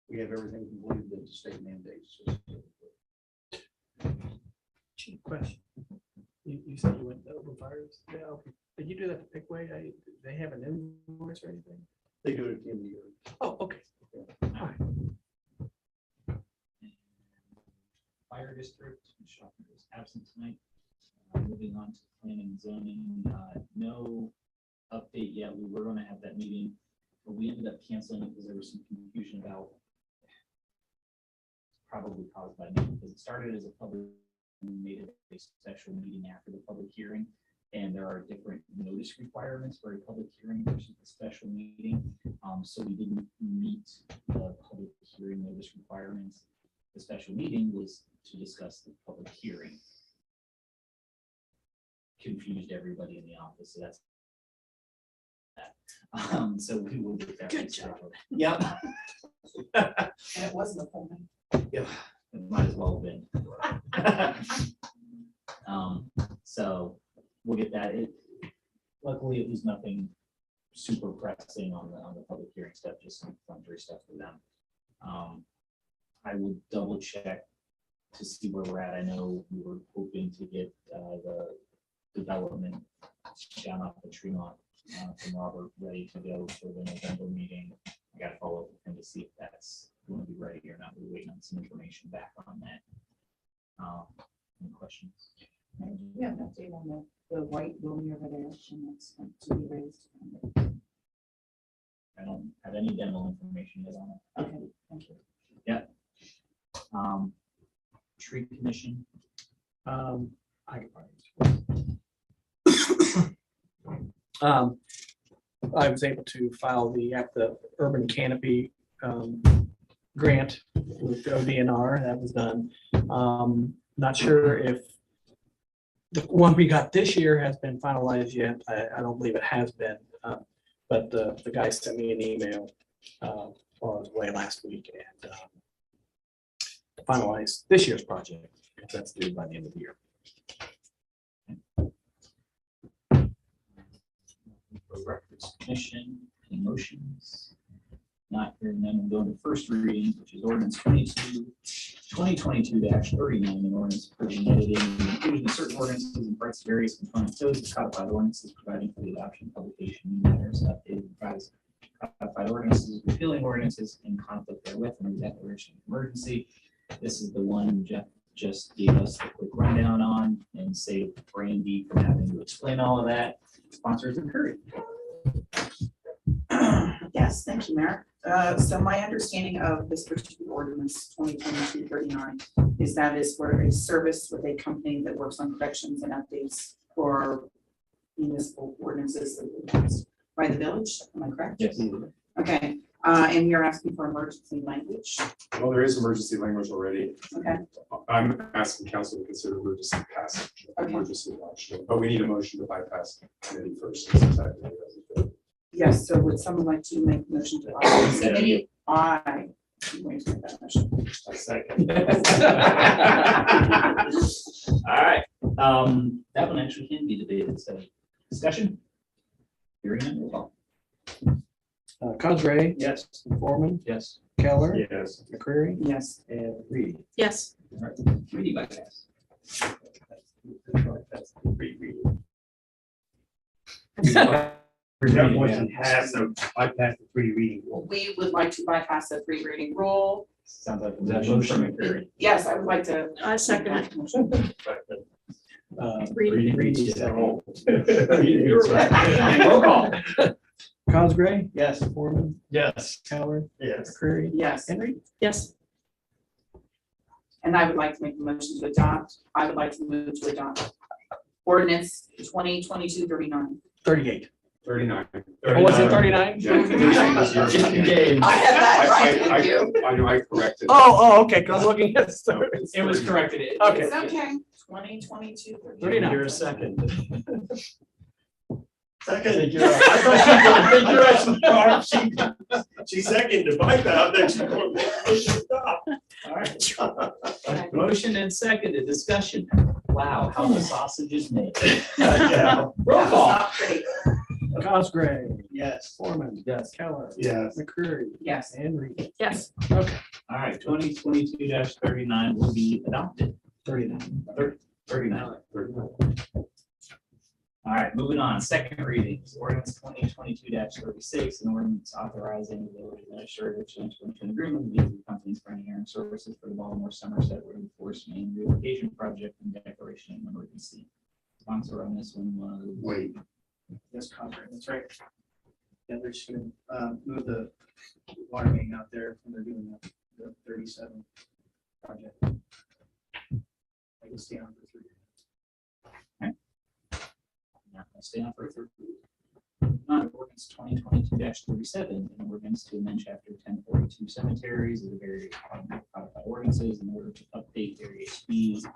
S7: we have everything completed that the state mandates.
S9: Cheap question. You said you went to open fires. Yeah, did you do that to Pickway? Did they have an invoice or anything?
S7: They do it at the end of the year.
S9: Oh, okay. All right.
S2: Fire district, Shopper is absent tonight. Moving on to planning and zoning, no update yet. We were gonna have that meeting, but we ended up canceling it because there was some confusion about probably caused by me, because it started as a public, and we made it a special meeting after the public hearing. And there are different notice requirements for a public hearing versus a special meeting. So we didn't meet the public hearing notice requirements. The special meeting was to discuss the public hearing. Confused everybody in the office, so that's that. So we will get that.
S8: Good job.
S2: Yep.
S5: And it wasn't a full night.
S2: Yeah, it might as well have been. So we'll get that. Luckily, it was nothing super pressing on the public hearing stuff, just some perfunctory stuff for them. I will double check to see where we're at. I know we were hoping to get the development down off the Tremont from Robert ready to go for the November meeting. I gotta follow up with him to see if that's going to be ready or not. We're waiting on some information back on that. Any questions?
S5: We have an update on the white building over there, and that's to be raised.
S2: I don't have any demo information yet on it.
S5: Okay, thank you.
S2: Tree commission.
S9: I I was able to file the urban canopy grant with the ODNR. That was done. Not sure if the one we got this year has been finalized yet. I don't believe it has been. But the guy sent me an email while I was away last week and finalize this year's project. Because that's due by the end of the year.
S2: Records commission, any motions? Not hearing none, we'll go into first reading, which is ordinance 2022-39, an ordinance approving editing and including certain ordinances and parts of various component codes of codified ordinances, providing for the adoption, publication, matters, updated, revised codified ordinances, repealing ordinances in conflict therewith, and the declaration of emergency. This is the one Jeff just gave us a quick rundown on and saved Brandy from having to explain all of that. Sponsors are Curry.
S5: Yes, thank you, Mayor. So my understanding of this particular ordinance 2022-39 is that is for a service with a company that works on corrections and updates for municipal ordinances that were passed by the village. Am I correct?
S2: Yes.
S5: Okay, and you're asking for emergency language.
S11: Well, there is emergency language already.
S5: Okay,
S11: I'm asking council to consider emergency passage,
S5: Okay.
S11: emergency adoption, but we need a motion to bypass committee first. It's exactly what it is.
S5: yes, so would someone like to make a motion to? Committee? I'm going to make that motion.
S2: A second. All right, that one actually can be debated, so discussion. Hearing none, roll call.
S9: Cosray,
S2: Yes.
S9: Foreman,
S2: Yes.
S9: Keller,
S11: Yes.
S9: McCreary,
S5: Yes.
S9: and Reed.
S8: Yes.
S2: All right, committee bypass.
S10: Has to bypass the three reading rule.
S5: We would like to bypass the three reading rule.
S2: Sounds like a motion from McCreary.
S5: Yes, I would like to.
S8: I second it.
S9: Reed.
S2: Roll call.
S9: Cosgray,
S10: Yes.
S9: Foreman,
S10: Yes.
S9: Keller,
S10: Yes.
S9: McCreary,
S5: Yes,
S9: and Reed.
S8: Yes.
S5: and I would like to make a motion to adopt. I would like to move to adopt ordinance 2022-39.
S9: 38.
S11: 39.
S9: Oh, was it 39?
S11: Yeah.
S5: I have that right, thank you.
S11: I know, I corrected.
S9: Oh, okay, because I was looking at.
S2: It was corrected.
S9: Okay.
S5: It's okay. 2022.
S9: 39.
S10: You're a second.
S9: Second.
S10: She seconded the bypass, then she going to stop.
S2: All right. Motion and seconded, discussion. Wow, how the sausage is made.
S10: Yeah.
S2: Roll call.
S5: Not great.
S9: Cosgray,
S10: Yes.
S9: Foreman,
S2: Yes.
S9: Keller,
S10: Yes.
S9: McCreary,
S5: Yes,
S9: and Reed.
S8: Yes.
S9: Okay.
S2: All right, 2022-39 will be adopted.
S9: 39.
S2: 39. All right, moving on, second reading, ordinance 2022-36, an ordinance authorizing the village administrator to enter into an agreement with the companies for engineering services for the Baltimore Somerset Road Enforcement and Relocation Project and declaration of emergency. Sponsor on this one was.
S10: Wait.
S1: Yes, Conrad, that's right. Yeah, they're just gonna move the water main out there when they're doing the 37 project. I can stay on for 3 years.
S2: Not gonna stay on for a third reading. On ordinance 2022-37, an ordinance to amend chapter 1042 cemeteries of the various codified ordinances in order to update various fees.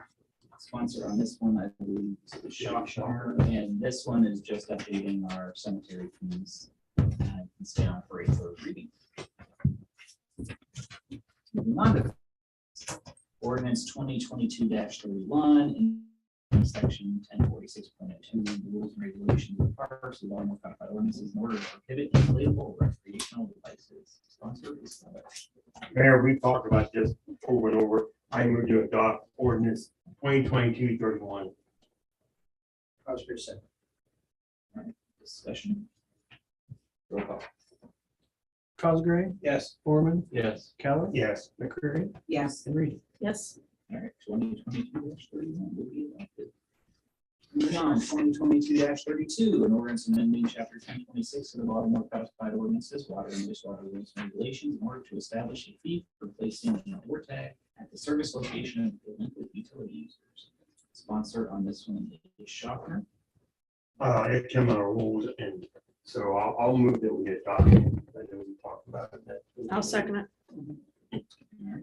S2: Sponsor on this one, I believe, is the Shawshire, and this one is just updating our cemetery fees. And I can stay on for a third reading. Moving on to ordinance 2022-31, in section 1046.2, rules and regulations of parks, the Baltimore codified ordinances in order to prohibit inflatable recreational devices. Sponsor is
S10: Mayor, we talked about this over and over. I move to adopt ordinance 2022-31.
S1: Cosgrove said.
S2: discussion. Roll call.
S9: Cosgray,
S1: Yes.
S9: Foreman,
S4: Yes.
S9: Keller,
S7: Yes.
S9: McCreary,
S5: Yes.
S9: and Reed.
S8: Yes.
S2: All right, 2022-31 will be adopted. Moving on, 2022-32, an ordinance amending chapter 1026 of the Baltimore Codified Ordinances, water and wastewater rules and regulations in order to establish a fee for placing an door tag at the service location of delinquent utility users. Sponsor on this one is Schaffner.
S7: It came on our rules, and so I'll move that we adopt it. I know we talked about it.
S8: I'll second it.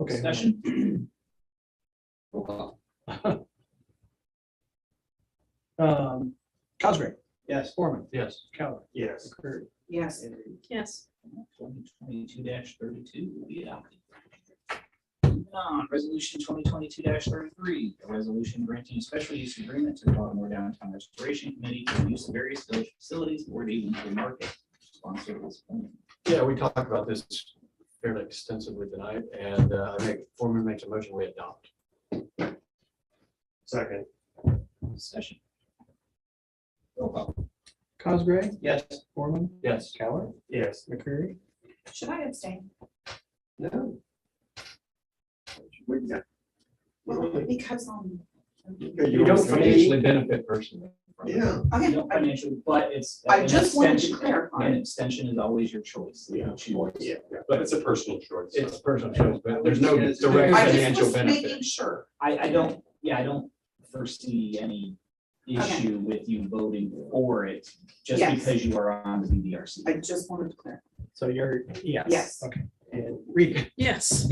S9: Okay.
S2: Discussion? Roll call.
S9: Cosgray,
S1: Yes.
S9: Foreman,
S4: Yes.
S9: Keller,
S7: Yes.
S9: McCreary,
S5: Yes.
S9: and Reed.
S8: Yes.
S2: 2022-32 will be adopted. Moving on, resolution 2022-33, a resolution granting a special use agreement to the Baltimore Downtown Restoration Committee for the use of various village facilities for the weekly market. Sponsor is Foreman.
S6: Yeah, we talked about this fairly extensively tonight, and Foreman makes a motion, we adopt.
S7: Second.
S2: Discussion. Roll call.
S9: Cosgray,
S1: Yes.
S9: Foreman,
S6: Yes.
S9: Keller,
S7: Yes.
S9: McCreary,
S5: Should I abstain?
S7: No. What you got?
S5: Well, because
S4: You don't financially benefit personally.
S7: Yeah.
S2: You
S5: okay,
S2: don't financially, but it's.
S5: I
S2: an
S5: just wanted to
S2: extension-
S5: clarify.
S2: An extension is always your choice. You
S7: Yeah.
S2: choose.
S7: Yeah.
S11: But it's a personal choice. so.
S6: It's personal choice, but there's no direct
S5: I just
S6: financial
S5: was
S6: benefit.
S5: making sure.
S2: I don't, yeah, I don't foresee any issue with you voting for it just
S5: Yes.
S2: because you are on the BDRC.
S5: I just wanted to clarify.
S9: so you're, yes.
S5: Yes.
S9: Okay, and Reed.
S8: Yes.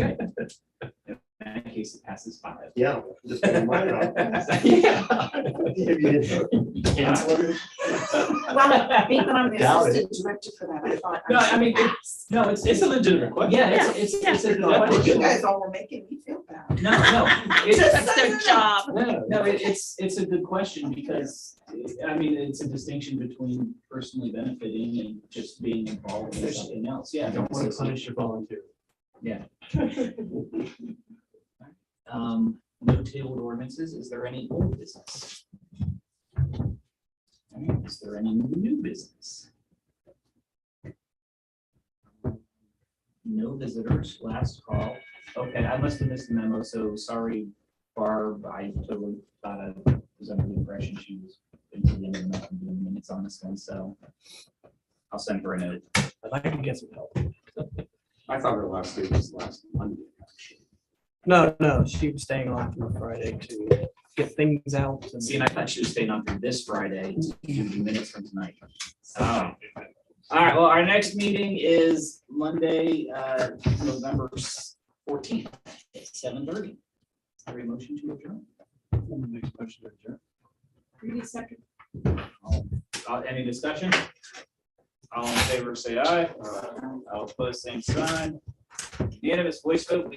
S2: In that case, it passes 5.
S7: Yeah. Just put mine up.
S2: Yeah. You cancel it?
S5: Well, being that I'm the
S6: Doubt it.
S5: assistant director for that, I thought.
S2: No, I mean, No, it's a legitimate question. Yeah, it's a good
S5: You
S2: question.
S5: guys all were making me feel bad.
S2: No, it's,
S8: That's their job.
S2: no, it's a good question because, I mean, it's a distinction between personally benefiting and just being involved in something else. Yeah.
S6: I don't want to punish your volunteer.
S2: Yeah. No tabled ordinances. Is there any old business? Is there any new business? No visitors, last call. Okay, I must have missed the memo, so sorry, Barb. I totally thought I was under the impression she was into the end of the month and doing minutes on this one, so I'll send her a note.
S9: I'd like to get some help.
S11: I thought her last day was last Monday.
S9: No, she was staying on through Friday to get things out. and-
S2: See, and I thought she was staying on through this Friday to do the minutes from tonight. All right, well, our next meeting is Monday, November 14th at 7:30. Every motion to adjourn.
S6: Next motion to adjourn.
S8: Reed, second.
S2: Any discussion? All in favor, say aye. All opposed, same sign. Unanimous voice vote.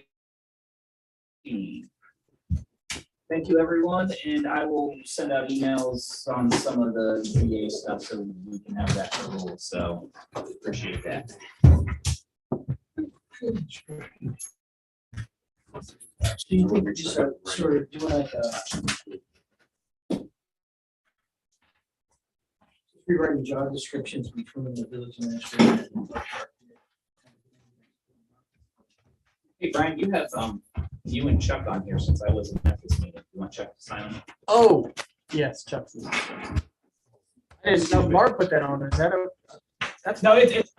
S2: Thank you, everyone, and I will send out emails on some of the VA stuff so we can have that for rules, so appreciate that.
S1: Steve, we're just sort of doing like rewriting job descriptions between the village administrator.
S2: Hey, Brian, you have, you and Chuck on here since I wasn't at this meeting. You want Chuck to sign them?
S9: Oh, yes, Chuck. I didn't know Mark put that on. Is that a? That's
S2: No, it's